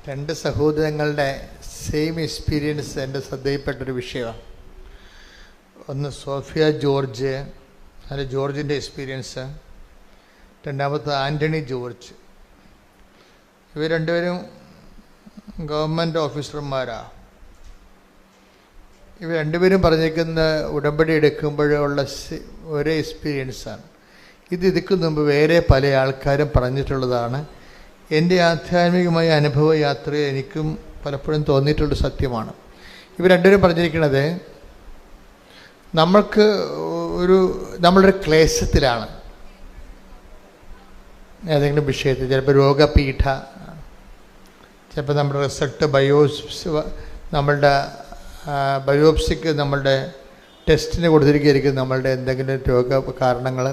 രണ്ട് സഹോദരങ്ങളുടെ same experience എൻ്റെ ശ്രദ്ധയിൽപ്പെട്ടൊരു വിഷയമാണ്. ഒന്ന് സോഫിയ ജോർജ്, അതിൽ ജോർജിൻ്റെ എക്സ്പീരിയൻസ്. രണ്ടാമത്തെ ആൻ്റണി ജോർജ്. ഇവർ രണ്ടുപേരും ഗവൺമെൻറ് ഓഫീസർമാരാണ്. ഇവർ രണ്ടുപേരും പറഞ്ഞിരിക്കുന്ന ഉടമ്പടി എടുക്കുമ്പോഴുള്ള ഒരേ എക്സ്പീരിയൻസാണ്. ഇതിക്ക് മുമ്പ് വേറെ പല ആൾക്കാരും പറഞ്ഞിട്ടുള്ളതാണ്. എൻ്റെ ആധ്യാത്മികമായ അനുഭവ യാത്രയിൽ എനിക്കും പലപ്പോഴും തോന്നിയിട്ടുള്ള സത്യമാണ്. ഇവർ രണ്ടുപേരും പറഞ്ഞിരിക്കുന്നത്, നമ്മളൊരു ക്ലേശത്തിലാണ് ഏതെങ്കിലും വിഷയത്തിൽ. ചിലപ്പോൾ രോഗപീഠ, ചിലപ്പോൾ നമ്മുടെ റിസൾട്ട് നമ്മളുടെ ബയോപ്സിക്ക് നമ്മളുടെ ടെസ്റ്റിന് കൊടുത്തിരിക്കുകയായിരിക്കും നമ്മളുടെ എന്തെങ്കിലും രോഗ കാരണങ്ങൾ.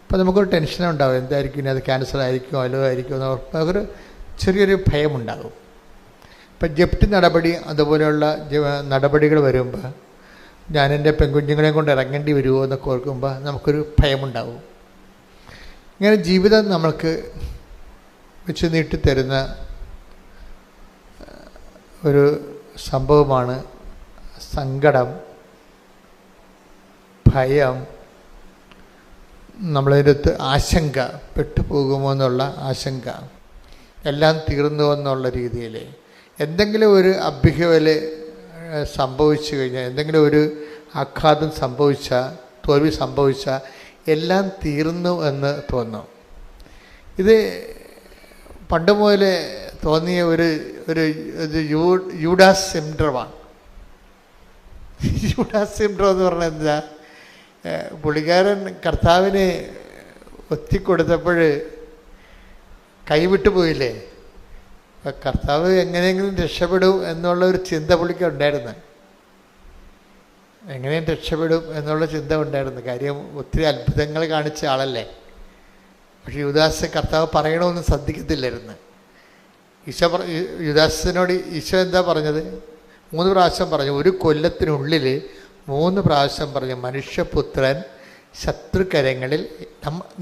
അപ്പോൾ നമുക്കൊരു ടെൻഷനുണ്ടാകും, എന്തായിരിക്കും ഇനി, അത് ക്യാൻസർ ആയിരിക്കും, അല്ലോ ആയിരിക്കും എന്ന് നമുക്കൊരു ചെറിയൊരു ഭയമുണ്ടാകും. ഇപ്പം ജപ്തി നടപടി അതുപോലെയുള്ള നടപടികൾ വരുമ്പോൾ ഞാൻ എൻ്റെ പെൺകുഞ്ഞുങ്ങളെയും കൊണ്ട് ഇറങ്ങേണ്ടി വരുമോ എന്നൊക്കെ ഓർക്കുമ്പോൾ നമുക്കൊരു ഭയമുണ്ടാകും. ഇങ്ങനെ ജീവിതം നമ്മൾക്ക് വെച്ച് നീട്ടിത്തരുന്ന ഒരു സംഭവമാണ് സങ്കടം, ഭയം, നമ്മളതിനകത്ത് ആശങ്ക, പെട്ടുപോകുമോ എന്നുള്ള ആശങ്ക, എല്ലാം തീർന്നു എന്നുള്ള രീതിയിൽ എന്തെങ്കിലും ഒരു അഭ്യൂഹവല് സംഭവിച്ചു കഴിഞ്ഞാൽ, എന്തെങ്കിലും ഒരു ആഘാതം സംഭവിച്ചാൽ, തോൽവി സംഭവിച്ചാൽ എല്ലാം തീർന്നു എന്ന് തോന്നും. ഇത് പണ്ട് മുതലേ തോന്നിയ ഒരു യൂഡാസ് സിൻഡ്രോമാണ്. യൂഡാസ് സിൻഡ്രോം എന്ന് പറഞ്ഞാൽ എന്താ? പുള്ളിക്കാരൻ കർത്താവിനെ ഒത്തിക്കൊടുത്തപ്പോൾ കൈവിട്ടു പോയില്ലേ. കർത്താവ് എങ്ങനെയെങ്കിലും രക്ഷപ്പെടും എന്നുള്ള ഒരു ചിന്ത പുള്ളിക്ക് ഉണ്ടായിരുന്നു. എങ്ങനെയും രക്ഷപ്പെടും എന്നുള്ള ചിന്ത ഉണ്ടായിരുന്നു. കാര്യം ഒത്തിരി അത്ഭുതങ്ങൾ കാണിച്ച ആളല്ലേ. പക്ഷെ യൂദാസ് കർത്താവ് പറയണമെന്ന് ശ്രദ്ധിക്കത്തില്ലായിരുന്നു. യൂദാസിനോട് ഈശോ എന്താ പറഞ്ഞത്? 3 പ്രാവശ്യം പറഞ്ഞു. ഒരു കൊല്ലത്തിനുള്ളിൽ 3 പ്രാവശ്യം പറഞ്ഞു, മനുഷ്യപുത്രൻ ശത്രുകരങ്ങളിൽ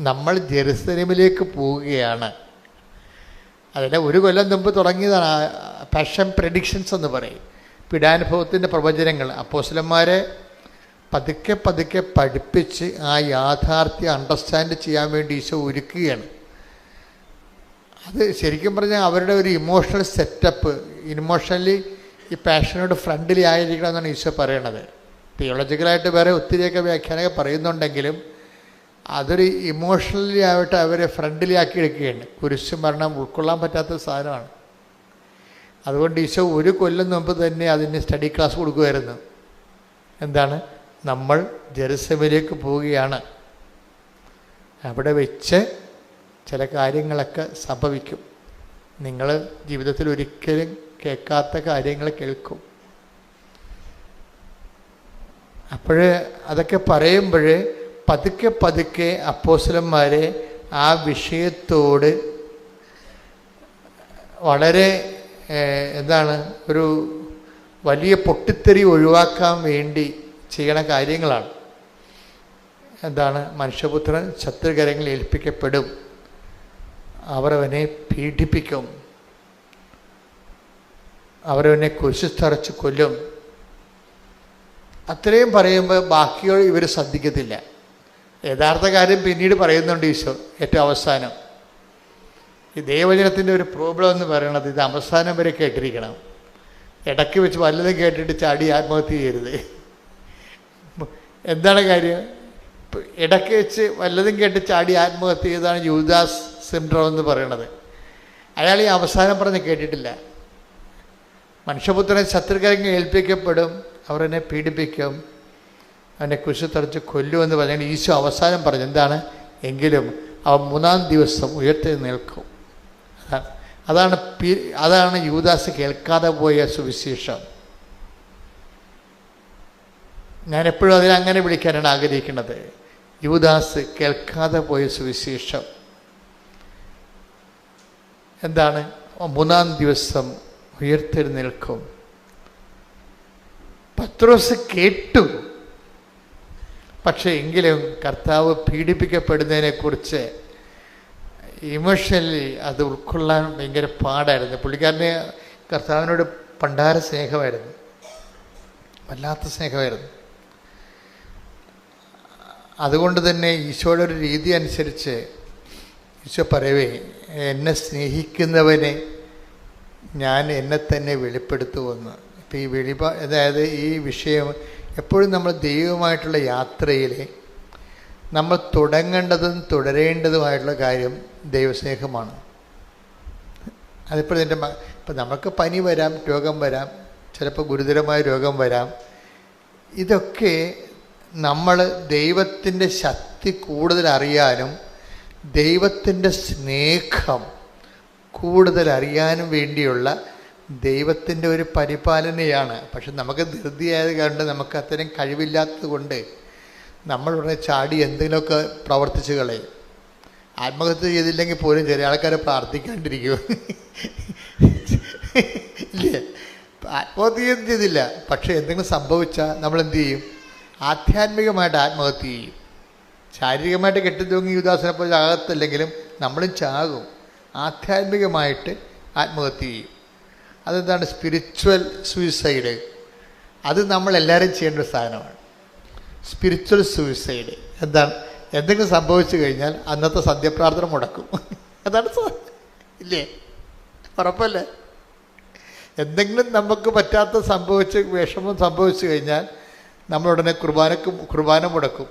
നമ്മൾ ജെറുസലേമിലേക്ക് പോവുകയാണ്. അതിൻ്റെ 1 കൊല്ലം മുമ്പ് തുടങ്ങിയതാണ് പാഷൻ പ്രെഡിക്ഷൻസ് എന്ന് പറയും. പീഡാനുഭവത്തിൻ്റെ പ്രവചനങ്ങൾ അപ്പോസ്തലന്മാരെ പതുക്കെ പതുക്കെ പഠിപ്പിച്ച് ആ യാഥാർത്ഥ്യം അണ്ടർസ്റ്റാൻഡ് ചെയ്യാൻ വേണ്ടി ഈശോ ഒരുക്കുകയാണ്. അത് ശരിക്കും പറഞ്ഞാൽ അവരുടെ ഒരു ഇമോഷണൽ സെറ്റപ്പ്, ഇമോഷണലി ഈ പാഷനോട് ഫ്രണ്ട്ലി ആയിരിക്കണം എന്നാണ് ഈശോ പറയണത്. തിയോളജിക്കലായിട്ട് വേറെ ഒത്തിരിയൊക്കെ വ്യാഖ്യാനങ്ങൾ പറയുന്നുണ്ടെങ്കിലും അതൊരു ഇമോഷണലി ആയിട്ട് അവരെ ഫ്രണ്ട്ലി ആക്കി എടുക്കുകയാണ്. കുരിശ് മരണം ഉൾക്കൊള്ളാൻ പറ്റാത്ത സാധനമാണ്. അതുകൊണ്ട് ഈശോ 1 കൊല്ലം മുമ്പ് തന്നെ അതിന് സ്റ്റഡി ക്ലാസ് കൊടുക്കുമായിരുന്നു. എന്താണ്? നമ്മൾ ജെറുസലേമിലേക്ക് പോവുകയാണ്, അവിടെ വെച്ച് ചില കാര്യങ്ങളൊക്കെ സംഭവിക്കും, നിങ്ങൾ ജീവിതത്തിൽ ഒരിക്കലും കേൾക്കാത്ത കാര്യങ്ങൾ കേൾക്കും. അപ്പോൾ അതൊക്കെ പറയുമ്പോൾ പതുക്കെ പതുക്കെ അപ്പോസ്തലന്മാരെ ആ വിഷയത്തോട് വളരെ ഒരു വലിയ പൊട്ടിത്തെറി ഒഴിവാക്കാൻ വേണ്ടി ചെയ്യണ കാര്യങ്ങളാണ്. എന്താണ്? മനുഷ്യപുത്രൻ ശത്രുകരങ്ങളിൽ ഏൽപ്പിക്കപ്പെടും, അവരവനെ പീഡിപ്പിക്കും, അവരവനെ കുരിശിൽ തറച്ച് കൊല്ലും. അത്രയും പറയുമ്പോൾ ബാക്കിയോട് ഇവർ ശ്രദ്ധിക്കത്തില്ല. യഥാർത്ഥ കാര്യം പിന്നീട് പറയുന്നുണ്ട് ഈശോ ഏറ്റവും അവസാനം. ഈ ദൈവവചനത്തിൻ്റെ ഒരു പ്രോബ്ലം എന്ന് പറയണത് ഇത് അവസാനം വരെ കേട്ടിരിക്കണം. ഇടയ്ക്ക് വെച്ച് വല്ലതും കേട്ടിട്ട് ചാടി ആത്മഹത്യ ചെയ്യരുത്. എന്താണ് കാര്യം? ഇടയ്ക്ക് വെച്ച് വല്ലതും കേട്ട് ചാടി ആത്മഹത്യ ചെയ്താണ് യൂദാസ് സിൻഡ്രോം എന്ന് പറയണത്. അയാൾ ഈ അവസാനം പറഞ്ഞ് കേട്ടിട്ടില്ല. മനുഷ്യപുത്രനെ ശത്രുക്കരങ്ങൾ ഏൽപ്പിക്കപ്പെടും, അവർ എന്നെ പീഡിപ്പിക്കും, അവനെ കുരിശിൽ തറച്ച് കൊല്ലുമെന്ന് പറഞ്ഞാൽ ഈശോ അവസാനം പറഞ്ഞു എന്താണ്? എങ്കിലും അവൻ 3-ാം ദിവസം ഉയർത്തെഴുന്നേൽക്കും. അതാണ് യൂദാസ് കേൾക്കാതെ പോയ സുവിശേഷം. ഞാൻ എപ്പോഴും അതിനങ്ങനെ വിളിക്കാനാണ് ആഗ്രഹിക്കുന്നത്. യൂദാസ് കേൾക്കാതെ പോയ സുവിശേഷം എന്താണ്? 3-ാം ദിവസം ഉയർത്തെഴുന്നേൽക്കും. പത്രോസ് കേട്ടു, പക്ഷേ എങ്കിലും കർത്താവ് പീഡിപ്പിക്കപ്പെടുന്നതിനെക്കുറിച്ച് ഇമോഷണലി അത് ഉൾക്കൊള്ളാൻ ഭയങ്കര പാടായിരുന്നു. പുള്ളിക്കാരന് കർത്താവിനോട് പണ്ടാര സ്നേഹമായിരുന്നു, വല്ലാത്ത സ്നേഹമായിരുന്നു. അതുകൊണ്ട് തന്നെ ഈശോയുടെ ഒരു രീതി അനുസരിച്ച് ഈശോ പറയവേ, എന്നെ സ്നേഹിക്കുന്നവനെ ഞാൻ എന്നെ തന്നെ വെളിപ്പെടുത്തുമെന്ന്. ഇപ്പം ഈ അതായത് ഈ വിഷയം എപ്പോഴും നമ്മൾ ദൈവമായിട്ടുള്ള യാത്രയിൽ നമ്മൾ തുടങ്ങേണ്ടതും തുടരേണ്ടതുമായിട്ടുള്ള കാര്യം ദൈവസ്നേഹമാണ്. അതിപ്പോൾ ഇപ്പം നമുക്ക് പനി വരാം, രോഗം വരാം, ചിലപ്പോൾ ഗുരുതരമായ രോഗം വരാം. ഇതൊക്കെ നമ്മൾ ദൈവത്തിൻ്റെ ശക്തി കൂടുതൽ അറിയാനും ദൈവത്തിൻ്റെ സ്നേഹം കൂടുതൽ അറിയാനും വേണ്ടിയുള്ള ദൈവത്തിൻ്റെ ഒരു പരിപാലനയാണ്. പക്ഷെ നമുക്ക് ധൃതിയായത് കൊണ്ട്, നമുക്ക് അത്രയും കഴിവില്ലാത്തത് കൊണ്ട് നമ്മളുടനെ ചാടി എന്തെങ്കിലുമൊക്കെ പ്രവർത്തിച്ച് കളയും. ആത്മഹത്യ ചെയ്തില്ലെങ്കിൽ പോലും ചെറിയ ആൾക്കാരെ പ്രാർത്ഥിക്കാണ്ടിരിക്കും, ഇല്ലേ? ആത്മഹത്യ ചെയ്തില്ല, പക്ഷെ എന്തെങ്കിലും സംഭവിച്ചാൽ നമ്മളെന്ത് ചെയ്യും? ആധ്യാത്മികമായിട്ട് ആത്മഹത്യ ചെയ്യും. ശാരീരികമായിട്ട് കെട്ടിത്തൂങ്ങി യുദാസിനെ പോലെ ചാകത്തില്ലെങ്കിലും നമ്മളും ചാകും. ആധ്യാത്മികമായിട്ട് ആത്മഹത്യ ചെയ്യും. അതെന്താണ്? Spiritual suicide. അത് നമ്മളെല്ലാവരും ചെയ്യേണ്ട ഒരു സാധനമാണ്. സ്പിരിച്വൽ സൂയിസൈഡ് എന്താണ്? എന്തെങ്കിലും സംഭവിച്ചു കഴിഞ്ഞാൽ അന്നത്തെ സന്ധ്യപ്രാർത്ഥന മുടക്കും. അതാണ് ഇല്ലേ? ഉറപ്പല്ലേ? എന്തെങ്കിലും നമുക്ക് പറ്റാത്ത വിഷമം സംഭവിച്ചു കഴിഞ്ഞാൽ നമ്മളുടനെ കുർബാന മുടക്കും.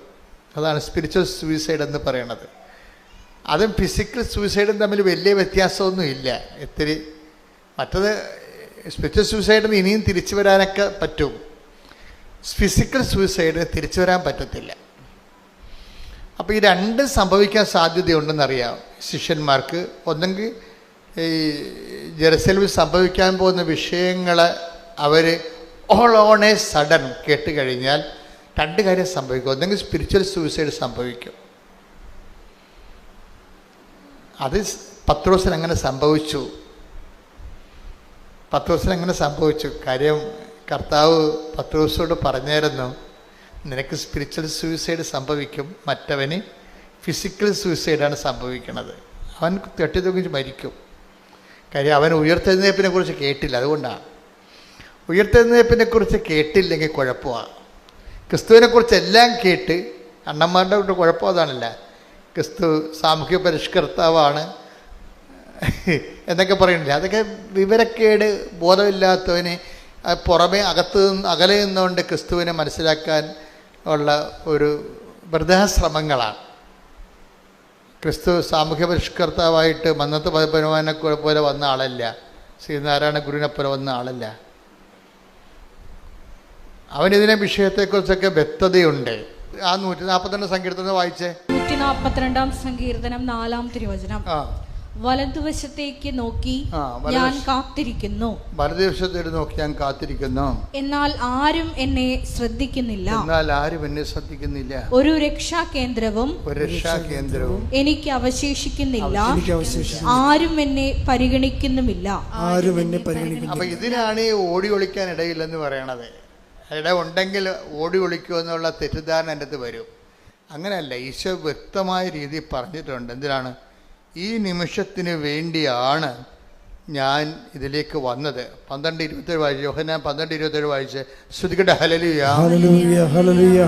അതാണ് സ്പിരിച്വൽ സൂയിസൈഡ് എന്ന് പറയുന്നത്. അതും ഫിസിക്കൽ സൂയിസൈഡും തമ്മിൽ വലിയ വ്യത്യാസമൊന്നും ഇല്ല. മറ്റത് സ്പിരിച്വൽ സൂയിസൈഡിന് ഇനിയും തിരിച്ചു വരാനൊക്കെ പറ്റും, ഫിസിക്കൽ സൂയിസൈഡിന് തിരിച്ചു വരാൻ പറ്റത്തില്ല. അപ്പോൾ ഈ രണ്ടും സംഭവിക്കാൻ സാധ്യതയുണ്ടെന്നറിയാം ശിഷ്യന്മാർക്ക്. ഒന്നെങ്കിൽ ഈ ജെറുസലേമിൽ സംഭവിക്കാൻ പോകുന്ന വിഷയങ്ങൾ അവർ ഓൾ ഓൺ എ സഡൻ കേട്ട് കഴിഞ്ഞാൽ രണ്ട് കാര്യം സംഭവിക്കും. ഒന്നെങ്കിൽ സ്പിരിച്വൽ സൂയിസൈഡ് സംഭവിക്കും. അത് പത്രോസിന് അങ്ങനെ സംഭവിച്ചു. കാര്യം കർത്താവ് പത്രോസോട് പറഞ്ഞായിരുന്നു, നിനക്ക് സ്പിരിച്വൽ സൂയിസൈഡ് സംഭവിക്കും, മറ്റവന് ഫിസിക്കൽ സൂയിസൈഡാണ് സംഭവിക്കുന്നത്. അവൻ തട്ടിത്തൂങ്ങി മരിക്കും. കാര്യം അവൻ ഉയർത്തെഴുന്നേൽപ്പിനെ കുറിച്ച് കേട്ടില്ല. അതുകൊണ്ടാണ്. ഉയർത്തെഴുന്നേൽപ്പിനെക്കുറിച്ച് കേട്ടില്ലെങ്കിൽ കുഴപ്പമാണ്. ക്രിസ്തുവിനെക്കുറിച്ച് എല്ലാം കേട്ട് അണ്ണന്മാരുടെ കൊണ്ട് കുഴപ്പം അതാണല്ല. ക്രിസ്തു സാമൂഹ്യ പരിഷ്കർത്താവാണ് എന്നൊക്കെ പറയുന്നില്ല. അതൊക്കെ വിവരക്കേട്, ബോധമില്ലാത്തവന് പുറമേ അകലെ നിന്നുകൊണ്ട് ക്രിസ്തുവിനെ മനസ്സിലാക്കാൻ ഉള്ള ഒരു വൃഥാശ്രമങ്ങളാണ്. ക്രിസ്തു സാമൂഹ്യ പരിഷ്കർത്താവായിട്ട് മന്നത്ത് പരമാനെ പോലെ വന്ന ആളല്ല, ശ്രീനാരായണ ഗുരുവിനെ പോലെ വന്ന ആളല്ല. അവനിതിനെ വിഷയത്തെക്കുറിച്ചൊക്കെ വ്യക്തതയുണ്ട്. ആ 142 സങ്കീർത്തനം വായിച്ചേ. 142 സങ്കീർത്തനം 4-ാം തിരുവചനം. വലതുവശത്തേക്ക് നോക്കി ഞാൻ കാത്തിരിക്കുന്നു. വലതുവശത്തേക്ക് നോക്കി ഞാൻ കാത്തിരിക്കുന്നു. എന്നാൽ ആരും എന്നെ ശ്രദ്ധിക്കുന്നില്ല. ഒരു രക്ഷാകേന്ദ്രവും എനിക്ക് അവശേഷിക്കുന്നില്ല. ആരും എന്നെ പരിഗണിക്കുന്നുമില്ല. അപ്പൊ ഇതിനാണ് ഈ ഓടി ഒളിക്കാൻ ഇടയില്ലെന്ന് പറയണത്. ഇട ഉണ്ടെങ്കിൽ ഓടി ഒളിക്കുമെന്നുള്ള തെറ്റിദ്ധാരണ എൻ്റെ അടുത്ത് വരും. അങ്ങനെയല്ല, ഈശോ വ്യക്തമായ രീതിയിൽ പറഞ്ഞിട്ടുണ്ട്. എന്തിനാണ്? ഈ നിമിഷത്തിന് വേണ്ടിയാണ് ഞാൻ ഇതിലേക്ക് വന്നത്. 12:27 വായിച്ചു. യോഹന്നാൻ 12:27 വായിച്ച്. ശ്രുതികട്ടെ. ഹല്ലേലൂയ, ഹല്ലേലൂയ, ഹല്ലേലൂയ,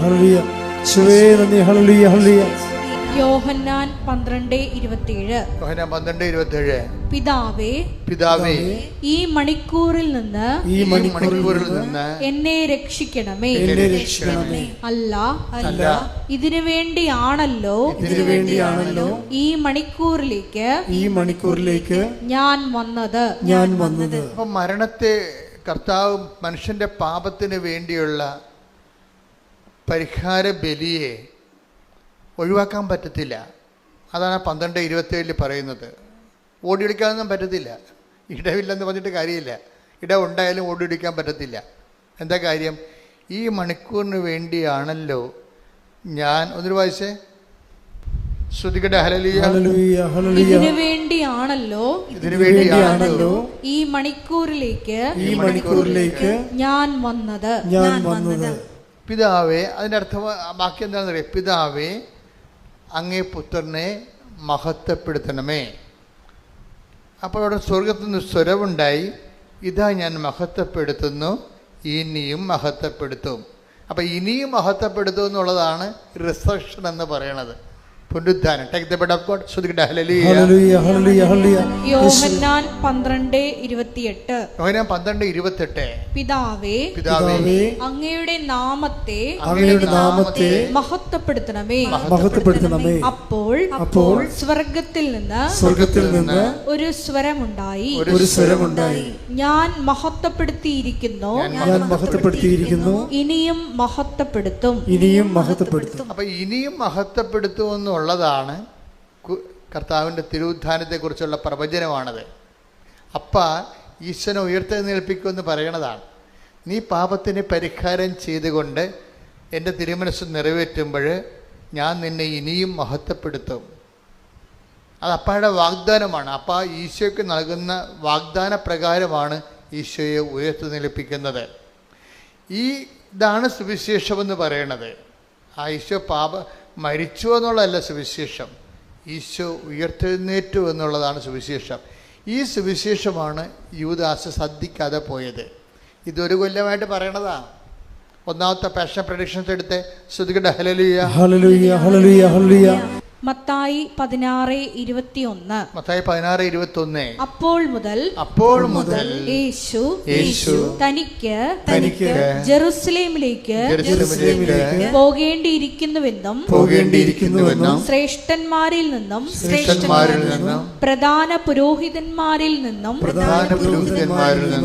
ഹല്ലേലൂയ. യോഹന്നാൻ 12:27. പിതാവേ, ഈ മണിക്കൂറിൽ നിന്ന് എന്നെ രക്ഷിക്കണമേ. അല്ല, ഇതിനു വേണ്ടിയാണല്ലോ ഈ മണിക്കൂറിലേക്ക് ഞാൻ വന്നത്. അപ്പൊ മരണത്തെ കർത്താവ് മനുഷ്യന്റെ പാപത്തിന് വേണ്ടിയുള്ള പരിഹാര ബലിയെ ഒഴിവാക്കാൻ പറ്റത്തില്ല. അതാണ് 12:27 പറയുന്നത്. ഓടിയൊളിക്കാനൊന്നും പറ്റത്തില്ല. ഇടവില്ലെന്ന് പറഞ്ഞിട്ട് കാര്യമില്ല. ഇട ഉണ്ടായാലും ഓടിയൊളിക്കാൻ പറ്റത്തില്ല. എന്താ കാര്യം? ഈ മണിക്കൂറിന് വേണ്ടിയാണല്ലോ ഞാൻ. ഒന്നൊരു വായിച്ചേ. ശ്രുതികട്ടെ. ഹല്ലേലൂയ, ഹല്ലേലൂയ. ഇതിനു വേണ്ടിയാണല്ലോ ഈ മണിക്കൂറിലേക്ക് ഞാൻ വന്നത്. പിതാവേ, അതിൻ്റെ അർത്ഥം ബാക്കി എന്താണെന്ന് അറിയാം. പിതാവേ, അങ്ങേ പുത്രനെ മഹത്വപ്പെടുത്തണമേ. അപ്പോൾ അവിടെ സ്വർഗത്തിൽ നിന്ന് സ്വരമുണ്ടായി, ഇതാ ഞാൻ മഹത്വപ്പെടുത്തുന്നു, ഇനിയും മഹത്വപ്പെടുത്തും. അപ്പം ഇനിയും മഹത്വപ്പെടുത്തും എന്നുള്ളതാണ് റിസറക്ഷൻ എന്ന് പറയണത്, പുനരുദ്ധാനം. Take the bed of God. ശ്രദ്ധിക്കട്ടെ. ഹല്ലേലൂയ ഹല്ലേലൂയ ഹല്ലേലൂയ. യോഹന്നാൻ 12:28. യോഹന്നാൻ 12:28. പിതാവേ പിതാവേ അങ്ങയുടെ നാമത്തെ മഹത്വപ്പെടുത്തണമേ. അപ്പോൾ സ്വർഗത്തിൽ നിന്ന് ഒരു സ്വരമുണ്ടായി, ഞാൻ മഹത്വപ്പെടുത്തിയിരിക്കുന്നു, ഇനിയും മഹത്വപ്പെടുത്തും. അപ്പൊ ഇനിയും മഹത്വപ്പെടുത്തും എന്നുള്ളതാണ് കർത്താവിൻ്റെ തിരുവുദ്ധാനത്തെക്കുറിച്ചുള്ള പ്രവചനമാണത്. അപ്പ ഈശ്വരനെ ഉയർത്തെഴുന്നേൽപ്പിക്കുമെന്ന് പറയണതാണ്. നീ പാപത്തിന് പരിഹാരം ചെയ്തുകൊണ്ട് എൻ്റെ തിരുമനസ് നിറവേറ്റുമ്പോൾ ഞാൻ നിന്നെ ഇനിയും മഹത്വപ്പെടുത്തും. അത് അപ്പയുടെ വാഗ്ദാനമാണ്. അപ്പ ഈശോയ്ക്ക് നൽകുന്ന വാഗ്ദാന പ്രകാരമാണ് ഈശോയെ ഉയർത്തെഴുന്നേൽപ്പിക്കുന്നത്. ഇതാണ് സുവിശേഷമെന്ന് പറയണത്. ആ ഈശോ മരിച്ചു എന്നുള്ളതല്ല സുവിശേഷം, ഈശോ ഉയർത്തെഴുന്നേറ്റു എന്നുള്ളതാണ് സുവിശേഷം. ഈ സുവിശേഷമാണ് യൂദാസ് ശ്രദ്ധിക്കാതെ പോയത്. ഇതൊരു കൊല്ലമായിട്ട് പറയണതാണ്. ഒന്നാമത്തെ പാഷൻ പ്രഡിക്ഷൻസ് എടുത്ത് ശ്രദ്ധിക്കട്ടെ. ഹല്ലേലൂയ ഹല്ലേലൂയ ഹല്ലേലൂയ ഹല്ലേലൂയ. മത്തായി 16:21. മത്തായി 16:21. അപ്പോൾ മുതൽ യേശു തനിക്ക് ജെറുസലേമിലേക്ക് പോകേണ്ടിയിരിക്കുന്നുവെന്നും ശ്രേഷ്ഠന്മാരിൽ നിന്നും പ്രധാന പുരോഹിതന്മാരിൽ നിന്നും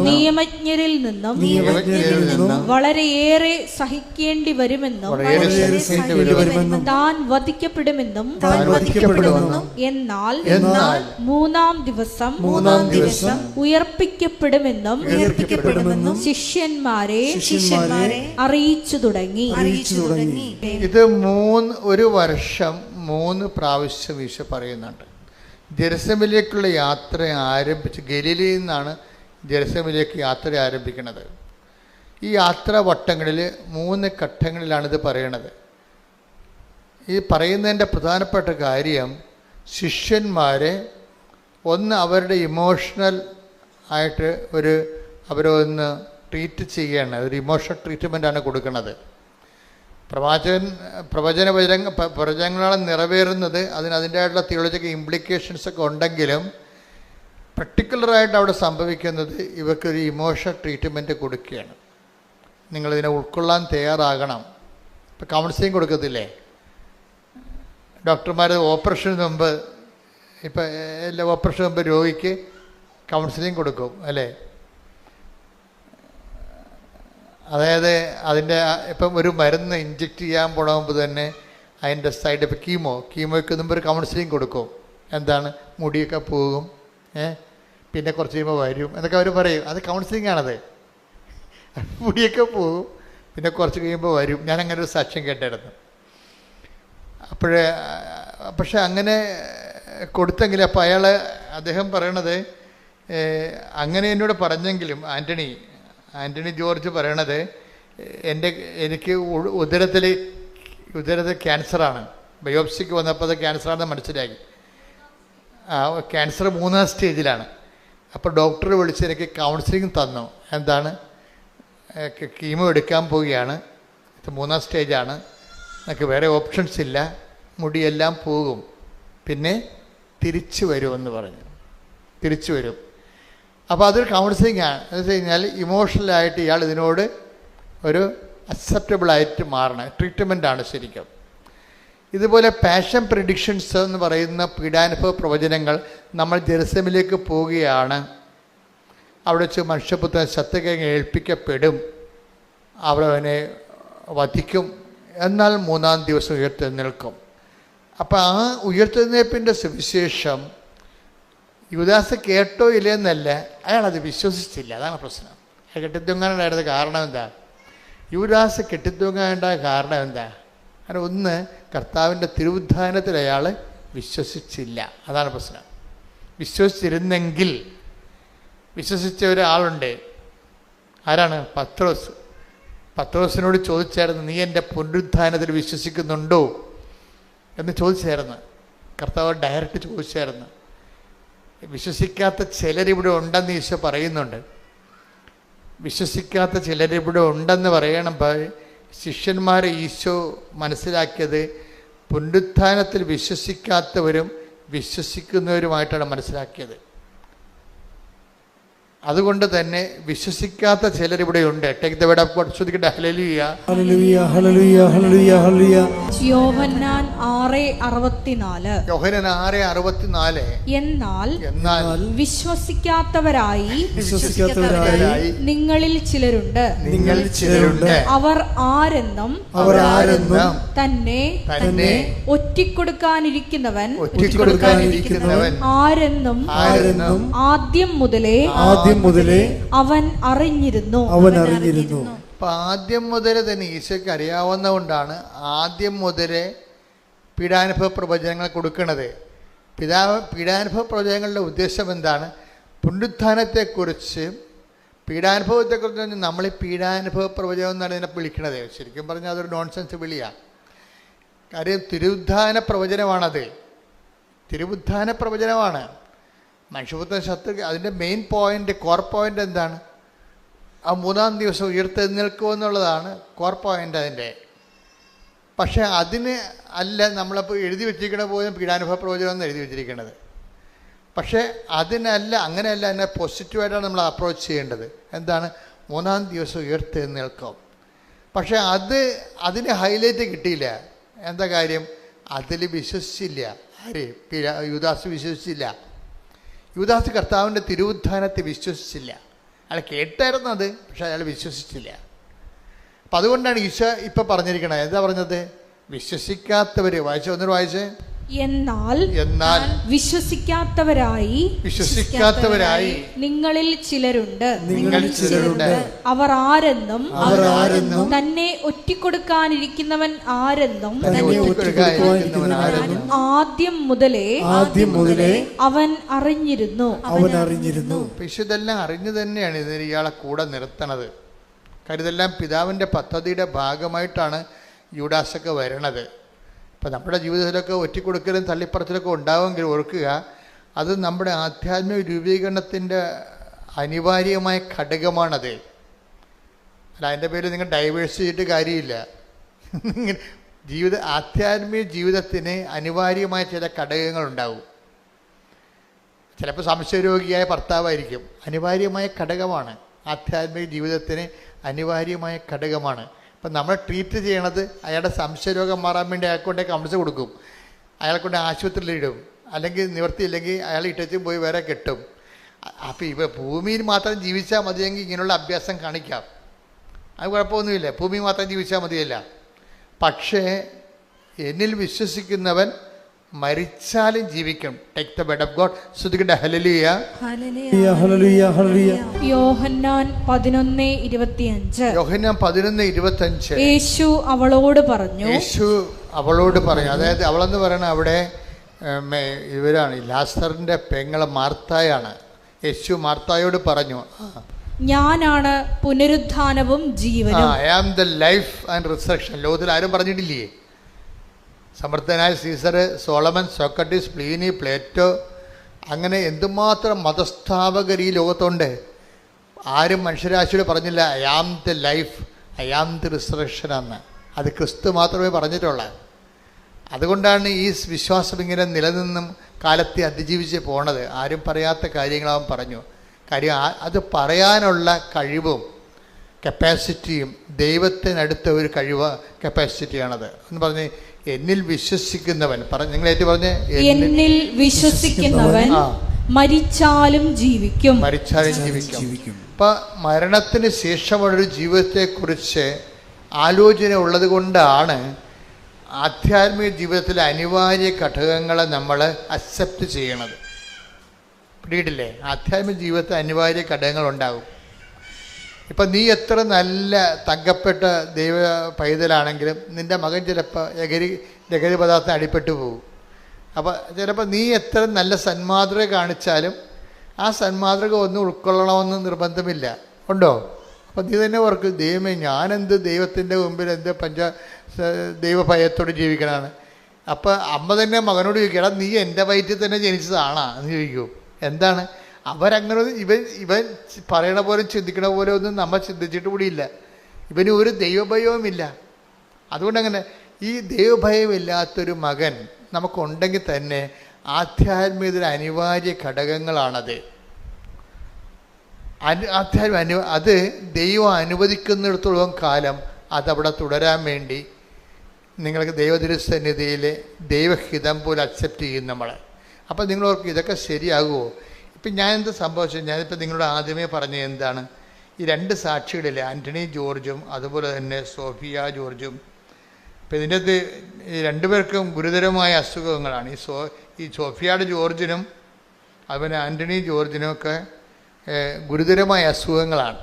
നിയമജ്ഞരിൽ നിന്നും വളരെയേറെ സഹിക്കേണ്ടി വരുമെന്നും താൻ വധിക്കപ്പെടുമെന്നും എന്നാൽ മൂന്നാം ദിവസം ഉയർപ്പിക്കപ്പെടുമെന്നും ശിഷ്യന്മാരെ അറിയിച്ചു തുടങ്ങി. ഇത് ഒരു വർഷം 3 പ്രാവശ്യം ഈശോ പറയുന്നുണ്ട്. ജെറുസലേമിലേക്കുള്ള യാത്ര ആരംഭിച്ച് ഗലീലയിൽ നിന്നാണ് ജെറുസലേമിലേക്ക് യാത്ര ആരംഭിക്കുന്നത്. ഈ യാത്രാ വട്ടങ്ങളിൽ 3 ഘട്ടങ്ങളിലാണിത് പറയണത്. ഈ പറയുന്നതിൻ്റെ പ്രധാനപ്പെട്ട കാര്യം ശിഷ്യന്മാരെ അവരുടെ ഇമോഷണൽ ആയിട്ട് അവരൊന്ന് ട്രീറ്റ് ചെയ്യുകയാണ്. ഒരു ഇമോഷണൽ ട്രീറ്റ്മെൻറ്റാണ് കൊടുക്കുന്നത്. പ്രവചനങ്ങളാണ് നിറവേറുന്നത്. അതിൻ്റെതായിട്ടുള്ള തിയോളജിക്കൽ ഇംപ്ലിക്കേഷൻസൊക്കെ ഉണ്ടെങ്കിലും പർട്ടിക്കുലറായിട്ട് അവിടെ സംഭവിക്കുന്നത് ഇവർക്കൊരു ഇമോഷണൽ ട്രീറ്റ്മെൻറ്റ് കൊടുക്കുകയാണ്. നിങ്ങളിതിനെ ഉൾക്കൊള്ളാൻ തയ്യാറാകണം. ഇപ്പോൾ കൗൺസിലിംഗ് കൊടുക്കത്തില്ലേ ഡോക്ടർമാർ? ഓപ്പറേഷന് മുമ്പ് ഓപ്പറേഷന് മുമ്പ് രോഗിക്ക് കൗൺസിലിംഗ് കൊടുക്കും അല്ലേ? അതായത് അതിൻ്റെ ഇപ്പം ഒരു മരുന്ന് ഇഞ്ചെക്റ്റ് ചെയ്യാൻ പോണമുമ്പ് തന്നെ അതിൻ്റെ സൈഡ് ഇപ്പം കീമോയ്ക്ക് മുമ്പ് ഒരു കൗൺസിലിംഗ് കൊടുക്കും. എന്താണ്? മുടിയൊക്കെ പോകും, പിന്നെ കുറച്ച് കഴിയുമ്പോൾ വരും എന്നൊക്കെ അവർ പറയും. അത് കൗൺസിലിംഗ് ആണത്. മുടിയൊക്കെ പോകും, പിന്നെ കുറച്ച് കഴിയുമ്പോൾ വരും. ഞാനങ്ങനെ ഒരു സാക്ഷ്യം കേട്ടായിരുന്നു. പക്ഷെ അങ്ങനെ കൊടുത്തെങ്കിൽ അപ്പോൾ അദ്ദേഹം പറയണത് അങ്ങനെ എന്നോട് പറഞ്ഞെങ്കിലും ആൻ്റണി ജോർജ് പറയണത് എനിക്ക് ഉദരത്തിൽ ക്യാൻസറാണ്. ബയോപ്സിക്ക് വന്നപ്പോൾ അത് ക്യാൻസറാണെന്ന് മനസ്സിലാക്കി. ക്യാൻസർ 3ാം സ്റ്റേജിലാണ്. അപ്പോൾ ഡോക്ടർ വിളിച്ച് എനിക്ക് കൗൺസിലിംഗ് തന്നു. എന്താണ്? കീമോ എടുക്കാൻ പോവുകയാണ്, ഇത് 3ാം സ്റ്റേജാണ്, എനിക്ക് വേറെ ഓപ്ഷൻസ് ഇല്ല, മുടിയെല്ലാം പോകും, പിന്നെ തിരിച്ചു വരുമെന്ന് പറഞ്ഞു. തിരിച്ചു വരും. അപ്പോൾ അതൊരു കൗൺസിലിംഗ് ആണ്. എന്ന് വെച്ച് കഴിഞ്ഞാൽ ഇമോഷണലായിട്ട് ഇയാൾ ഇതിനോട് ഒരു അക്സെപ്റ്റബിളായിട്ട് മാറണം. ട്രീറ്റ്മെൻറ്റാണ് ശരിക്കും. ഇതുപോലെ പാഷൻ പ്രിഡിക്ഷൻസ് എന്ന് പറയുന്ന പീഡാനുഭവ പ്രവചനങ്ങൾ. നമ്മൾ ജെറുസലേമിലേക്ക് പോവുകയാണ്, അവിടെ വെച്ച് മനുഷ്യപുത്രൻ ശത്രുക്കളെ ഏൽപ്പിക്കപ്പെടും, അവനെ വധിക്കും, എന്നാൽ 3ാം ദിവസം ഉയർത്തെഴുന്നേൽക്കും. അപ്പം ആ ഉയർത്തെഴുന്നേൽപ്പിൻ്റെ സുവിശേഷം യൂദാസ് കേട്ടോ ഇല്ലെന്നല്ല, അയാളത് വിശ്വസിച്ചില്ല. അതാണ് പ്രശ്നം. അയാൾ കെട്ടിത്തൂങ്ങാനുണ്ടായിരുന്ന കാരണം എന്താ? യൂദാസ് കെട്ടിത്തൂങ്ങാനുണ്ടായ കാരണം എന്താ? ഒന്ന്, കർത്താവിൻ്റെ തിരുവുദ്ധാനത്തിൽ അയാൾ വിശ്വസിച്ചില്ല. അതാണ് പ്രശ്നം. വിശ്വസിച്ചിരുന്നെങ്കിൽ, വിശ്വസിച്ച ഒരാളുണ്ട്. ആരാണ്? പത്രോസിനോട് ചോദിച്ചായിരുന്നു, നീ എൻ്റെ പുനരുദ്ധാനത്തിൽ വിശ്വസിക്കുന്നുണ്ടോ എന്ന് ചോദിച്ചായിരുന്നു. കർത്താവ് ഡയറക്റ്റ് ചോദിച്ചായിരുന്നു. വിശ്വസിക്കാത്ത ചിലരിവിടെ ഉണ്ടെന്ന് ഈശോ പറയുന്നുണ്ട്. വിശ്വസിക്കാത്ത ചിലരിവിടെ ഉണ്ടെന്ന് പറയണപ്പോൾ ശിഷ്യന്മാരെ ഈശോ മനസ്സിലാക്കിയത് പുനരുത്ഥാനത്തിൽ വിശ്വസിക്കാത്തവരും വിശ്വസിക്കുന്നവരുമായിട്ടാണ് മനസ്സിലാക്കിയത്. അതുകൊണ്ട് തന്നെ വിശ്വസിക്കാത്ത ചിലരിവിടെയുണ്ട്. Take the word of God. ശ്രദ്ധിക്കട്ടെ. ഹല്ലേലൂയ, ഹല്ലേലൂയ, ഹല്ലേലൂയ, ഹല്ലേലൂയ, ഹല്ലേലൂയ. യോഹന്നാൻ 6:64. യോഹന്നാൻ 6:64. എന്നാൽ വിശ്വസിക്കാത്തവരായി നിങ്ങളിൽ ചിലരുണ്ട്. അവർ ആരെന്നും തന്നെ ഒറ്റിക്കൊടുക്കാനിരിക്കുന്നവൻ ആരെന്നും ആദ്യം മുതലേ അവൻ അറിഞ്ഞിരുന്നു. അപ്പൊ ആദ്യം മുതലേ തന്നെ ഈശോയ്ക്ക് അറിയാവുന്നതുകൊണ്ടാണ് ആദ്യം മുതലേ പീഡാനുഭവ പ്രവചനങ്ങൾ കൊടുക്കുന്നത്. പീഡാനുഭവ പ്രവചനങ്ങളുടെ ഉദ്ദേശം എന്താണ്? പുനരുത്ഥാനത്തെക്കുറിച്ച്, പീഡാനുഭവത്തെക്കുറിച്ച് നമ്മൾ ഈ പീഡാനുഭവ പ്രവചനം എന്നാണ് ഇതിനെ വിളിക്കുന്നത്. ശരിക്കും പറഞ്ഞാൽ അതൊരു നോൺസെൻസ് വിളിയാണ്. കാര്യം തിരുവുദ്ധാന പ്രവചനമാണത്. തിരുവുദ്ധാന പ്രവചനമാണ്. മനുഷ്യപുത്രൻ ശത്രു, അതിൻ്റെ മെയിൻ പോയിൻ്റ്, കോർ പോയിൻ്റ് എന്താണ്? ആ 3-ാം ദിവസം ഉയർത്തെഴുന്നേൽക്കുമെന്നുള്ളതാണ് കോർ പോയിൻ്റ് അതിൻ്റെ. പക്ഷേ അതിന് അല്ല നമ്മളിപ്പോൾ എഴുതി വെച്ചിരിക്കണ പോലും പീഡാനുഭവ പ്രവചനം എന്ന് എഴുതി വെച്ചിരിക്കുന്നത്. പക്ഷേ അതിനല്ല, അങ്ങനെയല്ല, അതിനെ പോസിറ്റീവായിട്ടാണ് നമ്മൾ അപ്രോച്ച് ചെയ്യേണ്ടത്. എന്താണ്? 3-ാം ദിവസം ഉയർത്തെഴുന്നേൽക്കും. പക്ഷേ അതിന് ഹൈലൈറ്റ് കിട്ടിയില്ല. എന്താ കാര്യം? അതിൽ വിശ്വസിച്ചില്ല. ആര്? യൂദാസ് വിശ്വസിച്ചില്ല. യൂദാസ് കർത്താവിൻ്റെ തിരുവുദ്ധാനത്തെ വിശ്വസിച്ചില്ല. അയാൾ കേട്ടായിരുന്നു അത്, പക്ഷെ അയാൾ വിശ്വസിച്ചില്ല. അപ്പം അതുകൊണ്ടാണ് ഈശോ ഇപ്പം പറഞ്ഞിരിക്കണത്. എന്താ പറഞ്ഞത്? വിശ്വസിക്കാത്തവർ. ഒന്നൂടെ വായിച്ചേ. എന്നാൽ വിശ്വസിക്കാത്തവരായി നിങ്ങളിൽ ചിലരുണ്ട്. അവർ ആരെന്നും തന്നെ ഒറ്റിക്കൊടുക്കാനിരിക്കുന്നവൻ ആരെന്നും ആദ്യം മുതലേ അവൻ അറിഞ്ഞിരുന്നു. ഇതെല്ലാം അറിഞ്ഞു തന്നെയാണ് ഇതിന് ഇയാളെ കൂടെ നിർത്തണത്. കാര്യം ഇതെല്ലാം പിതാവിൻ്റെ പദ്ധതിയുടെ ഭാഗമായിട്ടാണ് യൂദാസൊക്കെ വരണത്. അപ്പം നമ്മുടെ ജീവിതത്തിലൊക്കെ ഒറ്റിക്കൊടുക്കലും തള്ളിപ്പറച്ചിലൊക്കെ ഉണ്ടാവുമെങ്കിൽ ഓർക്കുക, അത് നമ്മുടെ ആധ്യാത്മിക രൂപീകരണത്തിൻ്റെ അനിവാര്യമായ ഘടകമാണത്. അല്ല, അതിൻ്റെ പേര് നിങ്ങൾ ഡൈവേഴ്സ് ചെയ്തിട്ട് കാര്യമില്ല. ആധ്യാത്മിക ജീവിതത്തിന് അനിവാര്യമായ ചില ഘടകങ്ങളുണ്ടാവും. ചിലപ്പോൾ സംശയരോഗിയായ ഭർത്താവായിരിക്കും. അനിവാര്യമായ ഘടകമാണ്. ആധ്യാത്മിക ജീവിതത്തിന് അനിവാര്യമായ ഘടകമാണ്. അപ്പം നമ്മൾ ട്രീറ്റ് ചെയ്യണത് അയാളുടെ സംശയരോഗം മാറാൻ വേണ്ടി അയാൾക്കൊണ്ടേ കൗൺസിൽ കൊടുക്കും, അയാൾക്കൊണ്ട് ആശുപത്രിയിലിടും, അല്ലെങ്കിൽ നിവർത്തിയില്ലെങ്കിൽ അയാൾ ഇട്ടച്ചും പോയി വേറെ കെട്ടും. അപ്പോൾ ഭൂമിയിൽ മാത്രം ജീവിച്ചാൽ മതിയെങ്കിൽ ഇങ്ങനെയുള്ള അഭ്യാസം കാണിക്കാം, അത് കുഴപ്പമൊന്നുമില്ല. ഭൂമി മാത്രം ജീവിച്ചാൽ മതിയല്ല. പക്ഷേ എന്നിൽ വിശ്വസിക്കുന്നവൻ മരിച്ചാലും ജീവിക്കും. Take the word of God. ശ്രദ്ധിക്കട്ടെ. ഹല്ലേലൂയ, ഹല്ലേലൂയ, ഹല്ലേലൂയ. യോഹന്നാൻ 11:25. യോഹന്നാൻ 11:25. യേശു അവളോട് പറഞ്ഞു. അതായത് അവളെന്ന് പറയണ അവിടെ ഇവരാണ്, ലാസറിന്റെ പെങ്ങളെ മാർത്തായാണ്. യേശു മാർത്തായോട് പറഞ്ഞു, ഞാനാണ് പുനരുത്ഥാനവും ജീവനും. I am the life and resurrection. ലോകത്തിൽ ആരും പറഞ്ഞിട്ടില്ലേ? സമർത്ഥനായ Caesar, Solomon, Socrates, Pliny, Plato, അങ്ങനെ എന്തുമാത്രം മതസ്ഥാപകർ ഈ ലോകത്തുണ്ട്. ആരും മനുഷ്യരാശിയോട് പറഞ്ഞില്ല I am the life, I am the resurrection എന്ന്. അത് ക്രിസ്തു മാത്രമേ പറഞ്ഞിട്ടുള്ളൂ. അതുകൊണ്ടാണ് ഈ വിശ്വാസം ഇങ്ങനെ നിലനിന്നും കാലത്തെ അതിജീവിച്ച് പോണത്. ആരും പറയാത്ത കാര്യങ്ങളവൻ പറഞ്ഞു. കാര്യം അത് പറയാനുള്ള കഴിവും കപ്പാസിറ്റിയും ദൈവത്തിനടുത്ത ഒരു കപ്പാസിറ്റിയാണത്. എന്ന് പറഞ്ഞ് എന്നിൽ വിശ്വസിക്കുന്നവൻ നിങ്ങളേറ്റ് പറഞ്ഞ് എന്നിൽ വിശ്വസിക്കുന്നവൻ മരിച്ചാലും ജീവിക്കും. അപ്പൊ മരണത്തിന് ശേഷമുള്ളൊരു ജീവിതത്തെക്കുറിച്ച് ആലോചന ഉള്ളത് കൊണ്ടാണ് ആധ്യാത്മിക ജീവിതത്തിലെ അനിവാര്യ ഘടകങ്ങളെ നമ്മൾ അക്സെപ്റ്റ് ചെയ്യണത്. പിടിയിട്ടില്ലേ? ആധ്യാത്മിക ജീവിതത്തിൽ അനിവാര്യ ഘടകങ്ങളുണ്ടാകും. ഇപ്പം നീ എത്ര നല്ല തങ്കപ്പെട്ട ദൈവ പൈതലാണെങ്കിലും നിൻ്റെ മകൻ ചിലപ്പോൾ ലഹരി പദാർത്ഥം അടിപ്പെട്ടു പോകും. അപ്പോൾ ചിലപ്പോൾ നീ എത്ര നല്ല സന്മാതൃക കാണിച്ചാലും ആ സന്മാതൃക ഒന്നും ഉൾക്കൊള്ളണമെന്ന് നിർബന്ധമില്ല. ഉണ്ടോ? അപ്പം നീ തന്നെ ഓർക്ക്, ദൈവമേ ഞാനെന്ത് ദൈവത്തിൻ്റെ മുമ്പിൽ എന്ത് ദൈവഭയത്തോട് ജീവിക്കണമാണ്. അപ്പോൾ അമ്മ തന്നെ മകനോട് ചോദിക്കും, എടാ നീ എൻ്റെ വയറ്റിൽ തന്നെ ജനിച്ചതാണാ എന്ന് ചോദിക്കൂ. എന്താണ് അവരങ്ങനെ ഇവൻ പറയണ പോലെ ചിന്തിക്കണ പോലെ ഒന്നും നമ്മൾ ചിന്തിച്ചിട്ട് കൂടിയില്ല. ഇവന് ഒരു ദൈവഭയവുമില്ല. അതുകൊണ്ടങ്ങനെ ഈ ദൈവഭയമില്ലാത്തൊരു മകൻ നമുക്കുണ്ടെങ്കിൽ തന്നെ ആധ്യാത്മികതയുടെ അനിവാര്യ ഘടകങ്ങളാണത്. അത് ദൈവം അനുവദിക്കുന്നിടത്തോളം കാലം അതവിടെ തുടരാൻ വേണ്ടി നിങ്ങൾക്ക് ദൈവതിരുസന്നിധിയിൽ ദൈവഹിതം പോലെ അക്സെപ്റ്റ് ചെയ്യും നമ്മൾ. അപ്പം നിങ്ങളോർക്ക് ഇതൊക്കെ ശരിയാകുമോ? ഇപ്പം ഞാൻ എന്ത് സംഭവിച്ചത്, ഞാനിപ്പോൾ നിങ്ങളോട് ആദ്യമേ പറഞ്ഞത് എന്താണ്, ഈ രണ്ട് സാക്ഷികളിലെ ആൻ്റണി ജോർജും അതുപോലെ തന്നെ സോഫിയ ജോർജും, ഇപ്പം ഇതിൻ്റെ അകത്ത് ഈ രണ്ടുപേർക്കും ഗുരുതരമായ അസുഖങ്ങളാണ്. ഈ സോഫിയയുടെ ജോർജിനും അതുപോലെ ആൻ്റണി ജോർജിനുമൊക്കെ ഗുരുതരമായ അസുഖങ്ങളാണ്.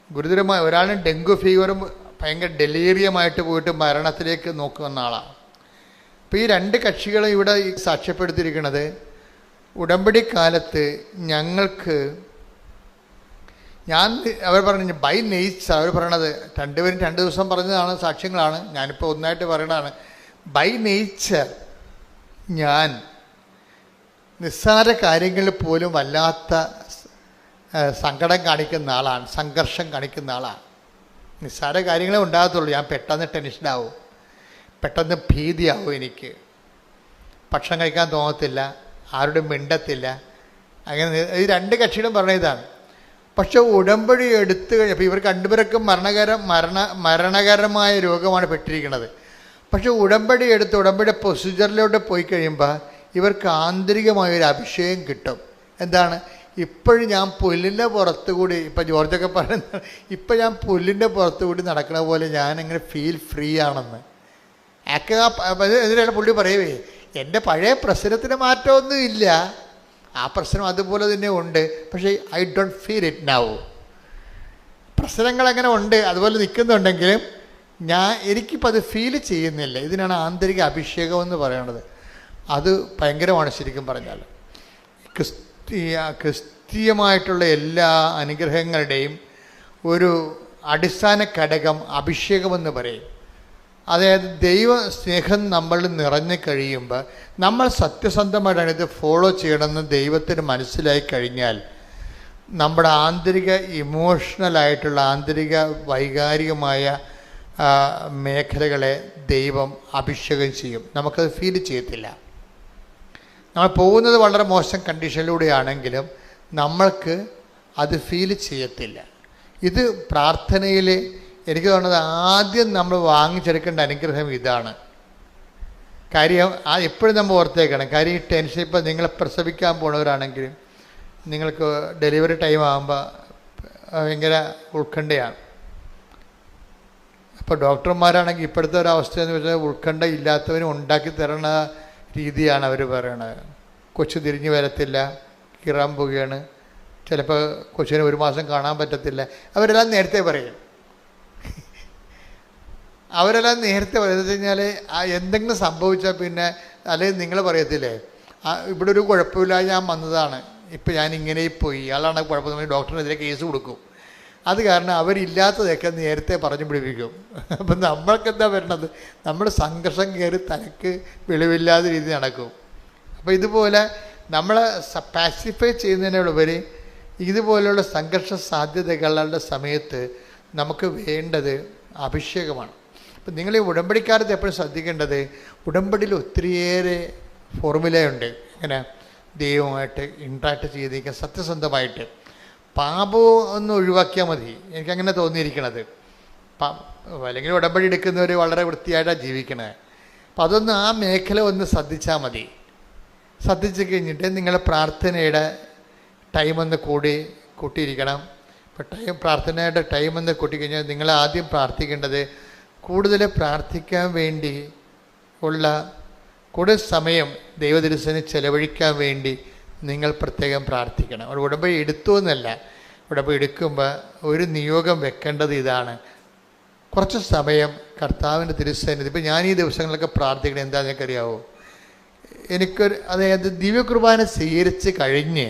ഗുരുതരമായ ഒരാളിന് ഡെങ്കു ഫീവറും ഭയങ്കര ഡെലീറിയമായിട്ട് പോയിട്ട് മരണത്തിലേക്ക് നോക്കുന്ന ആളാണ്. അപ്പോൾ ഈ രണ്ട് കക്ഷികളും ഇവിടെ സാക്ഷ്യപ്പെടുത്തിയിരിക്കുന്നത് ഉടമ്പടി കാലത്ത് അവർ പറഞ്ഞു ബൈ നേച്ചർ, അവർ പറയണത് രണ്ടുപേരും 2 ദിവസം പറഞ്ഞതാണ്, സാക്ഷ്യങ്ങളാണ്, ഞാനിപ്പോൾ ഒന്നായിട്ട് പറയണതാണ്. ബൈ നേച്ചർ ഞാൻ നിസ്സാര കാര്യങ്ങളിൽ പോലും വല്ലാത്ത സങ്കടം കാണിക്കുന്ന ആളാണ്, സംഘർഷം കാണിക്കുന്ന ആളാണ്. നിസ്സാര കാര്യങ്ങളെ ഉണ്ടാകത്തുള്ളൂ. ഞാൻ പെട്ടെന്ന് ടെൻഷനാവും, പെട്ടെന്ന് ഭീതിയാവും, എനിക്ക് ഭക്ഷണം കഴിക്കാൻ തോന്നത്തില്ല, ആരോടും മിണ്ടത്തില്ല. അങ്ങനെ ഈ രണ്ട് കക്ഷികളും പറഞ്ഞ ഇതാണ്. പക്ഷെ ഉടമ്പടി എടുത്തു കഴിഞ്ഞപ്പോൾ ഇവർ രണ്ടുപേർക്കും മരണകരമായ രോഗമാണ് പെട്ടിരിക്കുന്നത്. പക്ഷെ ഉടമ്പടി പ്രൊസീജിയറിലോട്ട് പോയി കഴിയുമ്പോൾ ഇവർക്ക് ആന്തരികമായൊരു അഭിഷേകം കിട്ടും. എന്താണ്? ഇപ്പോഴും ഞാൻ പുല്ലിൻ്റെ പുറത്തുകൂടി, ഇപ്പം ജോർജൊക്കെ പറയുന്നത്, ഇപ്പം ഞാൻ പുല്ലിൻ്റെ പുറത്തുകൂടി നടക്കണ പോലെ ഞാനിങ്ങനെ ഫീൽ ഫ്രീ ആണെന്ന്. എന്തിനാണ് പുള്ളി പറയുവേ, എൻ്റെ പഴയ പ്രശ്നത്തിന് മാറ്റമൊന്നും ഇല്ല, ആ പ്രശ്നം അതുപോലെ തന്നെ ഉണ്ട്, പക്ഷേ I don't feel it now. പ്രശ്നങ്ങൾ അങ്ങനെ ഉണ്ട്, അതുപോലെ നിൽക്കുന്നുണ്ടെങ്കിലും എനിക്കിപ്പോൾ അത് ഫീൽ ചെയ്യുന്നില്ല. ഇതിനാണ് ആന്തരിക അഭിഷേകം എന്ന് പറയുന്നത്. അത് ഭയങ്കരമാണ് ശരിക്കും പറഞ്ഞാൽ. ക്രിസ്തീയമായിട്ടുള്ള എല്ലാ അനുഗ്രഹങ്ങളുടെയും ഒരു അടിസ്ഥാന ഘടകം അഭിഷേകമെന്ന് പറയും. അതായത് ദൈവ സ്നേഹം നമ്മൾ നിറഞ്ഞു കഴിയുമ്പോൾ നമ്മൾ സത്യസന്ധമായിട്ടാണ് ഇത് ഫോളോ ചെയ്യണമെന്ന് ദൈവത്തിന് മനസ്സിലായി കഴിഞ്ഞാൽ നമ്മുടെ ആന്തരിക ഇമോഷണലായിട്ടുള്ള ആന്തരിക വൈകാരികമായ മേഖലകളെ ദൈവം അഭിഷേകം ചെയ്യും. നമുക്കത് ഫീൽ ചെയ്യത്തില്ല. നമ്മൾ പോകുന്നത് വളരെ മോശം കണ്ടീഷനിലൂടെയാണെങ്കിലും നമ്മൾക്ക് അത് ഫീൽ ചെയ്യത്തില്ല. ഇത് പ്രാർത്ഥനയിൽ എനിക്ക് തോന്നുന്നത് ആദ്യം നമ്മൾ വാങ്ങിച്ചെടുക്കേണ്ട അനുഗ്രഹം ഇതാണ്. കാര്യം എപ്പോഴും നമ്മൾ ഓർത്തേക്കണം. കാര്യം ഈ ടെൻഷൻ, ഇപ്പോൾ നിങ്ങൾ പ്രസവിക്കാൻ പോണവരാണെങ്കിലും നിങ്ങൾക്ക് ഡെലിവറി ടൈം ആകുമ്പോൾ ഭയങ്കര ഉത്കണ്ഠയാണ്. അപ്പോൾ ഡോക്ടർമാരാണെങ്കിൽ ഇപ്പോഴത്തെ ഒരവസ്ഥ എന്ന് വെച്ചാൽ ഉത്കണ്ഠ ഇല്ലാത്തവനും ഉണ്ടാക്കി തരണ രീതിയാണ് അവർ പറയണത്. കൊച്ചു തിരിഞ്ഞു വരത്തില്ല, കിറാൻ പോവുകയാണ്, ചിലപ്പോൾ കൊച്ചിനെ 1 മാസം കാണാൻ പറ്റത്തില്ല. അവരെല്ലാം നേരത്തെ പറയും. എന്ന് വെച്ച് കഴിഞ്ഞാൽ എന്തെങ്കിലും സംഭവിച്ചാൽ പിന്നെ, അല്ലെങ്കിൽ നിങ്ങൾ പറയത്തില്ലേ ഇവിടെ ഒരു കുഴപ്പമില്ല, ഞാൻ വന്നതാണ്, ഇപ്പം ഞാൻ ഇങ്ങനെ പോയി, ഇയാളാണ് കുഴപ്പമെന്ന് ഡോക്ടറിനെതിരെ കേസ് കൊടുക്കും. അത് കാരണം അവരില്ലാത്തതൊക്കെ നേരത്തെ പറഞ്ഞു പിടിപ്പിക്കും. അപ്പം നമ്മൾക്കെന്താ വരണത്, നമ്മുടെ സംഘർഷം കയറി തലക്ക് വെളിവില്ലാത്ത രീതി നടക്കും. അപ്പോൾ ഇതുപോലെ നമ്മളെ പാസിഫൈ ചെയ്യുന്നതിനുപരി ഇതുപോലെയുള്ള സംഘർഷ സാധ്യതകളുടെ സമയത്ത് നമുക്ക് വേണ്ടത് അഭിഷേകമാണ്. അപ്പം നിങ്ങൾ ഈ ഉടമ്പടിക്കാരത്ത് എപ്പോഴും ശ്രദ്ധിക്കേണ്ടത്, ഉടമ്പടിയിൽ ഒത്തിരിയേറെ ഫോർമുലയുണ്ട്. ഇങ്ങനെ ദൈവമായിട്ട് ഇൻട്രാക്ട് ചെയ്തിരിക്കാൻ സത്യസന്ധമായിട്ട്. പാപവും ഒന്ന് ഒഴിവാക്കിയാൽ മതി, എനിക്കങ്ങനെ തോന്നിയിരിക്കണത്. അല്ലെങ്കിൽ ഉടമ്പടി എടുക്കുന്നവർ വളരെ വൃത്തിയായിട്ടാണ് ജീവിക്കണത്. അപ്പം അതൊന്ന് ആ മേഖല ഒന്ന് ശ്രദ്ധിച്ചാൽ മതി. ശ്രദ്ധിച്ച് കഴിഞ്ഞിട്ട് നിങ്ങളെ പ്രാർത്ഥനയുടെ ടൈമൊന്ന് കൂട്ടിയിരിക്കണം. ഇപ്പം പ്രാർത്ഥനയുടെ ടൈമൊന്ന് കൂട്ടിക്കഴിഞ്ഞാൽ നിങ്ങൾ ആദ്യം പ്രാർത്ഥിക്കേണ്ടത് കൂടുതൽ പ്രാർത്ഥിക്കാൻ വേണ്ടി കൂടുതൽ സമയം ദൈവദിവസത്തിന് ചെലവഴിക്കാൻ വേണ്ടി നിങ്ങൾ പ്രത്യേകം പ്രാർത്ഥിക്കണം. അവിടെ ഉടമ്പടി എടുത്തു എന്നല്ല, ഉടമ്പടി എടുക്കുമ്പോൾ ഒരു നിയോഗം വെക്കേണ്ടത് ഇതാണ്: കുറച്ച് സമയം കർത്താവിൻ്റെ തിരുസന്നിധി. ഇപ്പം ഞാൻ ഈ ദിവസങ്ങളിലൊക്കെ പ്രാർത്ഥിക്കണം എന്താണെന്ന് എനിക്കറിയാവോ, അതായത് ദിവ്യകുർബാന സ്വീകരിച്ച് കഴിഞ്ഞ്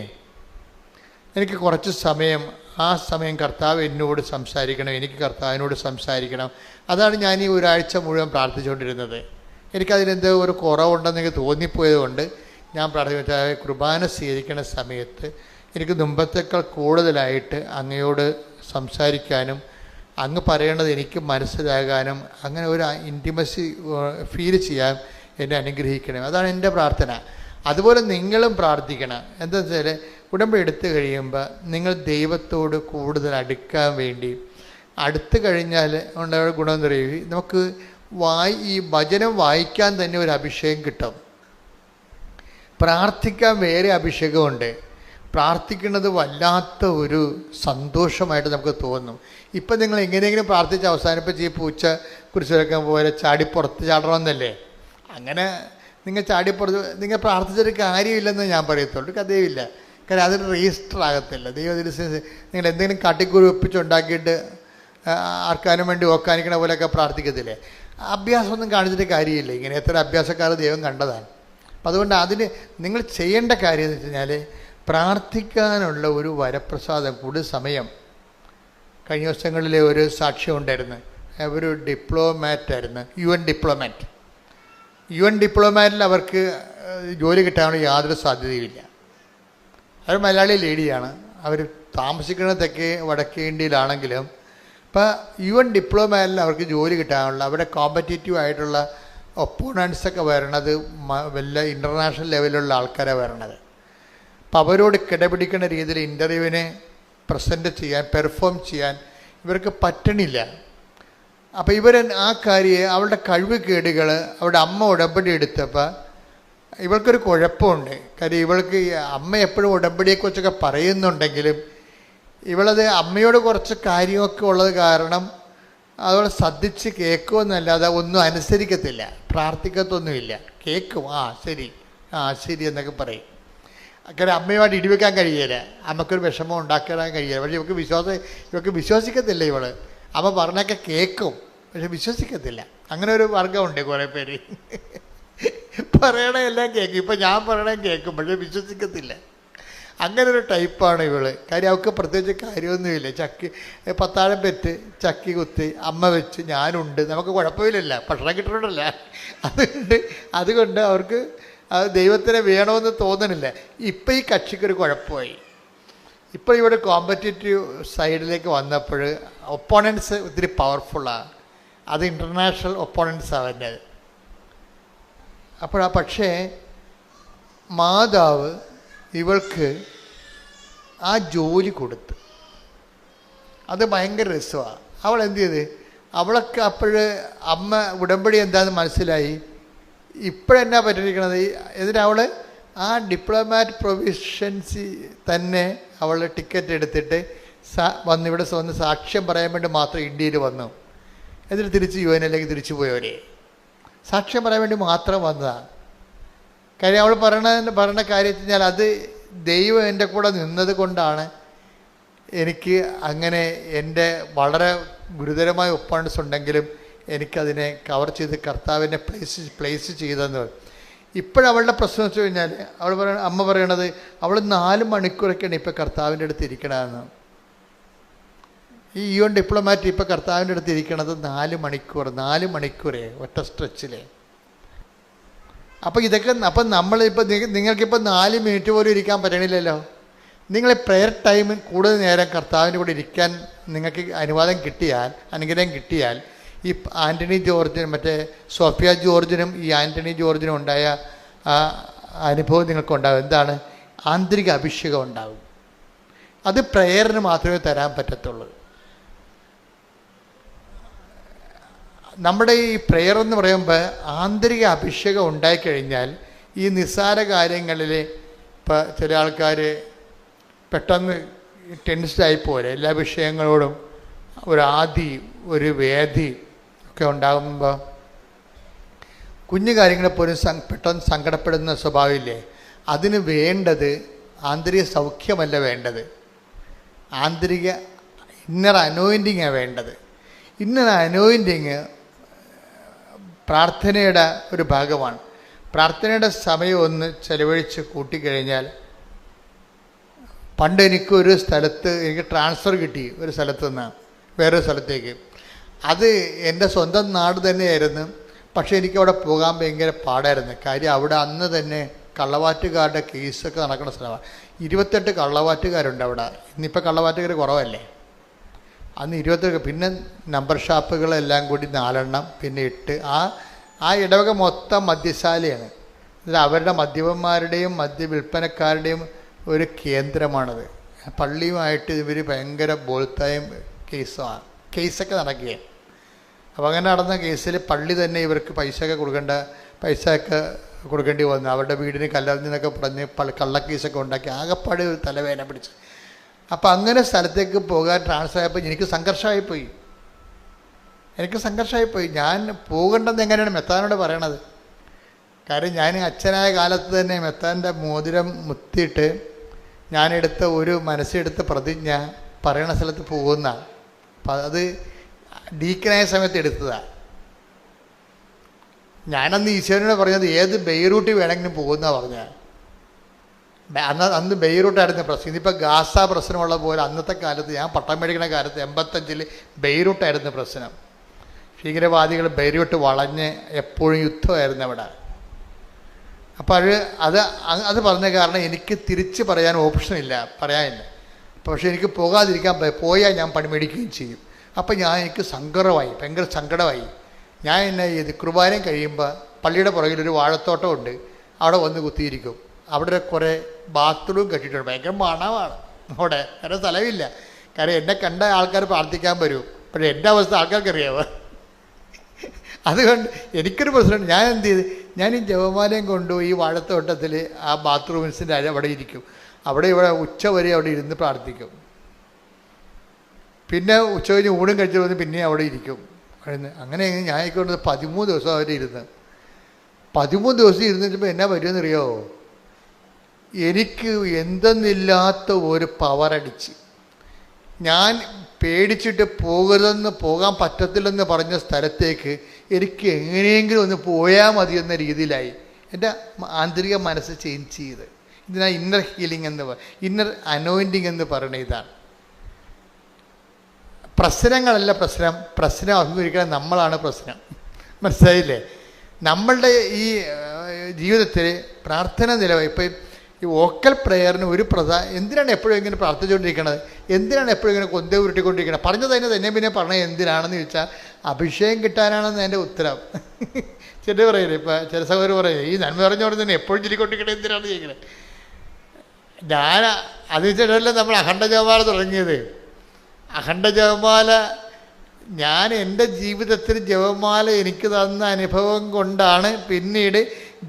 എനിക്ക് കുറച്ച് സമയം, ആ സമയം കർത്താവ് എന്നോട് സംസാരിക്കണം, എനിക്ക് കർത്താവിനോട് സംസാരിക്കണം. അതാണ് ഞാൻ ഈ ഒരാഴ്ച മുഴുവൻ പ്രാർത്ഥിച്ചുകൊണ്ടിരുന്നത്. എനിക്കതിനെന്തോ ഒരു കുറവുണ്ടെന്ന് എനിക്ക് തോന്നിപ്പോയതുകൊണ്ട് ഞാൻ പ്രാർത്ഥിച്ച കുർബാന സ്വീകരിക്കുന്ന സമയത്ത് എനിക്ക് മുമ്പത്തേക്കാൾ കൂടുതലായിട്ട് അങ്ങയോട് സംസാരിക്കാനും അങ്ങ് പറയേണ്ടത് എനിക്ക് മനസ്സിലാകാനും അങ്ങനെ ഒരു ഇൻറ്റിമസി ഫീൽ ചെയ്യാൻ എന്നെ അനുഗ്രഹിക്കണം. അതാണ് എൻ്റെ പ്രാർത്ഥന. അതുപോലെ നിങ്ങളും പ്രാർത്ഥിക്കണം. എന്താ വെച്ചാൽ ഉടമ്പടി എടുത്തു കഴിയുമ്പോൾ നിങ്ങൾ ദൈവത്തോട് കൂടുതൽ അടുക്കാൻ വേണ്ടി, അടുത്ത് കഴിഞ്ഞാൽ ഉണ്ടായ ഗുണം എന്ന് പറയുക, നമുക്ക് ഈ വചനം വായിക്കാൻ തന്നെ ഒരു അഭിഷേകം കിട്ടും. പ്രാർത്ഥിക്കാൻ വേറെ അഭിഷേകമുണ്ട്. പ്രാർത്ഥിക്കുന്നത് വല്ലാത്ത ഒരു സന്തോഷമായിട്ട് നമുക്ക് തോന്നും. ഇപ്പം നിങ്ങൾ എങ്ങനെയെങ്കിലും പ്രാർത്ഥിച്ച് അവസാനിപ്പിച്ച് ഈ പൂച്ച കുരിശിറക്കാൻ പോലെ ചാടിപ്പുറത്ത് ചാടണമെന്നല്ലേ? അങ്ങനെ നിങ്ങൾ ചാടിപ്പുറത്ത് നിങ്ങൾ പ്രാർത്ഥിച്ചൊരു കാര്യമില്ലെന്ന് ഞാൻ പറയത്തുള്ളൂ. കഥയുമില്ല. കാരണം അതിന് രജിസ്റ്റർ ആകത്തില്ല. ദൈവത്തിന് നിങ്ങൾ എന്തെങ്കിലും കാട്ടിക്കൂറി ഒപ്പിച്ചുണ്ടാക്കിയിട്ട് ആർക്കാനും വേണ്ടി ഓക്കാനിക്കണ പോലെയൊക്കെ പ്രാർത്ഥിക്കത്തില്ലേ? അഭ്യാസമൊന്നും കാണിച്ചിട്ട് കാര്യമില്ല. ഇങ്ങനെ എത്ര അഭ്യാസക്കാർ ദൈവം കണ്ടതാണ്. അപ്പം അതുകൊണ്ട് അതിന് നിങ്ങൾ ചെയ്യേണ്ട കാര്യം എന്ന് വെച്ച് കഴിഞ്ഞാൽ പ്രാർത്ഥിക്കാനുള്ള ഒരു വരപ്രസാദം, കൂടുതൽ സമയം. കഴിഞ്ഞ ദിവസങ്ങളിലെ ഒരു സാക്ഷ്യം ഉണ്ടായിരുന്നു. ഒരു ഡിപ്ലോമാറ്റായിരുന്നു, UN ഡിപ്ലോമാറ്റിൽ അവർക്ക് ജോലി കിട്ടാനുള്ള യാതൊരു സാധ്യതയുമില്ല. അവർ മലയാളി ലേഡിയാണ്. അവർ താമസിക്കുന്നത് വടക്കേ ഇന്ത്യയിലാണെങ്കിലും ഇപ്പം UN ഡിപ്ലോമാറ്റിൽ അവർക്ക് ജോലി കിട്ടാനുള്ള, അവിടെ കോമ്പറ്റേറ്റീവ് ആയിട്ടുള്ള ഒപ്പോണൻസൊക്കെ വരണത് വല്ല ഇൻ്റർനാഷണൽ ലെവലിലുള്ള ആൾക്കാരാണ് വരണത്. അപ്പം അവരോട് കിടപിടിക്കുന്ന രീതിയിൽ ഇൻ്റർവ്യൂവിനെ പ്രസൻറ്റ് ചെയ്യാൻ, പെർഫോം ചെയ്യാൻ ഇവർക്ക് പറ്റണില്ല. അപ്പോൾ ഇവർ ആ കാര്യം അവളുടെ കഴിവ് കേടുകൾ അവളുടെ അമ്മ ഉടമ്പടി എടുത്തപ്പോൾ ഇവൾക്കൊരു കുഴപ്പമുണ്ട്. കാര്യം ഇവൾക്ക് അമ്മ എപ്പോഴും ഉടമ്പടിയെക്കുറിച്ചൊക്കെ പറയുന്നുണ്ടെങ്കിലും ഇവളത് അമ്മയോട് കുറച്ച് കാര്യമൊക്കെ ഉള്ളത് കാരണം അവൾ ശ്രദ്ധിച്ച് കേൾക്കുമെന്നല്ലാതെ ഒന്നും അനുസരിക്കത്തില്ല, പ്രാർത്ഥിക്കത്തൊന്നുമില്ല. കേൾക്കും, ശരി എന്നൊക്കെ പറയും. അങ്ങനെ അമ്മയുമായിട്ട് ഇടിവെക്കാൻ കഴിയില്ല, അമ്മക്കൊരു വിഷമം ഉണ്ടാക്കാൻ കഴിയില്ല. പക്ഷേ ഇവൾക്ക് വിശ്വസിക്കത്തില്ല. ഇവള് അമ്മ പറഞ്ഞൊക്കെ കേൾക്കും, പക്ഷെ വിശ്വസിക്കത്തില്ല. അങ്ങനെ ഒരു വർഗമുണ്ട് കുറേ പേര്. പറയണമെല്ലാം കേൾക്കും, ഇപ്പം ഞാൻ പറയണേ കേൾക്കും, പക്ഷെ വിശ്വസിക്കത്തില്ല. അങ്ങനെ ഒരു ടൈപ്പാണ് ഇവള്. കാര്യം അവൾക്ക് പ്രത്യേകിച്ച് കാര്യമൊന്നുമില്ല. പത്താഴം പെറ്റ് ചക്കി കുത്തി അമ്മ വെച്ച് ഞാനുണ്ട്, നമുക്ക് കുഴപ്പമില്ലല്ല, ഭക്ഷണം കിട്ടുന്നുണ്ടല്ല. അതുകൊണ്ട് അവർക്ക് ദൈവത്തിനെ വേണമെന്ന് തോന്നണില്ല. ഇപ്പം ഈ കക്ഷിക്കൊരു കുഴപ്പമായി. ഇപ്പോൾ ഇവിടെ കോമ്പറ്റേറ്റീവ് സൈഡിലേക്ക് വന്നപ്പോൾ ഒപ്പോണൻസ് ഒത്തിരി പവർഫുള്ളാണ്. അത് ഇൻ്റർനാഷണൽ ഒപ്പോണൻസാണ് വരുന്നത്. പക്ഷേ മാതാവ് ഇവൾക്ക് ആ ജോലി കൊടുത്ത്, അത് ഭയങ്കര രസമാണ്. അവൾ എന്ത് ചെയ്ത്, അവളൊക്കെ അപ്പോൾ അമ്മ ഉടമ്പടി എന്താണെന്ന് മനസ്സിലായി. ഇപ്പോഴെന്നാ പറ്റിയിരിക്കണത്, എന്നിട്ട് ആ ഡിപ്ലോമാറ്റ് പ്രൊവിഷൻസി തന്നെ അവൾ ടിക്കറ്റ് എടുത്തിട്ട് ഇവിടെ വന്ന് സാക്ഷ്യം പറയാൻ വേണ്ടി മാത്രം ഇന്ത്യയിൽ വന്നു. എന്നിട്ട് തിരിച്ച് UN തിരിച്ചു പോയവരെ സാക്ഷ്യം പറയാൻ വേണ്ടി മാത്രം വന്നതാണ്. കാര്യം അവൾ പറയണ കാര്യം വെച്ച് കഴിഞ്ഞാൽ അത് ദൈവം എൻ്റെ കൂടെ നിന്നത് കൊണ്ടാണ് എനിക്ക് അങ്ങനെ എൻ്റെ വളരെ ഗുരുതരമായ ഒപ്പോണൻസ് ഉണ്ടെങ്കിലും എനിക്കതിനെ കവർ ചെയ്ത് കർത്താവിനെ പ്ലേസ് ചെയ്തെന്ന്. ഇപ്പോഴവളുടെ പ്രശ്നം വെച്ച് കഴിഞ്ഞാൽ അമ്മ പറയണത് അവൾ 4 മണിക്കൂറൊക്കെയാണ് ഇപ്പോൾ കർത്താവിൻ്റെ അടുത്ത് ഇരിക്കണമെന്ന്. ഈ UN ഡിപ്ലോമാറ്റ് ഇപ്പോൾ കർത്താവിൻ്റെ അടുത്ത് ഇരിക്കണത് 4 മണിക്കൂറേ ഒറ്റ സ്ട്രെച്ചിൽ. അപ്പോൾ ഇതൊക്കെ നമ്മളിപ്പോൾ നിങ്ങൾക്കിപ്പോൾ 4 മിനിറ്റ് പോലും ഇരിക്കാൻ പറ്റണില്ലല്ലോ. നിങ്ങൾ പ്രെയർ ടൈം കൂടുതൽ നേരം കർത്താവിൻ്റെ കൂടെ ഇരിക്കാൻ നിങ്ങൾക്ക് അനുഗ്രഹം കിട്ടിയാൽ ഈ ആൻ്റണി ജോർജിനും മറ്റേ സോഫിയ ജോർജിനും ഈ ആൻ്റണി ജോർജിനും ഉണ്ടായ ആ അനുഭവം നിങ്ങൾക്കുണ്ടാകും. എന്താണ്? ആന്തരിക അഭിഷേകം ഉണ്ടാകും. അത് പ്രെയറിന് മാത്രമേ തരാൻ പറ്റത്തുള്ളൂ. നമ്മുടെ ഈ പ്രെയർ എന്ന് പറയുമ്പോൾ ആന്തരിക അഭിഷേകം ഉണ്ടായിക്കഴിഞ്ഞാൽ ഈ നിസ്സാര കാര്യങ്ങളിൽ ഇപ്പോൾ ചില ആൾക്കാർ പെട്ടെന്ന് ടെൻസ്ഡായി പോലെ എല്ലാ വിഷയങ്ങളോടും ഒരു വേദി ഒക്കെ ഉണ്ടാകുമ്പോൾ കുഞ്ഞു കാര്യങ്ങളെപ്പോലും പെട്ടെന്ന് സങ്കടപ്പെടുന്ന സ്വഭാവമില്ലേ? അതിന് വേണ്ടത് ആന്തരിക സൗഖ്യമല്ല വേണ്ടത്, ആന്തരിക ഇന്നർ അനോയിൻറ്റിങ്ങാണ് വേണ്ടത്. ഇന്നർ അനോയിൻറ്റിങ് പ്രാർത്ഥനയുടെ ഒരു ഭാഗമാണ്. പ്രാർത്ഥനയുടെ സമയം ഒന്ന് ചെലവഴിച്ച് കൂട്ടിക്കഴിഞ്ഞാൽ, പണ്ട് എനിക്കൊരു സ്ഥലത്ത് എനിക്ക് ട്രാൻസ്ഫർ കിട്ടി, ഒരു സ്ഥലത്ത് നിന്ന് വേറൊരു സ്ഥലത്തേക്ക്. അത് എൻ്റെ സ്വന്തം നാട് തന്നെയായിരുന്നു. പക്ഷേ എനിക്കവിടെ പോകാൻ ഭയങ്കര പാടായിരുന്നു. കാര്യം അവിടെ അന്ന് തന്നെ കള്ളവാറ്റുകാരുടെ കേസൊക്കെ നടക്കുന്ന സ്ഥലമാണ്. 28 കള്ളവാറ്റുകാരുണ്ട് അവിടെ. ഇന്നിപ്പോൾ കള്ളവാറ്റുകാർ കുറവല്ലേ. അന്ന് 28. പിന്നെ നമ്പർ ഷാപ്പുകളെല്ലാം കൂടി 4 എണ്ണം, പിന്നെ 8. ആ ഇടവക മൊത്തം മദ്യശാലയാണ്. അവരുടെ മദ്യപന്മാരുടെയും മദ്യവിൽപ്പനക്കാരുടെയും ഒരു കേന്ദ്രമാണത്. പള്ളിയുമായിട്ട് ഇവർ ഭയങ്കര ബോൾത്തായും കേസൊക്കെ നടക്കുകയാണ്. അപ്പോൾ അങ്ങനെ നടന്ന കേസിൽ പള്ളി തന്നെ ഇവർക്ക് പൈസയൊക്കെ കൊടുക്കേണ്ടി വന്നു. അവരുടെ വീടിന് കല്ലെറിഞ്ഞെന്നൊക്കെ പറഞ്ഞ് കള്ളക്കേസൊക്കെ ഉണ്ടാക്കി ആകെപ്പാട് ഒരു തലവേദന പിടിച്ചു. അപ്പോൾ അങ്ങനെ സ്ഥലത്തേക്ക് പോകാൻ ട്രാൻസ്ഫർ ആയപ്പോൾ എനിക്ക് സംഘർഷമായിപ്പോയി. ഞാൻ പോകേണ്ടത് എങ്ങനെയാണ് മെത്താനോട് പറയണത്. കാര്യം ഞാൻ അച്ഛനായ കാലത്ത് തന്നെ മെത്താൻ്റെ മോതിരം മുത്തിയിട്ട് ഞാനെടുത്ത ഒരു മനസ്സെടുത്ത പ്രതിജ്ഞ പറയണ സ്ഥലത്ത് പോകുന്ന. അപ്പം അത് ഡീക്കനായ സമയത്ത് എടുത്തതാണ്. ഞാനന്ന് ഈശോനോട് പറഞ്ഞത് ഏത് ബെയ്റൂട്ടിൽ വേണമെങ്കിലും പോകുന്ന പറഞ്ഞാൽ. അന്ന് ബെയ്റൂട്ടായിരുന്നു പ്രശ്നം. ഇതിപ്പോൾ ഗാസ പ്രശ്നമുള്ള പോലെ അന്നത്തെ കാലത്ത് ഞാൻ പട്ടം മേടിക്കുന്ന കാലത്ത് 85 ബെയ്റൂട്ടായിരുന്നു പ്രശ്നം. ഭീകരവാദികൾ ബെയ്റൂട്ട് വളഞ്ഞ് എപ്പോഴും യുദ്ധമായിരുന്നു അവിടെ. അപ്പോൾ അത് പറഞ്ഞ കാരണം എനിക്ക് തിരിച്ച് പറയാൻ ഓപ്ഷനില്ല, പറയാനില്ല. പക്ഷേ എനിക്ക് പോകാതിരിക്കാൻ, പോയാൽ ഞാൻ പണി മേടിക്കുകയും ചെയ്യും. അപ്പം എനിക്ക് ഭയങ്കര സങ്കടമായി. ഞാൻ എന്നെ ചെയ്ത് കുർബാനയും കഴിയുമ്പോൾ പള്ളിയുടെ പുറകിലൊരു വാഴത്തോട്ടമുണ്ട്, അവിടെ വന്ന് കുത്തിയിരിക്കും. അവിടെ കുറേ ബാത്റൂം കെട്ടിയിട്ടുണ്ട്. ഭയങ്കര മണമാണ് അവിടെ. വേറെ സ്ഥലമില്ല. കാരണം എന്നെ കണ്ട ആൾക്കാർ പ്രാർത്ഥിക്കാൻ വരും. പക്ഷേ എൻ്റെ അവസ്ഥ ആൾക്കാർക്കറിയാമോ. അതുകൊണ്ട് എനിക്കൊരു പ്രശ്നമുണ്ട്. ഞാൻ എന്ത് ചെയ്ത്, ഞാൻ ഈ ജപമാലയും കൊണ്ടുപോയി ഈ വാഴത്തോട്ടത്തിൽ ആ ബാത്റൂംസിൻ്റെ അവിടെ ഇരിക്കും. ഇവിടെ ഉച്ച വരെ അവിടെ ഇരുന്ന് പ്രാർത്ഥിക്കും. പിന്നെ ഉച്ച കഴിഞ്ഞ് ഊണും കഴിച്ചു വന്ന് പിന്നെ അവിടെ ഇരിക്കും. അങ്ങനെ ഞാൻ കൊണ്ട് 13 ദിവസം അവർ ഇരുന്ന് 13 ദിവസം ഇരുന്നിട്ടപ്പോൾ എന്നാ പറ്റുമെന്നറിയോ, എനിക്ക് എന്തെന്നില്ലാത്ത ഒരു പവറടിച്ച്. ഞാൻ പേടിച്ചിട്ട് പോകാൻ പറ്റത്തില്ലെന്ന് പറഞ്ഞ സ്ഥലത്തേക്ക് എനിക്ക് എങ്ങനെയെങ്കിലും ഒന്ന് പോയാൽ മതി എന്ന രീതിയിലായി. എൻ്റെ ആന്തരിക മനസ്സ് ചേഞ്ച് ചെയ്ത്. ഇതിനാ ഇന്നർ ഹീലിംഗ് ഇന്നർ അനോയിൻറ്റിങ് എന്ന് പറയുന്നത്. ഇതാണ് പ്രശ്നങ്ങളല്ല പ്രശ്നം അഭിമുഖീകരിക്കാൻ നമ്മളാണ് പ്രശ്നം. മനസ്സിലായില്ലേ? നമ്മളുടെ ഈ ജീവിതത്തിൽ പ്രാർത്ഥന ഇപ്പം ഈ വോക്കൽ പ്രെയറിന് ഒരു എന്തിനാണ് എപ്പോഴും ഇങ്ങനെ പ്രാർത്ഥിച്ചുകൊണ്ടിരിക്കണത്? എന്തിനാണ് എപ്പോഴും ഇങ്ങനെ കൊന്ത ഉരുട്ടിക്കൊണ്ടിരിക്കണത്? പറഞ്ഞത് തന്നെ പിന്നെ പറഞ്ഞത് എന്തിനാണെന്ന് ചോദിച്ചാൽ അഭിഷേകം കിട്ടാനാണെന്ന് എൻ്റെ ഉത്തരം. ചില പറയില്ലേ, ഇപ്പം ചില സഹോദരർ പറയും ഈ നന്മ പറഞ്ഞോണ്ട് തന്നെ എപ്പോഴും ചൊല്ലിക്കൊണ്ടിരിക്കണത് എന്തിനാണ് ചോദിക്കണത്. അത് വെച്ചിട്ടല്ലേ നമ്മൾ അഖണ്ഡ ജപമാല തുടങ്ങിയത്. അഖണ്ഡ ജപമാല ഞാൻ എൻ്റെ ജീവിതത്തിൽ ജപമാല എനിക്ക് തന്ന അനുഭവം കൊണ്ടാണ് പിന്നീട്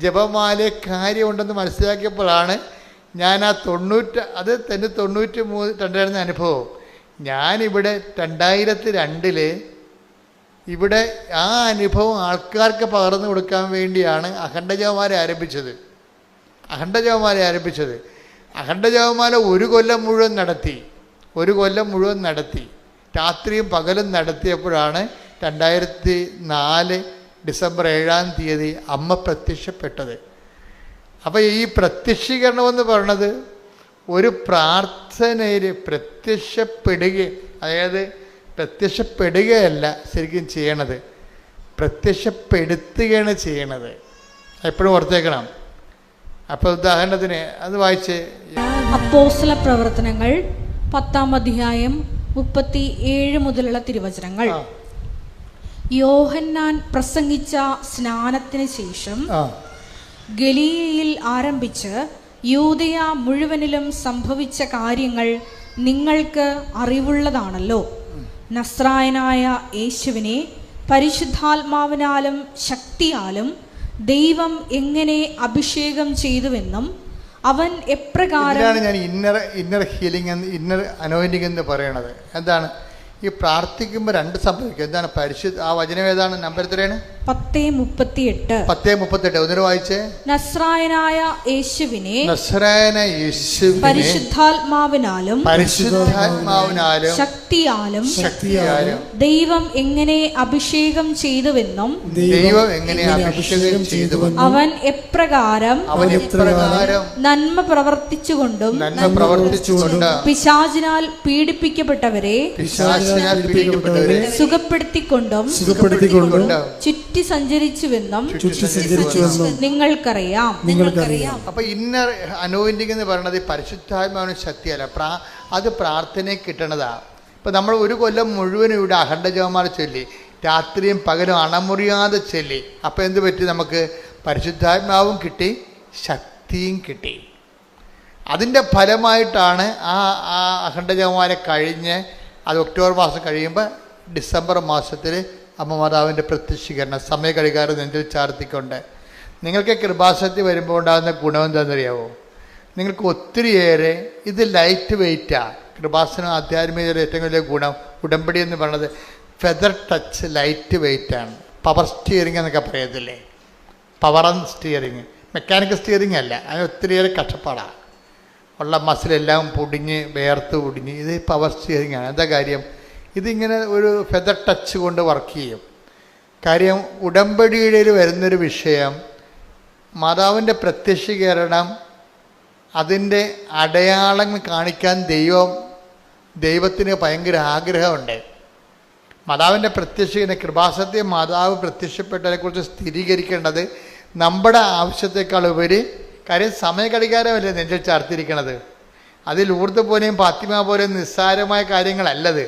ജപമാല കാര്യമുണ്ടെന്ന് മനസ്സിലാക്കിയപ്പോഴാണ് ഞാൻ അത് തന്നെ 93 അനുഭവം. ഞാനിവിടെ 2002 ഇവിടെ ആ അനുഭവം ആൾക്കാർക്ക് പകർന്നു കൊടുക്കാൻ വേണ്ടിയാണ് അഖണ്ഡ ജപമാല ആരംഭിച്ചത്. അഖണ്ഡ ജപമാല ഒരു കൊല്ലം മുഴുവൻ നടത്തി രാത്രിയും പകലും നടത്തിയപ്പോഴാണ് 2004 ഡിസംബർ 7-ാം തീയതി അമ്മ പ്രത്യക്ഷപ്പെട്ടത്. അപ്പോൾ ഈ പ്രത്യക്ഷീകരണമെന്ന് പറയണത് ഒരു പ്രാർത്ഥനയിൽ പ്രത്യക്ഷപ്പെടുകയല്ല ശരിക്കും ചെയ്യണത്, പ്രത്യക്ഷപ്പെടുത്തുകയാണ് ചെയ്യണത്. എപ്പോഴും ഓർത്തേക്കണം. അപ്പോൾ ഉദാഹരണത്തിന് അത് വായിച്ച് അപ്പോസ്തല പ്രവർത്തനങ്ങൾ 10-ാം അധ്യായം 37 മുതലുള്ള തിരുവചനങ്ങൾ. യോഹന്നാൻ പ്രസംഗിച്ച സ്നാനത്തിന് ശേഷം ഗലീലയിൽ ആരംഭിച്ച് യൂദയ മുഴുവനിലും സംഭവിച്ച കാര്യങ്ങൾ നിങ്ങൾക്ക് അറിവുള്ളതാണല്ലോ. നസ്രായനായ യേശുവിനെ പരിശുദ്ധാത്മാവിനാലും ശക്തിയാലും ദൈവം എങ്ങനെ അഭിഷേകം ചെയ്തുവെന്നും അവൻ എപ്രകാരം. ഞാൻ ഇന്നർ ഹീലിംഗ് ഇന്നർ അനോയിന്റിംഗ് എന്ന് പറയണത് എന്താണ്? ഈ പ്രാർത്ഥിക്കുമ്പോൾ 2 സംഭവിക്കും. എന്താണ് ആ വചനം ഏതാണ്? നമ്പർ എത്രയാണ്? 10:38. ഒന്നിനു വായിച്ചേ. നസ്രായനായ യേശുവിനെ പരിശുദ്ധാത്മാവിനാലും ശക്തിയാലും ദൈവം എങ്ങനെ അഭിഷേകം ചെയ്തുവെന്നും അവൻ എപ്രകാരം നന്മ പ്രവർത്തിച്ചുകൊണ്ടും പിശാചിനാൽ പീഡിപ്പിക്കപ്പെട്ടവരെ സുഖപ്പെടുത്തിക്കൊണ്ടും ചുറ്റി ചുറ്റി സഞ്ചരിച്ചുവെന്നും സഞ്ചരിച്ചുവെന്നും നിങ്ങൾക്കറിയാം. അപ്പൊ ഇന്നർ അനോയിന്റിംഗ് എന്ന് പറയുന്നത് പരിശുദ്ധാത്മാവിന് ശക്തിയല്ല, അത് പ്രാർത്ഥനയിൽ കിട്ടണതാ. ഇപ്പൊ നമ്മൾ ഒരു കൊല്ലം മുഴുവനും ഇവിടെ അഖണ്ഡ ജപമാല ചൊല്ലി, രാത്രിയും പകലും അണമുറിയാതെ ചൊല്ലി. അപ്പം എന്ത് പറ്റി? നമുക്ക് പരിശുദ്ധാത്മാവും കിട്ടി, ശക്തിയും കിട്ടി. അതിൻ്റെ ഫലമായിട്ടാണ് ആ അഖണ്ഡ ജപമാല കഴിഞ്ഞ് അത് ഒക്ടോബർ മാസം കഴിയുമ്പോൾ ഡിസംബർ മാസത്തിൽ അമ്മ മാതാവിൻ്റെ പ്രത്യക്ഷീകരണം സമയഘടികാരം നെഞ്ചിൽ ചാർത്തിക്കൊണ്ട് നിങ്ങൾക്ക് കൃപാസക്തി വരുമ്പോൾ ഉണ്ടാകുന്ന ഗുണം എന്താണെന്നറിയാവോ? നിങ്ങൾക്ക് ഒത്തിരിയേറെ ഇത് ലൈറ്റ് വെയ്റ്റാണ്. കൃപാസനം ആധ്യാത്മികതയുടെ ഏറ്റവും വലിയ ഗുണം ഉടമ്പടി എന്ന് പറയുന്നത് ഫെദർ ടച്ച്, ലൈറ്റ് വെയ്റ്റാണ്. പവർ സ്റ്റിയറിംഗ് എന്നൊക്കെ പറയത്തില്ലേ, power and steering. Mechanical steering അല്ല, അതിന് ഒത്തിരിയേറെ കഷ്ടപ്പാടാണ്. ഉള്ള മസിലെല്ലാം പൊടിഞ്ഞ് വേർത്ത് പൊടിഞ്ഞ്, ഇത് പവർ സ്റ്റിയറിംഗ് ആണ്. എന്താ കാര്യം? ഇതിങ്ങനെ ഒരു ഫെദർ ടച്ച് കൊണ്ട് വർക്ക് ചെയ്യും. കാര്യം ഉടമ്പടിയുടെ വരുന്നൊരു വിഷയം മാതാവിൻ്റെ പ്രത്യക്ഷീകരണം, അതിൻ്റെ അടയാളങ്ങൾ കാണിക്കാൻ ദൈവത്തിന് ഭയങ്കര ആഗ്രഹമുണ്ട്. മാതാവിൻ്റെ പ്രത്യക്ഷീകരണ കൃപാസത്യം മാതാവ് പ്രത്യക്ഷപ്പെട്ടതിനെക്കുറിച്ച് സ്ഥിരീകരിക്കേണ്ടത് നമ്മുടെ ആവശ്യത്തെക്കാൾ ഉപരി. കാര്യം സമയഘടികാരമല്ലേ നെഞ്ചിൽ ചാർത്തിരിക്കണത്. അതിൽ ലൂർദ് പോലെയും ഫാത്തിമ പോലെയും നിസ്സാരമായ കാര്യങ്ങളല്ലത്.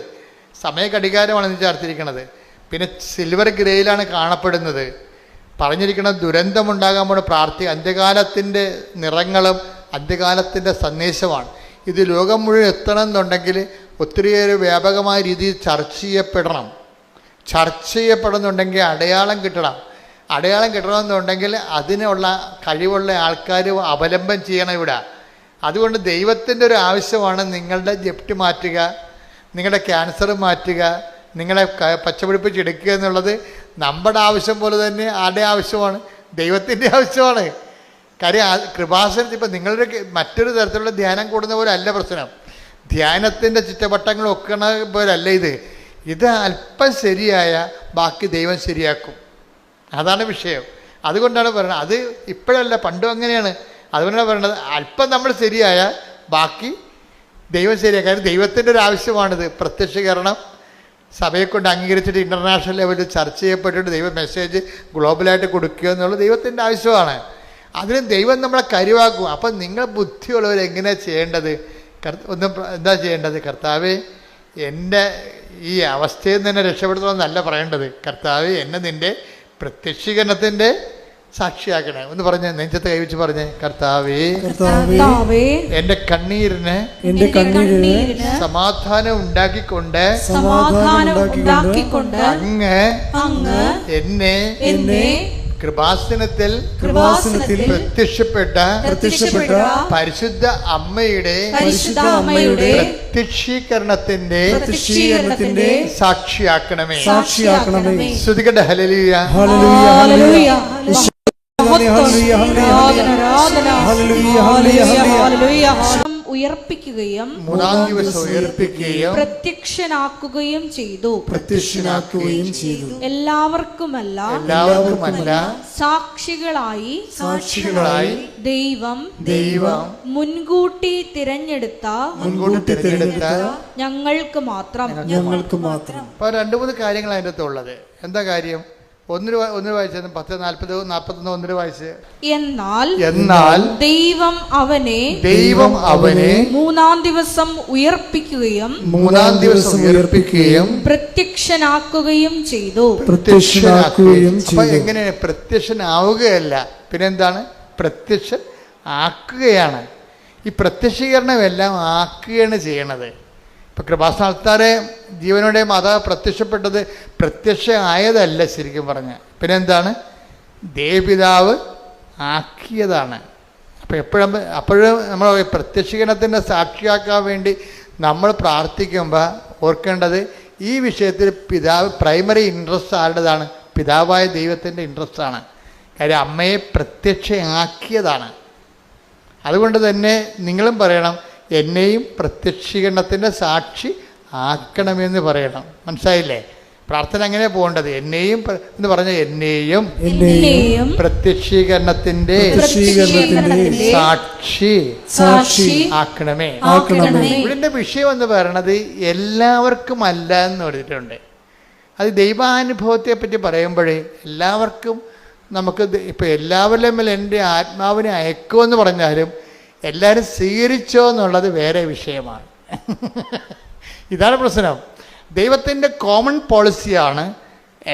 സമയഘടികാരമാണ് നെഞ്ചിൽ ചാർത്തിരിക്കണത്. പിന്നെ സിൽവർ ഗ്രേയിലാണ് കാണപ്പെടുന്നത്. പറഞ്ഞിരിക്കുന്നത് ദുരന്തമുണ്ടാകാൻ പോണ അന്ത്യകാലത്തിൻ്റെ നിറങ്ങളും അന്ത്യകാലത്തിൻ്റെ സന്ദേശമാണ്. ഇത് ലോകം മുഴുവൻ എത്തണം എന്നുണ്ടെങ്കിൽ ഒത്തിരിയേറെ വ്യാപകമായ രീതിയിൽ ചർച്ച ചെയ്യപ്പെടുന്നുണ്ടെങ്കിൽ അടയാളം കിട്ടണം. അടയാളം കിട്ടണമെന്നുണ്ടെങ്കിൽ അതിനുള്ള കഴിവുള്ള ആൾക്കാർ അവലംബം ചെയ്യണം ഇവിടെ. അതുകൊണ്ട് ദൈവത്തിൻ്റെ ഒരു ആവശ്യമാണ് നിങ്ങളുടെ ജപ്തി മാറ്റുക, നിങ്ങളുടെ ക്യാൻസർ മാറ്റുക, നിങ്ങളെ പച്ചപിടിപ്പിച്ചെടുക്കുക എന്നുള്ളത്. നമ്മുടെ ആവശ്യം പോലെ തന്നെ ആരുടെ ആവശ്യമാണ്? ദൈവത്തിൻ്റെ ആവശ്യമാണ്. കാര്യം കൃപാസനത്തിൽ ഇപ്പം നിങ്ങളുടെ മറ്റൊരു തരത്തിലുള്ള ധ്യാനം കൂടുന്ന പോലെ അല്ല പ്രശ്നം. ധ്യാനത്തിൻ്റെ ചുറ്റവട്ടങ്ങൾ ഒക്കണ പോലല്ല ഇത് അല്പം ശരിയായ ബാക്കി ദൈവം ശരിയാക്കും. അതാണ് വിഷയം. അതുകൊണ്ടാണ് പറയുന്നത്. അത് ഇപ്പോഴല്ല, പണ്ടും അങ്ങനെയാണ്. അതുകൊണ്ടാണ് പറയുന്നത് അല്പം നമ്മൾ ശരിയായ ബാക്കി ദൈവം ശരിയാക്കുക. കാര്യം ദൈവത്തിൻ്റെ ഒരു ആവശ്യമാണിത്. പ്രത്യക്ഷീകരണം സഭയെ കൊണ്ട് അംഗീകരിച്ചിട്ട് ഇൻ്റർനാഷണൽ ലെവലിൽ ചർച്ച ചെയ്യപ്പെട്ടിട്ട് ദൈവ മെസ്സേജ് ഗ്ലോബലായിട്ട് കൊടുക്കുക എന്നുള്ളത് ദൈവത്തിൻ്റെ ആവശ്യമാണ്. അതിന് ദൈവം നമ്മളെ കരുവാക്കും. അപ്പം നിങ്ങൾ ബുദ്ധിയുള്ളവരെങ്ങനെയാണ് ചെയ്യേണ്ടത്? എന്താ ചെയ്യേണ്ടത്? കർത്താവേ, എൻ്റെ ഈ അവസ്ഥയിൽ നിന്ന് തന്നെ രക്ഷപ്പെടുത്തണമെന്നല്ല പറയേണ്ടത്. കർത്താവേ, എന്നെ നിൻ്റെ പ്രത്യക്ഷീകരണത്തിൻ്റെ സാക്ഷിയാക്കണേ എന്ന് പറഞ്ഞ് നെഞ്ചത്ത് കൈവച്ച് പറഞ്ഞ്, കർത്താവേ, എൻ്റെ കണ്ണീരിന് സമാധാനം ഉണ്ടാക്കിക്കൊണ്ട് അങ്ങ് എന്നെ കൃപാസനത്തിൽ പ്രത്യക്ഷപ്പെട്ട പരിശുദ്ധ അമ്മയുടെ പ്രത്യക്ഷീകരണത്തിന്റെ സാക്ഷിയാക്കണമേ. ശ്രുതികട്ടെ ഹല്ലേലൂയ. ഉയർപ്പിക്കുകയും മൂന്നാം ദിവസം ഉയർപ്പിക്കുകയും പ്രത്യക്ഷനാക്കുകയും ചെയ്തു. എല്ലാവർക്കുമല്ല സാക്ഷികളായി ദൈവം മുൻകൂട്ടി തിരഞ്ഞെടുത്ത ഞങ്ങൾക്ക് മാത്രം. അപ്പൊ 2-3 കാര്യങ്ങൾ അതിൻ്റെ അകത്ത് ഉള്ളത്. എന്താ കാര്യം? ഒന്ന് വായിച്ചത് 10:40-41 വായിച്ച്. എന്നാൽ ദൈവം അവനെ മൂന്നാം ദിവസം ഉയർപ്പിക്കുകയും പ്രത്യക്ഷനാക്കുകയും ചെയ്തു. അപ്പൊ എങ്ങനെയാണ്? പ്രത്യക്ഷനാവുകയല്ല, പിന്നെന്താണ്? പ്രത്യക്ഷൻ ആക്കുകയാണ്. ഈ പ്രത്യക്ഷീകരണമെല്ലാം ആക്കുകയാണ് ചെയ്യണത്. ഇപ്പം കൃപാസന ആൾക്കാരെ ജീവനോടെ മാതാവ് പ്രത്യക്ഷപ്പെട്ടത് പ്രത്യക്ഷമായതല്ല ശരിക്കും പറഞ്ഞാൽ. പിന്നെ എന്താണ്? ദേവപിതാവ് ആക്കിയതാണ്. അപ്പം അപ്പോഴും നമ്മൾ പ്രത്യക്ഷീകരണത്തിൻ്റെ സാക്ഷിയാക്കാൻ വേണ്ടി നമ്മൾ പ്രാർത്ഥിക്കുമ്പോൾ ഓർക്കേണ്ടത് ഈ വിഷയത്തിൽ പ്രൈമറി ഇൻട്രസ്റ്റ് ആരുടേതാണ്? പിതാവായ ദൈവത്തിൻ്റെ ഇൻട്രസ്റ്റാണ്. കാര്യം അമ്മയെ പ്രത്യക്ഷമാക്കിയതാണ്. അതുകൊണ്ട് തന്നെ നിങ്ങളും പറയണം, എന്നെയും പ്രത്യക്ഷീകരണത്തിൻ്റെ സാക്ഷി ആക്കണമെന്ന് പറയണം. മനസ്സിലായില്ലേ? പ്രാർത്ഥന അങ്ങനെ പോകേണ്ടത്. എന്നെയും എന്ന് പറഞ്ഞാൽ എന്നെയും പ്രത്യക്ഷീകരണത്തിൻ്റെ സാക്ഷി ആക്കണമേ. ഇവിടെ വിഷയം എന്ന് പറയണത് എല്ലാവർക്കും അല്ല എന്ന് പറഞ്ഞിട്ടുണ്ട്. അത് ദൈവാനുഭവത്തെ പറ്റി പറയുമ്പോഴേ എല്ലാവർക്കും നമുക്ക് ഇപ്പം എല്ലാവരുടെ മേൽ എൻ്റെ ആത്മാവിനെ അയക്കുമെന്ന് പറഞ്ഞാലും എല്ലാവരും സ്വീകരിച്ചോ എന്നുള്ളത് വേറെ വിഷയമാണ്. ഇതാണ് പ്രശ്നം. ദൈവത്തിൻ്റെ കോമൺ പോളിസിയാണ്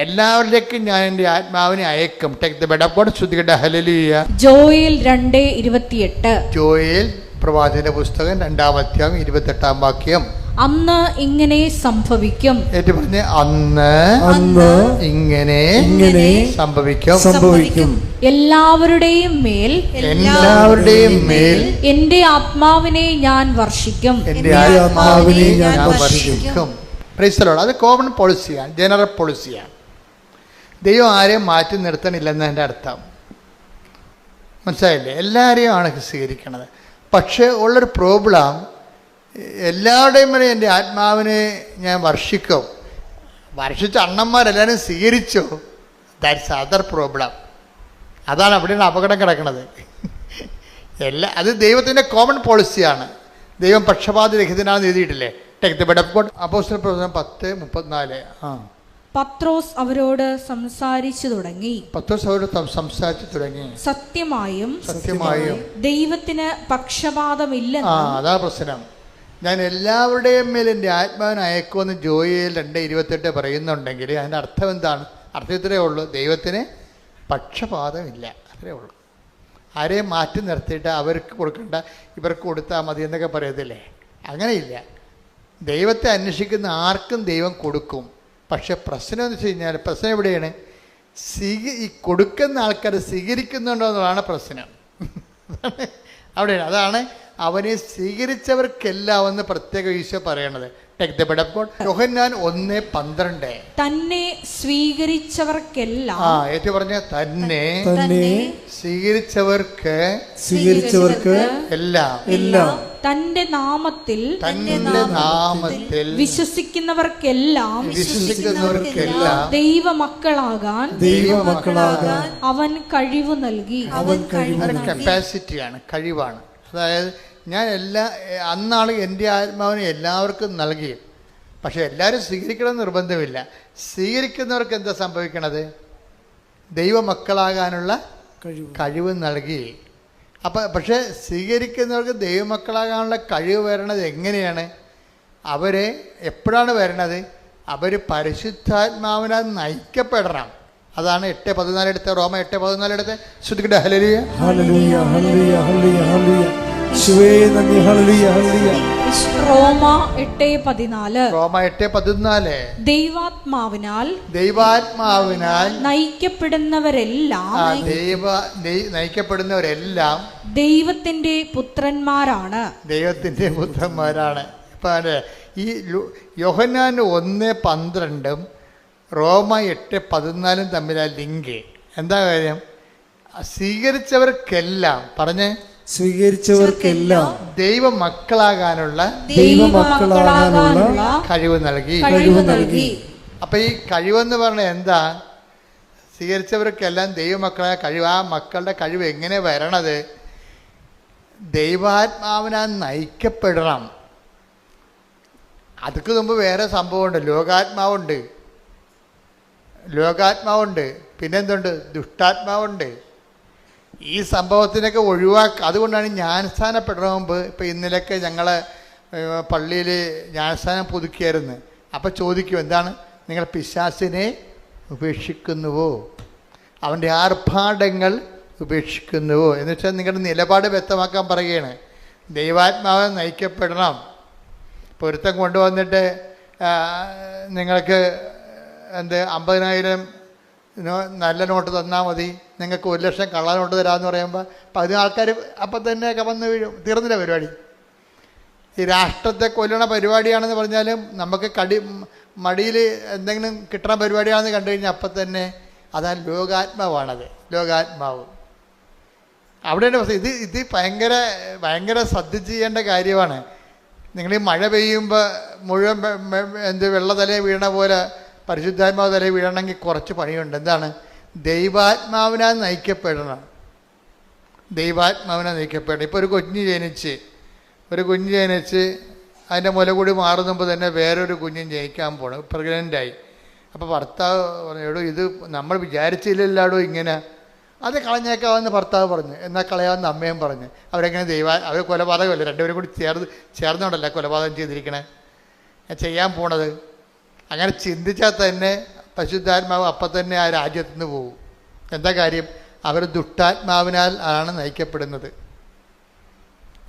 എല്ലാവരിലേക്കും ഞാൻ എൻ്റെ ആത്മാവിനെ അയക്കും. Take the bed of God. ശ്രുതികട്ടെ ഹല്ലേലൂയ. ജോയേൽ 2:28. ജോയേൽ പ്രവാചകന്റെ പുസ്തകം 2-ാം വാക്യം. അന്ന് ഇങ്ങനെ സംഭവിക്കും. ഏറ്റു പറഞ്ഞ് അന്ന് ഇങ്ങനെ സംഭവിക്കും. എല്ലാവരുടെയും മേൽ എന്റെ ആത്മാവിനെ ഞാൻ വർഷിക്കും. Praise the Lord. അത് കോമൺ പോളിസിയാണ്, ജനറൽ പോളിസിയാണ്. ദൈവം ആരെയും മാറ്റി നിർത്തണില്ലെന്ന് എൻ്റെ അർത്ഥം. മനസ്സിലായില്ലേ? എല്ലാവരെയും ആണ് സ്വീകരിക്കണത്. പക്ഷേ ഉള്ളൊരു പ്രോബ്ലം, എല്ലാവരുടെയും വരെ എൻ്റെ ആത്മാവിനെ ഞാൻ വർഷിക്കും. വർഷിച്ച അണ്ണന്മാരെല്ലാവരും സ്വീകരിച്ചോ? That's other problem. അതാണ് അവിടെയാണ് അപകടം കിടക്കുന്നത്. അത് ദൈവത്തിൻ്റെ കോമൺ പോളിസിയാണ്. ദൈവം പക്ഷപാതരഹിതനാണെന്ന് എഴുതിയിട്ടില്ലേ? Take the bed of God. അപ്പോസ്തല പ്രവൃത്തി 10:34. പത്രോസ് അവരോട് സംസാരിച്ചു തുടങ്ങി. സത്യമായും ദൈവത്തിന് പക്ഷപാതമില്ലെന്ന്. അതാ പ്രശ്നം. ഞാൻ എല്ലാവരുടെയും മേൽ എൻ്റെ ആത്മാവിനെ അയക്കുമെന്ന് ജോയേൽ 2:28 പറയുന്നുണ്ടെങ്കിൽ അതിൻ്റെ അർത്ഥം എന്താണ്? അർത്ഥം ഇത്രയേ ഉള്ളൂ, ദൈവത്തിന് പക്ഷപാതമില്ല, അത്രേ ഉള്ളൂ. ആരെയും മാറ്റി നിർത്തിയിട്ട് അവർക്ക് കൊടുക്കണ്ട, ഇവർക്ക് കൊടുത്താൽ മതി എന്നൊക്കെ പറയത്തില്ലേ? അങ്ങനെയില്ല. ദൈവത്തെ അന്വേഷിക്കുന്ന ആർക്കും ദൈവം കൊടുക്കും. പക്ഷെ പ്രശ്നം എന്ന് വെച്ച് കഴിഞ്ഞാൽ, പ്രശ്നം എവിടെയാണ്? ഈ കൊടുക്കുന്ന ആൾക്കാർ സ്വീകരിക്കുന്നുണ്ടോ എന്നുള്ളതാണ് പ്രശ്നം. അവിടെയാണ്. അതാണ് അവനെ സ്വീകരിച്ചവർക്കെല്ലാം എന്ന് പ്രത്യേക ഈശോ പറയണത്. Take the bed of God. യോഹന്നാൻ 1:12. തന്നെ സ്വീകരിച്ചവർക്കെല്ലാം. ഏറ്റു പറഞ്ഞ തന്നെ സ്വീകരിച്ചവർക്ക് എല്ലാം തന്റെ നാമത്തിൽ വിശ്വസിക്കുന്നവർക്കെല്ലാം ദൈവമക്കളാകാൻ അവൻ കഴിവ് നൽകി. കപ്പാസിറ്റിയാണ്, കഴിവാണ്. അതായത് ഞാൻ അന്നാൾ എൻ്റെ ആത്മാവിനെ എല്ലാവർക്കും നൽകി. പക്ഷെ എല്ലാവരും സ്വീകരിക്കണമെന്ന് നിർബന്ധമില്ല. സ്വീകരിക്കുന്നവർക്ക് എന്താ സംഭവിക്കണത്? ദൈവമക്കളാകാനുള്ള കഴിവ് നൽകി. പക്ഷേ സ്വീകരിക്കുന്നവർക്ക് ദൈവമക്കളാകാനുള്ള കഴിവ് വരണത് എങ്ങനെയാണ്? അവരെ എപ്പോഴാണ് വരണത്? അവർ പരിശുദ്ധാത്മാവിനാൽ നയിക്കപ്പെടണം. അതാണ് 8:14 എടുത്ത്, റോമ 8:14 എടുത്ത്. ശ്രുതികട്ടെ ഹല്ലേലൂയ. റോമ 8:14. ദൈവാത്മാവിനാൽ നയിക്കപ്പെടുന്നവരെല്ലാം ദൈവത്തിന്റെ പുത്രന്മാരാണ്. ഇപ്പൊ ഈ യോഹന്നാൻ 1:12 റോമ 8:14 തമ്മിൽ ആ ലിങ്ക് എന്താ കാര്യം? സ്വീകരിച്ചവർക്കെല്ലാം ദൈവമക്കളാകാനുള്ള കഴിവ് നൽകി. അപ്പൊ ഈ കഴിവെന്ന് പറഞ്ഞാൽ എന്താ? സ്വീകരിച്ചവർക്കെല്ലാം ദൈവമക്കളായ കഴിവ്. ആ മക്കളുടെ കഴിവ് എങ്ങനെ വരണത്? ദൈവാത്മാവിനാൽ നയിക്കപ്പെടണം. അതൊക്കെ മുമ്പ് വേറെ സംഭവമുണ്ട്. ലോകാത്മാവുണ്ട്, പിന്നെന്തുണ്ട്? ദുഷ്ടാത്മാവുണ്ട്. ഈ സംഭവത്തിനൊക്കെ അതുകൊണ്ടാണ് ജ്ഞാനസ്ഥാനപ്പെടുന്ന മുമ്പ്, ഇപ്പം ഇന്നലെയൊക്കെ ഞങ്ങൾ പള്ളിയിൽ ജ്ഞാനസ്ഥാനം പുതുക്കിയായിരുന്നു. അപ്പം ചോദിക്കും, എന്താണ് നിങ്ങൾ പിശാചിനെ ഉപേക്ഷിക്കുന്നുവോ? അവൻ്റെ ആർഭാടങ്ങൾ ഉപേക്ഷിക്കുന്നുവോ? എന്ന് വെച്ചാൽ നിങ്ങളുടെ നിലപാട് വ്യക്തമാക്കാൻ പറയുകയാണ്. ദൈവാത്മാവ് നയിക്കപ്പെടണം. പൊരുത്തം കൊണ്ടുവന്നിട്ട് നിങ്ങൾക്ക് 50,000 നല്ല നോട്ട് തന്നാൽ മതി, നിങ്ങൾക്ക് 1,00,000 കള്ള നോട്ട് തരാമെന്ന് പറയുമ്പോൾ 10 ആൾക്കാർ അപ്പം തന്നെ വന്ന് വീഴും. തീർന്നില്ല പരിപാടി. ഈ രാഷ്ട്രത്തെ കൊല്ലണ പരിപാടിയാണെന്ന് പറഞ്ഞാലും നമുക്ക് മടിയിൽ എന്തെങ്കിലും കിട്ടണ പരിപാടിയാണെന്ന് കണ്ടു കഴിഞ്ഞാൽ അപ്പം തന്നെ അതാണ് ലോകാത്മാവ്. അവിടെയാണ് പ്രശ്നം. ഇത് ഭയങ്കര ശ്രദ്ധിച്ച് ചെയ്യേണ്ട കാര്യമാണ്. നിങ്ങൾ ഈ മഴ പെയ്യുമ്പോൾ മുഴുവൻ വെള്ള തലയെ വീണ പോലെ പരിശുദ്ധാത്മാവ് തലയിൽ വീഴണമെങ്കിൽ കുറച്ച് പണിയുണ്ട്. എന്താണ്? ദൈവാത്മാവിനാൽ നയിക്കപ്പെടണം. ഇപ്പോൾ ഒരു കുഞ്ഞ് ജനിച്ച് അതിൻ്റെ മുല കൂടി മാറുന്ന മുമ്പ് തന്നെ വേറൊരു കുഞ്ഞും ജനിക്കാൻ പോകണം, പ്രഗ്നൻ്റായി. അപ്പോൾ ഭർത്താവ് പറഞ്ഞു, എടോ ഇത് നമ്മൾ വിചാരിച്ചില്ലല്ലാടോ ഇങ്ങനെ, അത് കളഞ്ഞേക്കാമെന്ന് ഭർത്താവ് പറഞ്ഞു. എന്നാൽ കളയാമെന്ന് അമ്മയും പറഞ്ഞു. അവരെങ്ങനെ അവർ കൊലപാതകമല്ല, രണ്ടുപേരും കൂടി ചേർന്നുകൊണ്ടല്ല കൊലപാതകം ചെയ്തിരിക്കണേ, ചെയ്യാൻ പോണത്. അങ്ങനെ ചിന്തിച്ചാൽ തന്നെ പരിശുദ്ധാത്മാവ് അപ്പം തന്നെ ആ രാജ്യത്തു നിന്ന് പോകും. എന്താ കാര്യം? അവർ ദുഷ്ടാത്മാവിനാൽ ആണ് നയിക്കപ്പെടുന്നത്.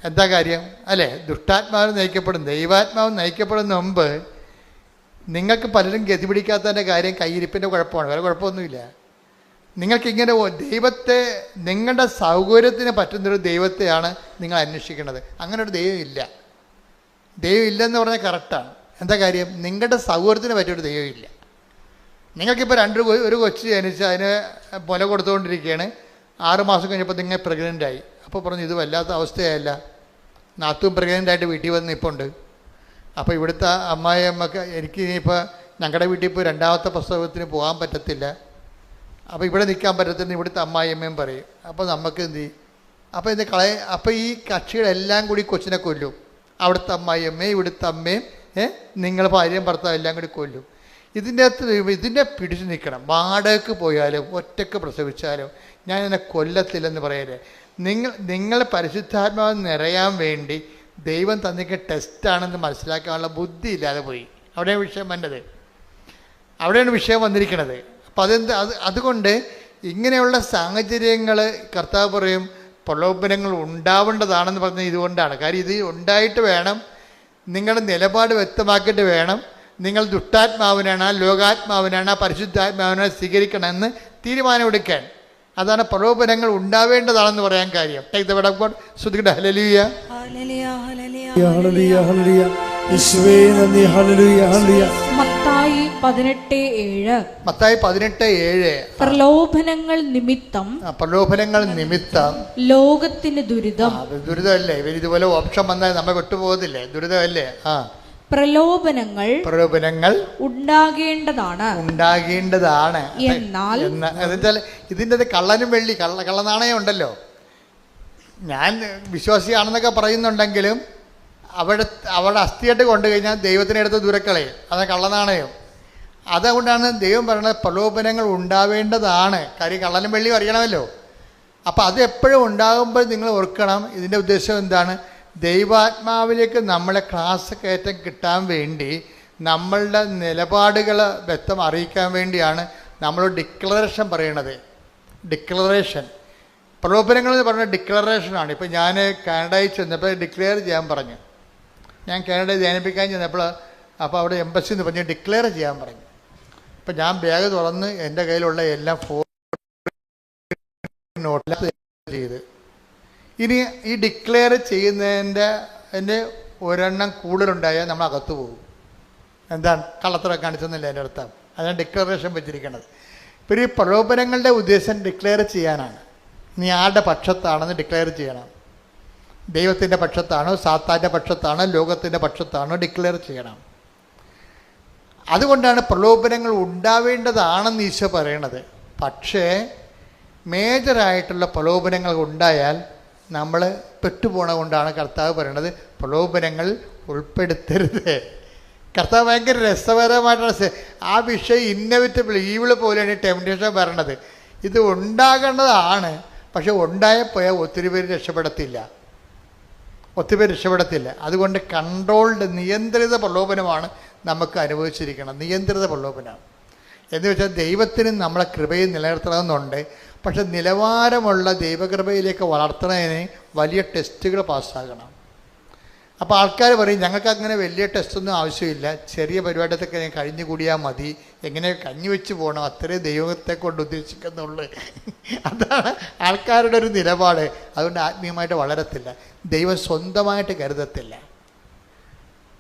എന്താ കാര്യം അല്ലേ? ദുഷ്ടാത്മാവിന് നയിക്കപ്പെടും. ദൈവാത്മാവ് നയിക്കപ്പെടുന്ന മുമ്പ് നിങ്ങൾക്ക് പലരും ഗതി പിടിക്കാത്തതിൻ്റെ കാര്യം കയ്യിരിപ്പിൻ്റെ കുഴപ്പമാണ്, വേറെ കുഴപ്പമൊന്നുമില്ല. നിങ്ങൾക്കിങ്ങനെ ദൈവത്തെ നിങ്ങളുടെ സൗകര്യത്തിന് പറ്റുന്നൊരു ദൈവത്തെയാണ് നിങ്ങൾ അന്വേഷിക്കുന്നത്. അങ്ങനെ ഒരു ദൈവം ഇല്ല. ദൈവം ഇല്ലെന്ന് പറഞ്ഞാൽ കറക്റ്റാണ്. എന്താ കാര്യം? നിങ്ങളുടെ സൗകര്യത്തിന് പറ്റിയൊരു ദൈവം ഇല്ല. നിങ്ങൾക്കിപ്പോൾ ഒരു കൊച്ചു ജനിച്ച് അതിന് മുല കൊടുത്തുകൊണ്ടിരിക്കുകയാണ്. 6 മാസം കഴിഞ്ഞപ്പോൾ നിങ്ങൾ പ്രഗ്നൻ്റായി. അപ്പോൾ പറഞ്ഞു ഇത് വല്ലാത്ത അവസ്ഥയായല്ല. നാത്തും പ്രഗ്നൻ്റായിട്ട് വീട്ടിൽ വന്ന് ഇപ്പോൾ ഉണ്ട്. അപ്പോൾ ഇവിടുത്തെ അമ്മായിയമ്മക്ക് എനിക്ക് ഇനിയിപ്പോൾ ഞങ്ങളുടെ വീട്ടിൽ ഇപ്പോൾ 2ാമത്തെ പ്രസവത്തിന് പോകാൻ പറ്റത്തില്ല, അപ്പോൾ ഇവിടെ നിൽക്കാൻ പറ്റത്തില്ല ഇവിടുത്തെ അമ്മായിയമ്മയും പറയും. അപ്പോൾ നമുക്ക് എന്ത് ചെയ്യും? അപ്പോൾ ഇത് അപ്പോൾ ഈ കക്ഷികളെല്ലാം കൂടി കൊച്ചിനെ കൊല്ലും. അവിടുത്തെ അമ്മായിയമ്മയും ഇവിടുത്തെ അമ്മയും നിങ്ങൾ ഭാര്യയും ഭർത്താവും എല്ലാം കൂടി കൊല്ലും. ഇതിൻ്റെ പിടിച്ചു നിൽക്കണം. വാടകയ്ക്ക് പോയാലും ഒറ്റയ്ക്ക് പ്രസവിച്ചാലും ഞാൻ എന്നെ കൊല്ലത്തില്ലെന്ന് പറയലേ. നിങ്ങൾ പരിശുദ്ധാത്മാവ് നിറയാൻ വേണ്ടി ദൈവം തന്നിക്ക് ടെസ്റ്റാണെന്ന് മനസ്സിലാക്കാനുള്ള ബുദ്ധി ഇല്ലാതെ പോയി. അവിടെയാണ് വിഷയം വന്നത്, അവിടെയാണ് വിഷയം വന്നിരിക്കുന്നത്. അപ്പം അതുകൊണ്ട് ഇങ്ങനെയുള്ള സാഹചര്യങ്ങൾ കർത്താവ് പറയും പ്രലോഭനങ്ങൾ ഉണ്ടാവേണ്ടതാണെന്ന് പറഞ്ഞത് ഇതുകൊണ്ടാണ്. കാര്യം ഇത് ഉണ്ടായിട്ട് വേണം നിങ്ങളുടെ നിലപാട് വ്യക്തമാക്കിയിട്ട് വേണം നിങ്ങൾ ദുഷ്ടാത്മാവിനാണ് ലോകാത്മാവിനാണ് പരിശുദ്ധാത്മാവിനാണ് സ്വീകരിക്കണമെന്ന് തീരുമാനമെടുക്കാൻ. അതാണ് പ്രലോഭനങ്ങൾ ഉണ്ടാവേണ്ടതാണെന്ന് പറയാൻ കാര്യം. ഹല്ലേലൂയ ഹല്ലേലൂയ ഹല്ലേലൂയ യേശുവേ നന്ദി. ഹല്ലേലൂയ ഹല്ലേലൂയ. മത്തായി 18:7 പ്രലോഭനങ്ങൾ നിമിത്തം ലോകത്തിന് ദുരിതം. ദുരിതമല്ലേ? ഇതുപോലെ ഓപ്ഷൻ വന്നാൽ നമ്മൾ വിട്ടുപോകത്തില്ലേ? ദുരിതമല്ലേ? പ്രലോഭനങ്ങൾ ഉണ്ടാകേണ്ടതാണ് എന്നാൽ ഇതിൻ്റെ കള്ളനും വെള്ളി കള്ളനാണയം ഉണ്ടല്ലോ. ഞാൻ വിശ്വാസിയാണെന്നൊക്കെ പറയുന്നുണ്ടെങ്കിലും അവിടെ അസ്ഥിയായിട്ട് കൊണ്ടു കഴിഞ്ഞാൽ ദൈവത്തിനടുത്ത് ദൂരക്കളയും. അത് കള്ളനാണയം. അതുകൊണ്ടാണ് ദൈവം പറയുന്നത് പ്രലോഭനങ്ങൾ ഉണ്ടാവേണ്ടതാണ്. കാര്യം കള്ളനും വെള്ളിയും അറിയണമല്ലോ. അപ്പം അത് എപ്പോഴും ഉണ്ടാകുമ്പോൾ നിങ്ങൾ ഓർക്കണം, ഇതിൻ്റെ ഉദ്ദേശം എന്താണ്? ദൈവാത്മാവിലേക്ക് നമ്മളെ ക്ലാസ് കയറ്റം കിട്ടാൻ വേണ്ടി നമ്മളുടെ നിലപാടുകൾ വ്യക്തം അറിയിക്കാൻ വേണ്ടിയാണ് നമ്മൾ ഡിക്ലറേഷൻ പറയണത്. ഡിക്ലറേഷൻ പ്രലോഭനങ്ങൾ എന്ന് പറഞ്ഞ ഡിക്ലറേഷനാണ്. ഇപ്പം ഞാൻ കാനഡയിൽ ചെന്നപ്പോൾ ഡിക്ലെയർ ചെയ്യാൻ പറഞ്ഞു. ഞാൻ കാനഡയിൽ ധ്യാനിപ്പിക്കാൻ ചെന്നപ്പോൾ അപ്പോൾ അവിടെ എംബസി എന്ന് പറഞ്ഞ് ഡിക്ലെയർ ചെയ്യാൻ പറഞ്ഞു. അപ്പം ഞാൻ ബാഗ് തുറന്ന് എൻ്റെ കയ്യിലുള്ള എല്ലാം നോട്ട് ചെയ്ത് ഇനി ഈ ഡിക്ലെയർ ചെയ്യുന്നതിൻ്റെ ഒരെണ്ണം കൂടുതലുണ്ടായാൽ നമ്മൾ അകത്ത് പോകും. എന്താണ്? കള്ളത്തരം കാണിച്ചെന്നില്ല എൻ്റെ അർത്ഥം. അതാണ് ഡിക്ലറേഷൻ വെച്ചിരിക്കുന്നത്. ഇപ്പോൾ ഈ പ്രലോഭനങ്ങളുടെ ഉദ്ദേശം ഡിക്ലെയർ ചെയ്യാനാണ്. നീ ആരുടെ പക്ഷത്താണെന്ന് ഡിക്ലെയർ ചെയ്യണം. ദൈവത്തിൻ്റെ പക്ഷത്താണോ സാത്താൻ്റെ പക്ഷത്താണോ ലോകത്തിൻ്റെ പക്ഷത്താണോ ഡിക്ലെയർ ചെയ്യണം. അതുകൊണ്ടാണ് പ്രലോഭനങ്ങൾ ഉണ്ടാവേണ്ടതാണെന്ന് ഈശോ പറയണത്. പക്ഷേ മേജറായിട്ടുള്ള പ്രലോഭനങ്ങൾ ഉണ്ടായാൽ നമ്മൾ പെട്ടുപോണ കൊണ്ടാണ് കർത്താവ് പറയണത് പ്രലോഭനങ്ങൾ ഉൾപ്പെടുത്തരുത്. കർത്താവ് ഭയങ്കര രസകരമായിട്ടുള്ള ആ വിഷയം ഇന്നവിറ്റബിൾ ഈവിള് പോലെയാണ് ഈ ടെംപ്റ്റേഷൻ പറയണത്. ഇത് ഉണ്ടാകേണ്ടതാണ്, പക്ഷെ ഉണ്ടായപ്പോയാൽ ഒത്തിരി പേര് രക്ഷപ്പെടത്തില്ല. അതുകൊണ്ട് കൺട്രോൾഡ് നിയന്ത്രിത പ്രലോഭനമാണ് നമുക്ക് അനുഭവിച്ചിരിക്കണം. നിയന്ത്രിത പ്രലോഭനം എന്ന് വെച്ചാൽ ദൈവത്തിന് നമ്മളെ കൃപയിൽ നിലനിർത്തണമെന്നുണ്ട്. പക്ഷെ നിലവാരമുള്ള ദൈവകൃപയിലേക്ക് വളർത്തുന്നതിന് വലിയ ടെസ്റ്റുകൾ പാസ്സാകണം. അപ്പോൾ ആൾക്കാർ പറയും ഞങ്ങൾക്ക് അങ്ങനെ വലിയ ടെസ്റ്റൊന്നും ആവശ്യമില്ല, ചെറിയ പരിപാടിയൊക്കെ ഞാൻ കഴിഞ്ഞു കൂടിയാൽ മതി, എങ്ങനെ കഞ്ഞി വെച്ച് പോകണം, അത്രയും ദൈവത്തെ കൊണ്ട് ഉദ്ദേശിക്കുന്നുള്ളൂ. അതാണ് ആൾക്കാരുടെ ഒരു നിലപാട്. അതുകൊണ്ട് ആത്മീയമായിട്ട് വളരത്തില്ല. ദൈവം സ്വന്തമായിട്ട് കരുതത്തില്ല.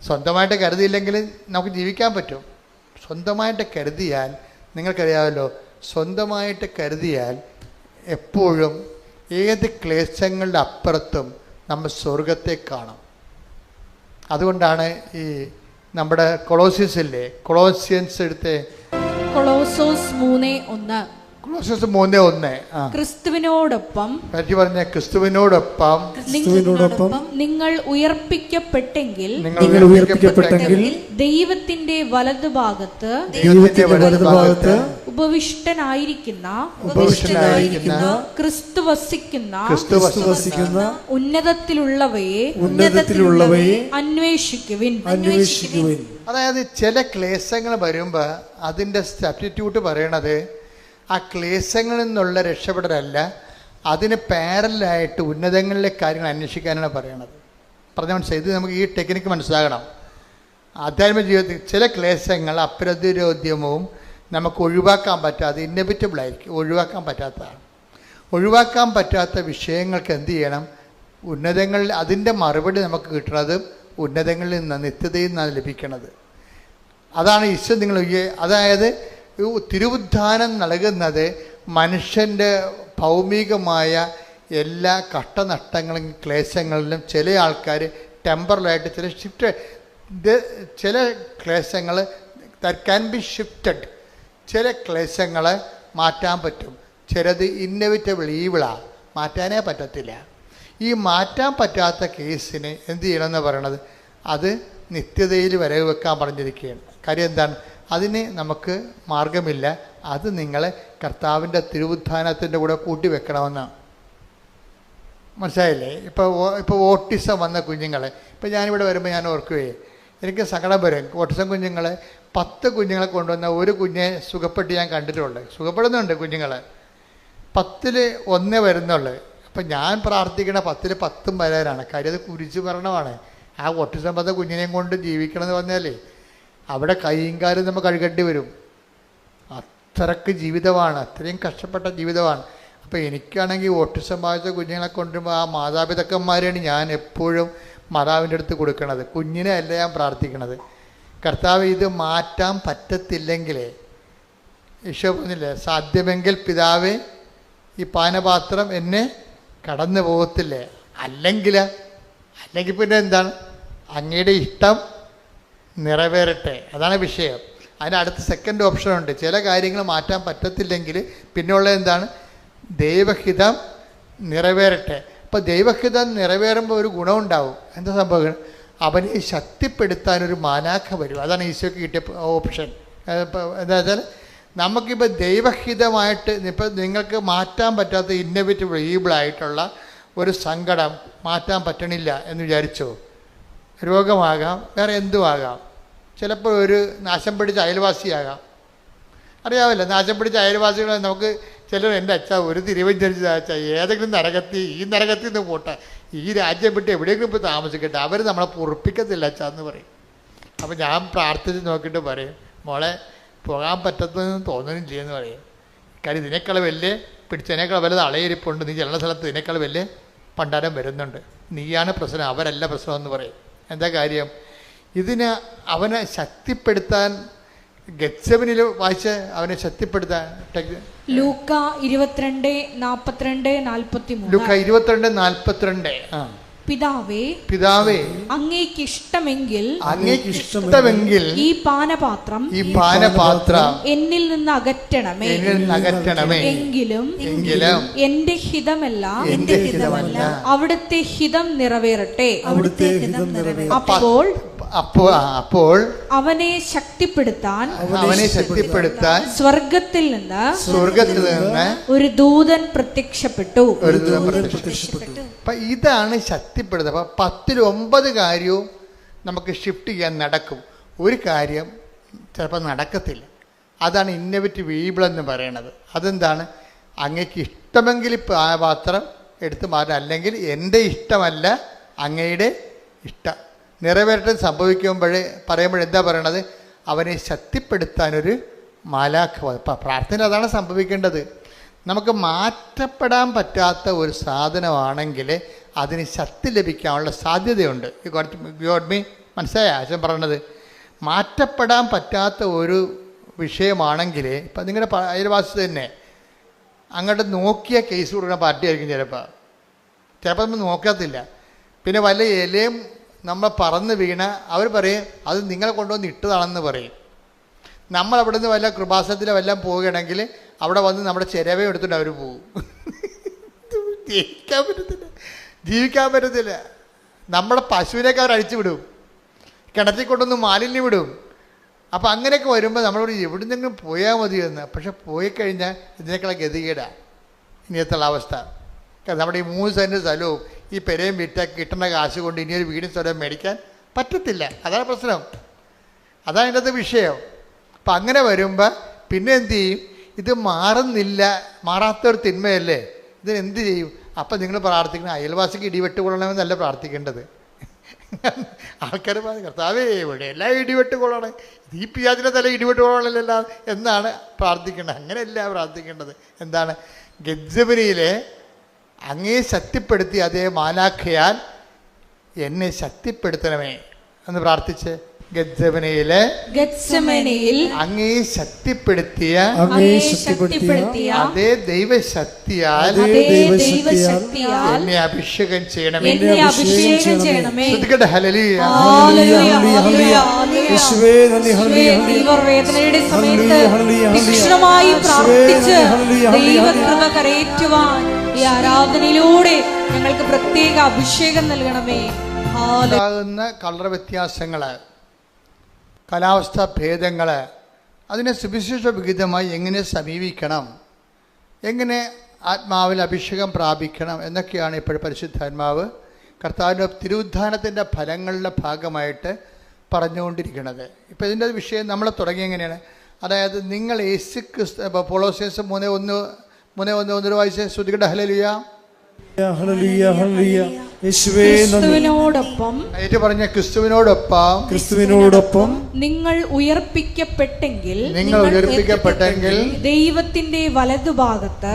സ്വന്തമായിട്ട് കരുതിയില്ലെങ്കിൽ നമുക്ക് ജീവിക്കാൻ പറ്റും. സ്വന്തമായിട്ട് കരുതിയാൽ നിങ്ങൾക്കറിയാമല്ലോ, സ്വന്തമായിട്ട് കരുതിയാൽ എപ്പോഴും ഏത് ക്ലേശങ്ങളുടെ അപ്പുറത്തും നമ്മൾ സ്വർഗത്തെ കാണും. അതുകൊണ്ടാണ് ഈ നമ്മുടെ കൊളോസിയൻസ് എടുത്ത് കൊളോസോസ് 3:1 കൊളോസ്യസ് 3:1. ക്രിസ്തുവിനോടൊപ്പം പറ്റി പറഞ്ഞ ക്രിസ്തുവിനോടൊപ്പം നിങ്ങൾ ഉയർപ്പിക്കപ്പെട്ടെങ്കിൽ നിങ്ങൾ ഉയർപ്പിക്കപ്പെട്ടെങ്കിൽ ദൈവത്തിന്റെ വലതുഭാഗത്ത് ഉപവിഷ്ടനായിരിക്കുന്ന ക്രിസ്തു വസിക്കുന്ന ഉന്നതത്തിലുള്ളവയെ അന്വേഷിക്കുവിൻ. അതായത് ചില ക്ലേശങ്ങൾ വരുമ്പോൾ അതിൻ്റെ സബ്സ്റ്റിറ്റ്യൂട്ട് പറയണത് ആ ക്ലേശങ്ങളിൽ നിന്നുള്ള രക്ഷപ്പെടലല്ല, അതിന് പാരലായിട്ട് ഉന്നതങ്ങളിലെ കാര്യങ്ങൾ അന്വേഷിക്കാനാണ് പറയണത്. പറഞ്ഞ മനസ്സിലായി? ഇത് നമുക്ക് ഈ ടെക്നിക്ക് മനസ്സിലാകണം. ആധ്യാത്മിക ജീവിതത്തിൽ ചില ക്ലേശങ്ങൾ അപ്രതിരോധ്യവും നമുക്ക് ഒഴിവാക്കാൻ പറ്റാതെ ഇന്നവിറ്റബിൾ ആയിരിക്കും, ഒഴിവാക്കാൻ പറ്റാത്തതാണ്. ഒഴിവാക്കാൻ പറ്റാത്ത വിഷയങ്ങൾക്ക് എന്ത് ചെയ്യണം? ഉന്നതങ്ങളിൽ അതിൻ്റെ മറുപടി നമുക്ക് കിട്ടുന്നത് ഉന്നതങ്ങളിൽ നിന്ന്, നിത്യതയിൽ നിന്നാണ് ലഭിക്കുന്നത്. അതാണ് ഈശോ അതായത് തിരുവുദ്ധാനം നൽകുന്നത് മനുഷ്യൻ്റെ ഭൗമികമായ എല്ലാ കഷ്ടനഷ്ടങ്ങളും ക്ലേശങ്ങളിലും ചില ആൾക്കാർ ടെമ്പറലായിട്ട് ചില ക്ലേശങ്ങൾ ദാറ്റ് ക്യാൻ ബി ഷിഫ്റ്റഡ്. ചില ക്ലേശങ്ങൾ മാറ്റാൻ പറ്റും, ചിലത് ഇന്നവിറ്റബിൾ ഈവിളാണ്, മാറ്റാനേ പറ്റത്തില്ല. ഈ മാറ്റാൻ പറ്റാത്ത കേസിന് എന്ത് ചെയ്യണമെന്ന് പറയണത് അത് നിത്യതയിൽ വരവ് വെക്കാൻ പറഞ്ഞിരിക്കുകയാണ്. കാര്യം എന്താണ്? അതിന് നമുക്ക് മാർഗമില്ല. അത് നിങ്ങളെ കർത്താവിൻ്റെ തിരുവുദ്ധാനത്തിൻ്റെ കൂടെ കൂട്ടി വെക്കണമെന്നാണ്. മനസ്സിലായില്ലേ? ഇപ്പോൾ ഓട്ടിസം വന്ന കുഞ്ഞുങ്ങളെ ഇപ്പോൾ ഞാനിവിടെ വരുമ്പോൾ ഞാൻ ഓർക്കുകയെ എനിക്ക് സങ്കടം വരും. ഓട്ടിസം കുഞ്ഞുങ്ങളെ 10 കുഞ്ഞുങ്ങളെ കൊണ്ടുവന്ന ഒരു കുഞ്ഞെ സുഖപ്പെട്ട് ഞാൻ കണ്ടിട്ടുണ്ട്. സുഖപ്പെടുന്നുണ്ട് കുഞ്ഞുങ്ങളെ, 10ൽ 1 വരുന്നുള്ളൂ. അപ്പം ഞാൻ പ്രാർത്ഥിക്കണ 10ൽ 10 വരാനാണ്. കാര്യം അത് കുരിശ് മരണമാണ്. ആ ഓട്ടിസം വന്ന കുഞ്ഞിനെയും കൊണ്ട് ജീവിക്കണമെന്ന് പറഞ്ഞാലേ അവിടെ കൈയും കാലും നമ്മൾ കഴുകേണ്ടി വരും. അത്രയ്ക്ക് ജീവിതമാണ്, അത്രയും കഷ്ടപ്പെട്ട ജീവിതമാണ്. അപ്പോൾ എനിക്കാണെങ്കിൽ ഓട്ടിസം ബാധിച്ച കുഞ്ഞുങ്ങളെ കൊണ്ടുമ്പോൾ ആ മാതാപിതാക്കന്മാരെയാണ് ഞാൻ എപ്പോഴും മാതാവിൻ്റെ അടുത്ത് കൊടുക്കണത്. കുഞ്ഞിനെ അല്ല ഞാൻ പ്രാർത്ഥിക്കണത്. കർത്താവ് ഇത് മാറ്റാൻ പറ്റത്തില്ലെങ്കിൽ, ഈശോ പറഞ്ഞില്ലേ, സാധ്യമെങ്കിൽ പിതാവേ ഈ പാനപാത്രം എന്നെ കടന്നു പോകത്തില്ലേ, അല്ലെങ്കിൽ പിന്നെ എന്താണ്? അങ്ങയുടെ ഇഷ്ടം നിറവേറട്ടെ. അതാണ് വിഷയം. അതിന് അടുത്ത സെക്കൻഡ് ഓപ്ഷൻ ഉണ്ട്. ചില കാര്യങ്ങൾ മാറ്റാൻ പറ്റത്തില്ലെങ്കിൽ പിന്നെയുള്ളത് എന്താണ്? ദൈവഹിതം നിറവേറട്ടെ. അപ്പോൾ ദൈവഹിതം നിറവേറുമ്പോൾ ഒരു ഗുണമുണ്ടാവും. എന്താ സംഭവം? അവനെ ശക്തിപ്പെടുത്താനൊരു മാലാഖ വരും. അതാണ് ഈശോയ്ക്ക് കിട്ടിയ ഓപ്ഷൻ. എന്താ വെച്ചാൽ നമുക്കിപ്പോൾ ദൈവഹിതമായിട്ട് ഇപ്പോൾ നിങ്ങൾക്ക് മാറ്റാൻ പറ്റാത്ത ഇന്നവിറ്റബിൾ ഈബിളായിട്ടുള്ള ഒരു സങ്കടം മാറ്റാൻ പറ്റണില്ല എന്ന് വിചാരിച്ചോ? രോഗമാകാം, വേറെ എന്തുമാകാം. ചിലപ്പോൾ ഒരു നാശം പിടിച്ച അയൽവാസിയാകാം. അറിയാമല്ലോ, നാശം പിടിച്ച അയൽവാസികൾ നമുക്ക് ചിലർ എൻ്റെ അച്ഛ ഒരു തിരുവഞ്ചരിച്ച അച്ഛ ഏതെങ്കിലും ഈ നരകത്തിൽ നിന്ന് പോട്ടെ, ഈ രാജ്യം വിട്ട് എവിടെയെങ്കിലും ഇപ്പോൾ താമസിക്കട്ടെ, അവർ നമ്മളെ പൊറുപ്പിക്കത്തില്ല അച്ഛ എന്ന് പറയും. അപ്പോൾ ഞാൻ പ്രാർത്ഥിച്ച് നോക്കിയിട്ട് പറയും, മോളെ പോകാൻ പറ്റത്തെന്ന് തോന്നുന്നില്ല എന്ന് പറയും. കാര്യം ഇതിനേക്കാൾ വലിയ പിടിച്ചതിനേക്കാൾ വലുത് അളയിരിപ്പുണ്ട്, നീ ചെല്ലുന്ന സ്ഥലത്ത് ഇതിനേക്കാൾ വലിയ പണ്ടാരം വരുന്നുണ്ട്, നീയാണ് പ്രശ്നം, അവരല്ല പ്രശ്നം എന്ന് പറയും. എന്താ കാര്യം? ഇതിന് അവനെ ശക്തിപ്പെടുത്താൻ ഗെത്സെമനിൽ വായിച്ച് അവനെ ശക്തിപ്പെടുത്താൻ ലൂക്ക 22:42-43. ലൂക്ക 22:42. പിതാവേ അങ്ങേക്ക് ഇഷ്ടമെങ്കിൽ ഈ പാനപാത്രം എന്നിൽ നിന്ന് അകറ്റണമേ. എങ്കിലും എന്റെ ഹിതമല്ല അവിടുത്തെ ഹിതം നിറവേറട്ടെ. അപ്പോൾ അവനെ ശക്തിപ്പെടുത്താൻ സ്വർഗത്തിൽ നിന്ന് ഒരു ദൂതൻ പ്രത്യക്ഷപ്പെട്ടു. അപ്പൊ ഇതാണ് ശക്തിപ്പെടുത്തുക. അപ്പൊ 10ൽ 9 കാര്യവും നമുക്ക് ഷിഫ്റ്റ് ചെയ്യാൻ നടക്കും. ഒരു കാര്യം ചിലപ്പോൾ നടക്കത്തില്ല. അതാണ് ഇന്നോവേറ്റീവ് ഈബിൾ എന്ന് പറയണത്. അതെന്താണ്? അങ്ങേക്ക് ഇഷ്ടമെങ്കിൽ പാത്രം എടുത്ത് മാറ്റാം, അല്ലെങ്കിൽ എൻ്റെ ഇഷ്ടമല്ല അങ്ങയുടെ ഇഷ്ടം നിറവേറ്റം പറയുമ്പോഴെന്താ പറയണത്? അവനെ ശക്തിപ്പെടുത്താനൊരു മാലാഖ. പ്രാർത്ഥന അതാണ് സംഭവിക്കേണ്ടത്. നമുക്ക് മാറ്റപ്പെടാൻ പറ്റാത്ത ഒരു സാധനമാണെങ്കിൽ അതിന് ശക്തി ലഭിക്കാനുള്ള സാധ്യതയുണ്ട്. മനസ്സിലായ അച്ഛൻ പറയണത്? മാറ്റപ്പെടാൻ പറ്റാത്ത ഒരു വിഷയമാണെങ്കിൽ ഇപ്പം നിങ്ങളുടെ അയൽവാസി തന്നെ അങ്ങോട്ട് നോക്കിയ കേസ് കൊടുക്കുന്ന പാർട്ടിയായിരിക്കും. ചിലപ്പോൾ നമ്മൾ നോക്കത്തില്ല. പിന്നെ വല്ല ഇലയും നമ്മൾ പറന്ന് വീണ അവർ പറയും അത് നിങ്ങളെ കൊണ്ടുവന്ന് ഇട്ടതാണെന്ന് പറയും. നമ്മളവിടെ നിന്ന് വല്ല കൃപാസനത്തിലോ വല്ലതും പോവുകയാണെങ്കിൽ അവിടെ വന്ന് നമ്മുടെ ചിരവ എടുത്തിട്ട് അവർ പോകും. ജീവിക്കാൻ പറ്റത്തില്ല. നമ്മുടെ പശുവിനേക്ക് അവർ അഴിച്ചു വിടും, കിണറ്റിൽ കൊണ്ടൊന്ന് മാലിന്യം വിടും. അപ്പം അങ്ങനെയൊക്കെ വരുമ്പോൾ നമ്മളോട് എവിടെ നിന്നെങ്കിലും പോയാൽ മതിയെന്ന്. പക്ഷെ പോയി കഴിഞ്ഞാൽ ഇതിനേക്കുള്ള ഗതികേടാണ് ഇനിയത്തുള്ള അവസ്ഥ. കാരണം നമ്മുടെ ഈ 3 സെൻറ്റ് സ്ഥലവും ഈ പെരയും വിറ്റാൽ കിട്ടുന്ന കാശ് കൊണ്ട് ഇനിയൊരു വീടും സ്ഥലവും മേടിക്കാൻ പറ്റത്തില്ല. അതാണ് പ്രശ്നം, അതാണ് അതിൻ്റെ അകത്ത് വിഷയം. അപ്പം അങ്ങനെ വരുമ്പോൾ പിന്നെ എന്ത് ചെയ്യും? ഇത് മാറുന്നില്ല, മാറാത്തൊരു തിന്മയല്ലേ, ഇതിനെന്ത് ചെയ്യും? അപ്പം നിങ്ങൾ പ്രാർത്ഥിക്കണം അയൽവാസിക്ക് ഇടിവെട്ട് കൊള്ളണമെന്നല്ല പ്രാർത്ഥിക്കേണ്ടത്. ആൾക്കാർ പറഞ്ഞു കർത്താവേ ഇവിടെ എല്ലാം ഇടിവെട്ട് കൊള്ളണം, ഈ പിയാജിനെ തല ഇടിവെട്ട് കൊള്ളണമല്ല എന്നാണ് പ്രാർത്ഥിക്കേണ്ടത്. അങ്ങനെയല്ല പ്രാർത്ഥിക്കേണ്ടത്. എന്താണ്? ഗെത്സമനിയിലെ അങ്ങേ ശക്തിപ്പെടുത്തി അതേ മാലാഖയാൽ എന്നെ ശക്തിപ്പെടുത്തണമേ എന്ന് പ്രാർത്ഥിച്ച്. ഗെത്സമനയിൽ അങ്ങേ ശക്തിപ്പെടുത്തിയ അതേ ദൈവശക്തിയാൽ എന്നെ അഭിഷേകം ചെയ്യണമേ. വേദനയുടെ സമയത്ത് തീക്ഷ്ണമായി പ്രാർത്ഥിച്ച് ദൈവകൃപ കരയേറ്റുവാൻ ഈ ആരാധനയിലൂടെ ഞങ്ങൾക്ക് പ്രത്യേക അഭിഷേകം നൽകണമേ. കളർ വ്യത്യാസങ്ങൾ, കാലാവസ്ഥാ ഭേദങ്ങൾ, അതിനെ സുവിശേഷ വിഹിതമായി എങ്ങനെ സമീപിക്കണം, എങ്ങനെ ആത്മാവിൽ അഭിഷേകം പ്രാപിക്കണം എന്നൊക്കെയാണ് ഇപ്പോൾ പരിശുദ്ധാത്മാവ് കർത്താവിൻ്റെ തിരുവുദ്ധാനത്തിൻ്റെ ഫലങ്ങളുടെ ഭാഗമായിട്ട് പറഞ്ഞുകൊണ്ടിരിക്കുന്നത്. ഇപ്പോൾ ഇതിൻ്റെ വിഷയം നമ്മൾ തുടങ്ങി എങ്ങനെയാണ്? അതായത് നിങ്ങൾ യേശു ക്രിസ്തു, കൊളോസ്യൻസ് 3:1 വായിച്ച് ശ്രുതികട ഹല്ലേലൂയ ക്രിസ്തുവിനോടൊപ്പം നിങ്ങൾ ഉയർപ്പിക്കപ്പെട്ടെങ്കിൽ ദൈവത്തിന്റെ വലതുഭാഗത്ത്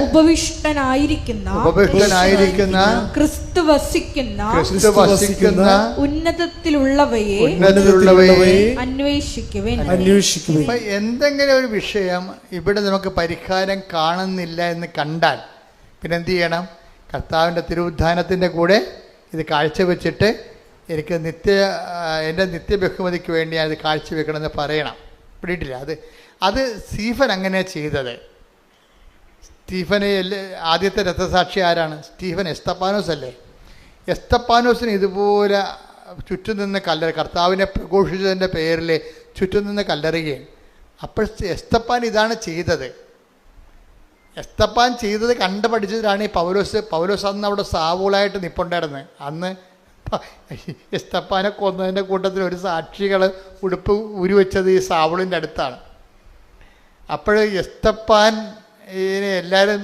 ഉപവിഷ്ടനായിരിക്കുന്ന ക്രിസ്തു വസിക്കുന്ന ഉന്നതത്തിലുള്ളവയെ അന്വേഷിക്കുവിൻ. എന്തെങ്കിലും ഒരു വിഷയം ഇവിടെ നമുക്ക് പരിഹാരം കാണുന്നില്ല എന്ന് കണ്ടാൽ പിന്നെ എന്ത് ചെയ്യണം? കർത്താവിൻ്റെ തിരുവുദ്ധാനത്തിൻ്റെ കൂടെ ഇത് കാഴ്ചവെച്ചിട്ട് എനിക്ക് എൻ്റെ നിത്യബഹുമതിക്ക് വേണ്ടി ഞാനിത് കാഴ്ചവെക്കണമെന്ന് പറയണം. പിടിയിട്ടില്ല. അത് സ്റ്റീഫൻ അങ്ങനെ ചെയ്തത്. സ്റ്റീഫനെ ആദ്യത്തെ രക്തസാക്ഷി ആരാണ്? സ്റ്റീഫൻ എസ്തപ്പാനോസ് അല്ലേ? എസ്തപ്പാനോസിന് ഇതുപോലെ ചുറ്റും നിന്ന് കർത്താവിനെ പ്രഘോഷിച്ചതിൻ്റെ പേരിൽ ചുറ്റും നിന്ന് കല്ലെറിയുകയും. അപ്പോൾ എസ്തപ്പാൻ ഇതാണ് ചെയ്തത്. എസ്തപ്പാൻ ചെയ്തത് കണ്ടു പഠിച്ചതിലാണ് ഈ പൗലോസ് അന്ന് അവിടെ സാവൂളായിട്ട് നിൽപ്പുണ്ടായിരുന്നത്. അന്ന് എസ്തപ്പാനെ കൊന്നതിൻ്റെ കൂട്ടത്തിൽ ഒരു സാക്ഷികൾ ഉടുപ്പ് ഉരുവെച്ചത് ഈ സാവൂളിൻ്റെ അടുത്താണ്. അപ്പോൾ എസ്തപ്പാൻ എല്ലാവരും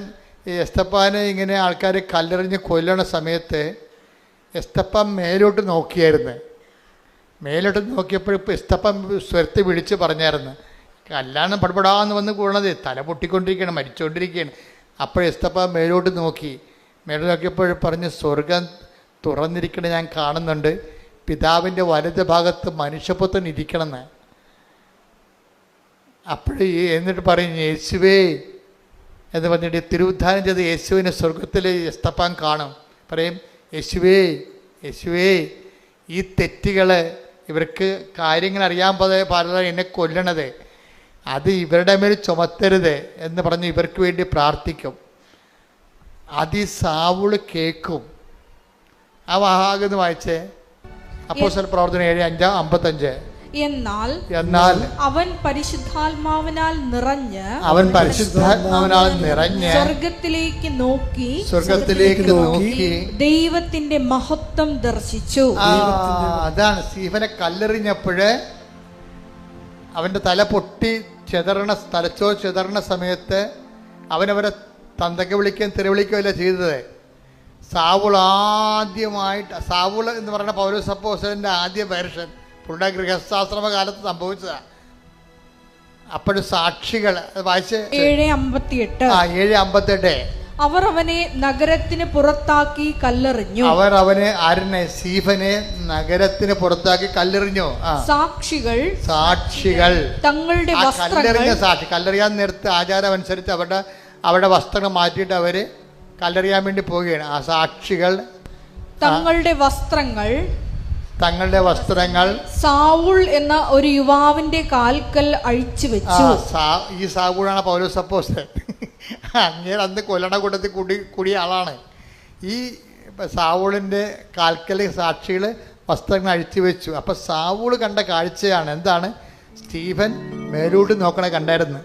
എസ്തപ്പാനെ ഇങ്ങനെ ആൾക്കാർ കല്ലെറിഞ്ഞ് കൊല്ലണ സമയത്ത് എസ്തപ്പാൻ മേലോട്ട് നോക്കിയായിരുന്നു. മേലോട്ട് നോക്കിയപ്പോൾ ഇപ്പോൾ എസ്തപ്പാൻ സ്വരത്തെ വിളിച്ച് പറഞ്ഞായിരുന്നു, കല്യാണം പടപടാന്ന് വന്ന് കൂടണത്, തല പൊട്ടിക്കൊണ്ടിരിക്കുകയാണ്, മരിച്ചുകൊണ്ടിരിക്കുകയാണ്. അപ്പോൾ എസ്തപ്പാൻ മേലോട്ട് നോക്കിയപ്പോൾ പറഞ്ഞ് സ്വർഗം തുറന്നിരിക്കണ ഞാൻ കാണുന്നുണ്ട്, പിതാവിൻ്റെ വലത് ഭാഗത്ത് മനുഷ്യപുത്രൻ ഇരിക്കണമെന്ന്. എന്നിട്ട് പറയും യേശുവേ എന്ന് പറഞ്ഞിട്ട് തിരുവുദ്ധാനം ചെയ്ത് യേശുവിനെ സ്വർഗത്തിൽ എസ്തപ്പാൻ കാണും. പറയും യേശുവേ ഈ തെറ്റുകൾ, ഇവർക്ക് കാര്യങ്ങൾ അറിയാൻ പാടില്ല, എന്നെ കൊല്ലണത്, അത് ഇവരുടെ മേൽ ചുമത്തരുത് എന്ന് പറഞ്ഞ് ഇവർക്ക് വേണ്ടി പ്രാർത്ഥിക്കും. അത് ഈ സാവുള് കേൾക്കും. ആ വാഹാകെന്ന് വായിച്ചേ, അപ്പോസ്തല പ്രവർത്തനം 7:55. എന്നാൽ അവൻ പരിശുദ്ധാത്മാവിനാൽ നിറഞ്ഞ് സ്വർഗത്തിലേക്ക് നോക്കി ദൈവത്തിന്റെ മഹത്വം ദർശിച്ചു. അതാണ് സ്റ്റീഫനെ കല്ലെറിഞ്ഞപ്പോഴ് അവൻ്റെ തല പൊട്ടി തലച്ചോർ ചിതറണ സമയത്ത് അവനവരെ തന്തയ്ക്ക് വിളിക്കുകയും തെരുവിളിക്കുകയല്ല ചെയ്തത്. സാവുൾ എന്ന് പറയുന്ന പൗലോസ് അപ്പോസ്തലൻ്റെ ആദ്യ വേർഷൻ പുള്ളിയുടെ ഗൃഹസ്ഥാശ്രമ കാലത്ത് സംഭവിച്ചതാണ്. അപ്പോഴും സാക്ഷികൾ വായിച്ച് 7:58 അവർ അവനെ നഗരത്തിന് പുറത്താക്കി കല്ലെറിഞ്ഞു. സ്റ്റീഫനെ നഗരത്തിന് പുറത്താക്കി കല്ലെറിഞ്ഞു. സാക്ഷികൾ തങ്ങളുടെ കല്ലെറിയാൻ നേരത്തെ ആചാരം അനുസരിച്ച് അവരുടെ വസ്ത്രങ്ങൾ മാറ്റിയിട്ട് അവര് കല്ലെറിയാൻ വേണ്ടി പോവുകയാണ്. ആ സാക്ഷികൾ തങ്ങളുടെ വസ്ത്രങ്ങൾ തങ്ങളുടെ വസ്ത്രങ്ങൾ സാവൂൾ എന്ന ഒരു യുവാവിന്റെ കാൽക്കൽ അഴിച്ചു വെച്ചു. ഈ സാവൂളാണ് പൗലോസ് അപ്പോസ്തലൻ. അങ്ങനെ അന്ന് കൊല്ലണ കൂട്ടത്തിൽ കൂടിയ ആളാണ്. ഈ സാവൂളിൻ്റെ കാൽക്കൽ സാക്ഷികൾ വസ്ത്രങ്ങൾ അഴിച്ചു വെച്ചു. അപ്പം സാവൂൾ കണ്ട കാഴ്ചയാണ് എന്താണ്? സ്റ്റീഫൻ മേലോട്ട് നോക്കണ കണ്ടായിരുന്നു.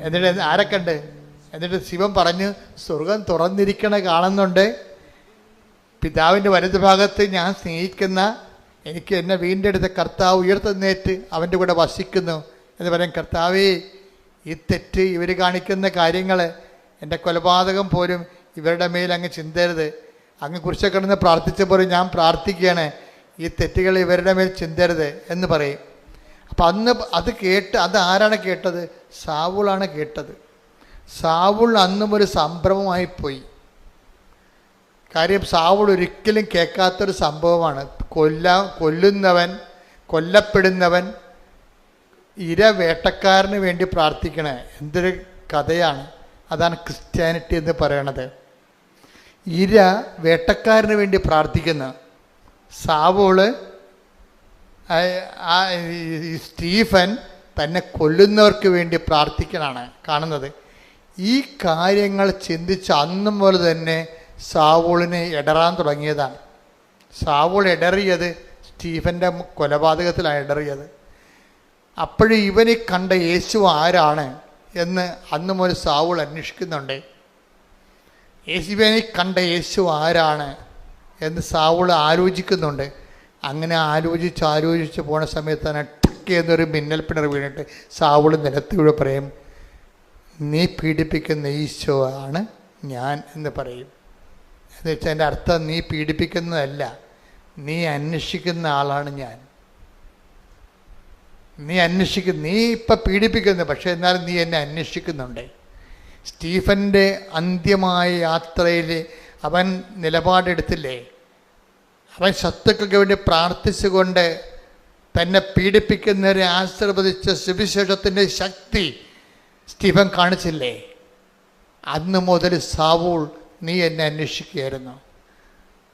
എന്നിട്ട് ആരെ കണ്ട്? എന്നിട്ട് ശിവൻ പറഞ്ഞു, സ്വർഗം തുറന്നിരിക്കണ കാണുന്നുണ്ട്, പിതാവിൻ്റെ വലതുഭാഗത്ത് ഞാൻ സ്നേഹിക്കുന്ന, എനിക്ക് എന്നെ വീണ്ടെടുത്ത കർത്താവ് ഉയർത്തുന്നേറ്റ് അവൻ്റെ കൂടെ വസിക്കുന്നു എന്ന് പറയും. കർത്താവേ, ഈ തെറ്റ്, ഇവർ കാണിക്കുന്ന കാര്യങ്ങൾ, എൻ്റെ കൊലപാതകം പോലും ഇവരുടെ മേൽ അങ്ങ് ചിന്തരുത്. അങ്ങ് കുറിച്ചൊക്കെ കിടന്ന് പ്രാർത്ഥിച്ചപ്പോൾ ഞാൻ പ്രാർത്ഥിക്കുകയാണ്, ഈ തെറ്റുകൾ ഇവരുടെ മേൽ ചിന്തരുത് എന്ന് പറയും. അപ്പം അന്ന് അത് കേട്ട്, അത് ആരാണ് കേട്ടത്? സാവൂളാണ് കേട്ടത്. സാവൂൾ അന്നും ഒരു സംഭ്രമമായിപ്പോയി. കാര്യം സാവൂൾ ഒരിക്കലും കേൾക്കാത്തൊരു സംഭവമാണ്. കൊല്ലുന്നവൻ, കൊല്ലപ്പെടുന്നവൻ ഇര വേട്ടക്കാരന് വേണ്ടി പ്രാർത്ഥിക്കണേ. എന്തൊരു കഥയാണ്! അതാണ് ക്രിസ്ത്യാനിറ്റി എന്ന് പറയണത്. ഇര വേട്ടക്കാരന് വേണ്ടി പ്രാർത്ഥിക്കുന്ന സാവൂള്, സ്റ്റീഫൻ തന്നെ കൊല്ലുന്നവർക്ക് വേണ്ടി പ്രാർത്ഥിക്കലാണ് കാണുന്നത്. ഈ കാര്യങ്ങൾ ചിന്തിച്ച് അന്നും പോലെ തന്നെ സാവൂളിനെ ഇടറാൻ തുടങ്ങിയതാണ്. സാവൂൾ ഇടറിയത് സ്റ്റീഫൻ്റെ കൊലപാതകത്തിലാണ് ഇടറിയത്. അപ്പോഴും ഇവനെ കണ്ട യേശു ആരാണ് എന്ന് അന്ന് മുതൽ സാവൂൾ അന്വേഷിക്കുന്നുണ്ട്. ഇവനെ കണ്ട യേശു ആരാണ് എന്ന് സാവൂൾ ആലോചിക്കുന്നുണ്ട്. അങ്ങനെ ആലോചിച്ച് പോണ സമയത്താണ് ടക്ക് എന്നൊരു മിന്നൽ പിണർ വീണിട്ട് സാവൂൾ നിലത്തിലൂടെ പറയും, നീ പീഡിപ്പിക്കുന്ന ഈശോ ആണ് ഞാൻ എന്ന് പറയും. എന്ന് വെച്ചാൽ എൻ്റെ അർത്ഥം, നീ പീഡിപ്പിക്കുന്നതല്ല, നീ അന്വേഷിക്കുന്ന ആളാണ് ഞാൻ. നീ ഇപ്പം പീഡിപ്പിക്കുന്നു, പക്ഷേ എന്നാലും നീ എന്നെ അന്വേഷിക്കുന്നുണ്ട്. സ്റ്റീഫൻ്റെ അന്ത്യമായ യാത്രയിൽ അവൻ നിലപാടെടുത്തില്ലേ? അവൻ ശത്രുക്കൾക്ക് വേണ്ടി പ്രാർത്ഥിച്ചുകൊണ്ട് തന്നെ പീഡിപ്പിക്കുന്നവരെ ആശീർവദിച്ച സുവിശേഷത്തിൻ്റെ ശക്തി സ്റ്റീഫൻ കാണിച്ചില്ലേ? അന്ന് മുതൽ സാവൂൾ, നീ എന്നെ അന്വേഷിക്കുകയായിരുന്നു.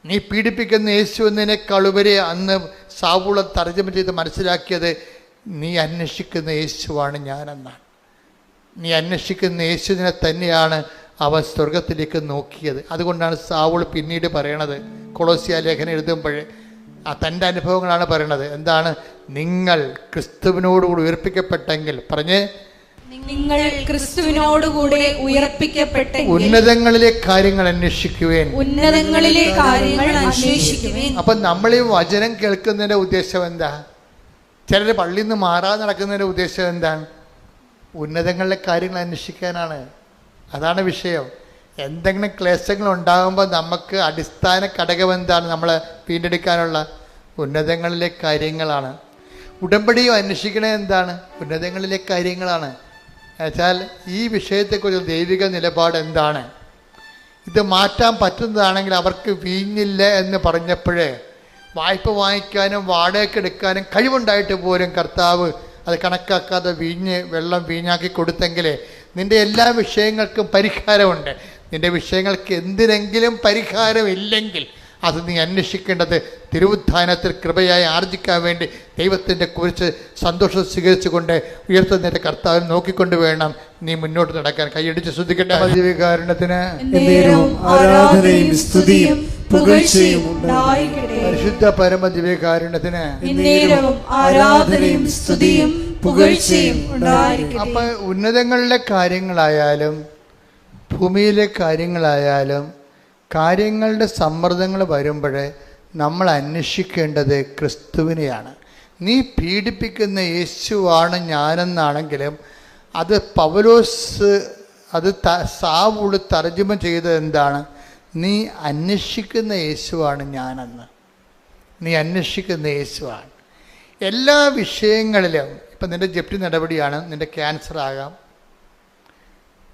നീ പീഡിപ്പിക്കുന്ന യേശു എന്നതിനേക്കാളുപരി അന്ന് സാവൂൾ തർജ്ജമ ചെയ്ത് മനസ്സിലാക്കിയത്, നീ അന്വേഷിക്കുന്ന യേശുവാണ് ഞാനെന്നാണ്. നീ അന്വേഷിക്കുന്ന യേശുവിനെ തന്നെയാണ് അവൻ സ്വർഗത്തിലേക്ക് നോക്കിയത്. അതുകൊണ്ടാണ് സാവൂൾ പിന്നീട് പറയണത്, കൊളോസ്യ ലേഖനം എഴുതുമ്പോഴേ തൻ്റെ അനുഭവങ്ങളാണ് പറയണത്. എന്താണ്? നിങ്ങൾ ക്രിസ്തുവിനോടുകൂടി ഉയർപ്പിക്കപ്പെട്ടെങ്കിൽ, പറഞ്ഞേ, നിങ്ങൾ ക്രിസ്തുവിനോടുകൂടെ ഉയർപ്പിക്കപ്പെട്ടെങ്കിൽ ഉന്നതങ്ങളിലെ കാര്യങ്ങൾ അന്വേഷിക്കുവേൻ. ഉന്നതങ്ങളിലെ കാര്യങ്ങൾ അന്വേഷിക്കുവേൻ. അപ്പൊ നമ്മൾ ഈ വചനം കേൾക്കുന്നതിന്റെ ഉദ്ദേശം എന്താ? ചിലർ പള്ളിയിൽ നിന്ന് മാറാതെ നടക്കുന്നതിന്റെ ഉദ്ദേശം എന്താണ്? ഉന്നതങ്ങളിലെ കാര്യങ്ങൾ അന്വേഷിക്കാനാണ്. അതാണ് വിഷയം. എന്തെങ്കിലും ക്ലേശങ്ങൾ ഉണ്ടാകുമ്പോൾ നമുക്ക് അടിസ്ഥാന ഘടകം എന്താണ്? നമ്മളെ വീണ്ടെടുക്കാനുള്ള ഉന്നതങ്ങളിലെ കാര്യങ്ങളാണ്. ഉടമ്പടിയും അന്വേഷിക്കണത് എന്താണ്? ഉന്നതങ്ങളിലെ കാര്യങ്ങളാണ്. എന്നുവെച്ചാൽ ഈ വിഷയത്തെക്കുറിച്ച് ദൈവിക നിലപാട് എന്താണ്? ഇത് മാറ്റാൻ പറ്റുന്നതാണെങ്കിൽ അവർക്ക് വീഞ്ഞില്ല എന്ന് പറഞ്ഞപ്പോഴേ വായ്പ വാങ്ങിക്കാനും വാടകയ്ക്ക് എടുക്കാനും കഴിവുണ്ടായിട്ട് പോലും കർത്താവ് അത് കണക്കാക്കാതെ വെള്ളം വീഞ്ഞാക്കി കൊടുത്തെങ്കിലേ നിൻ്റെ എല്ലാ വിഷയങ്ങൾക്കും പരിഹാരമുണ്ട്. നിൻ്റെ വിഷയങ്ങൾക്ക് എന്തിനെങ്കിലും പരിഹാരമില്ലെങ്കിൽ അത് നീ അന്വേഷിക്കേണ്ടത് തിരുവുത്ഥാനത്തിൽ കൃപയായി ആർജിക്കാൻ വേണ്ടി ദൈവത്തിൻ്റെ കുറിച്ച് സന്തോഷം സ്വീകരിച്ചുകൊണ്ട് ഉയർത്തുന്നതിൻ്റെ കർത്താവിനെ നോക്കിക്കൊണ്ട് വേണം നീ മുന്നോട്ട് നടക്കാൻ. കൈയടിച്ച് ശ്രദ്ധിക്കട്ടെ. ദിവ്യകാരുണ്യത്തിന് ആരാധനയും സ്തുതിയും പുകഴ്ചയും ഉണ്ടായിരിക്കട്ടെ. പരിശുദ്ധ പരമ ദിവ്യകാരുണ്യത്തിന് ആരാധനയും സ്തുതിയും പുകഴ്ചയും ഉണ്ടായിരിക്കട്ടെ. അപ്പൊ ഉന്നതങ്ങളിലെ കാര്യങ്ങളായാലും ഭൂമിയിലെ കാര്യങ്ങളായാലും കാര്യങ്ങളുടെ സമ്മർദ്ദങ്ങൾ വരുമ്പോഴേ നമ്മൾ അന്വേഷിക്കേണ്ടത് ക്രിസ്തുവിനെയാണ്. നീ പീഡിപ്പിക്കുന്ന യേശുവാണ് ഞാനെന്നാണെങ്കിലും അത് പൗലോസ്, അത് സാവൂള് തർജ്ജമ ചെയ്തത് എന്താണ്? നീ അന്വേഷിക്കുന്ന യേശുവാണ് ഞാനെന്ന്. നീ അന്വേഷിക്കുന്ന യേശുവാണ്. എല്ലാ വിഷയങ്ങളിലും, ഇപ്പം നിൻ്റെ ജപ്തി നടപടിയാണ്, നിൻ്റെ ക്യാൻസർ ആകാം,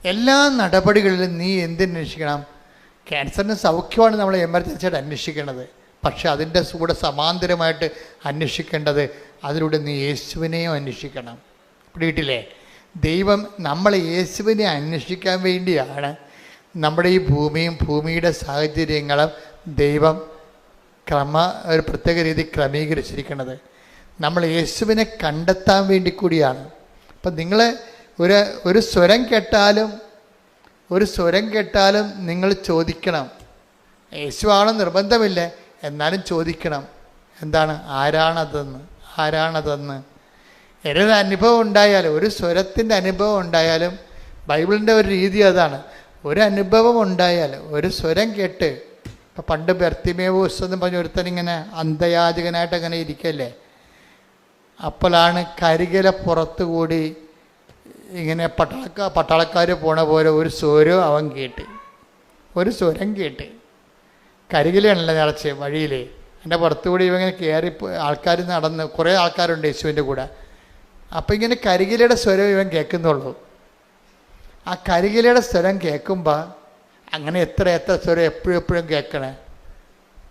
എല്ലാ നടപടികളിലും നീ എന്തന്വേഷിക്കണം? ക്യാൻസറിന് സൗഖ്യമാണ് നമ്മൾ എമർജൻസിയായിട്ട് അന്വേഷിക്കേണ്ടത്. പക്ഷെ അതിൻ്റെ കൂടെ സമാന്തരമായിട്ട് അന്വേഷിക്കേണ്ടത്, അതിലൂടെ നീ യേശുവിനെയും അന്വേഷിക്കണം. പിടിയിട്ടില്ലേ? ദൈവം നമ്മളെ യേശുവിനെ അന്വേഷിക്കാൻ വേണ്ടിയാണ് നമ്മുടെ ഈ ഭൂമിയും ഭൂമിയുടെ സാഹചര്യങ്ങളും ദൈവം ഒരു പ്രത്യേക രീതി ക്രമീകരിച്ചിരിക്കുന്നത്. നമ്മൾ യേശുവിനെ കണ്ടെത്താൻ വേണ്ടി കൂടിയാണ്. അപ്പം നിങ്ങൾ ഒരു സ്വരം കേട്ടാലും നിങ്ങൾ ചോദിക്കണം. യേശുവാണെന്ന് നിർബന്ധമില്ല, എന്നാലും ചോദിക്കണം. എന്താണ്? ആരാണതെന്ന്. ഒരു അനുഭവം ഉണ്ടായാലും, ഒരു സ്വരത്തിൻ്റെ അനുഭവം ഉണ്ടായാലും, ബൈബിളിൻ്റെ ഒരു രീതി അതാണ്. ഒരു അനുഭവം ഉണ്ടായാൽ, ഒരു സ്വരം കേട്ട്, ഇപ്പം പണ്ട് ബർത്തിമേവൂസ് എന്ന് പറഞ്ഞ ഒരുത്തനിങ്ങനെ അന്ധയാചകനായിട്ട് അങ്ങനെ ഇരിക്കല്ലേ, അപ്പോഴാണ് കരികില പുറത്തുകൂടി ഇങ്ങനെ പട്ടാളക്കാർ പോണ പോലെ ഒരു സ്വരം അവൻ കേട്ട്, ഒരു സ്വരം കേട്ട്. കരികിലാണല്ലോ നിറച്ച് വഴിയിൽ, എൻ്റെ പുറത്തുകൂടി ഇവങ്ങനെ കയറി ആൾക്കാർ നടന്ന്, കുറേ ആൾക്കാരുണ്ട് യേശുവിൻ്റെ കൂടെ. അപ്പം ഇങ്ങനെ കരികിലയുടെ സ്വരം ഇവൻ കേൾക്കുന്നുള്ളൂ. ആ കരികിലയുടെ സ്വരം കേൾക്കുമ്പോൾ അങ്ങനെ എത്ര സ്വരം എപ്പോഴും കേൾക്കണേ.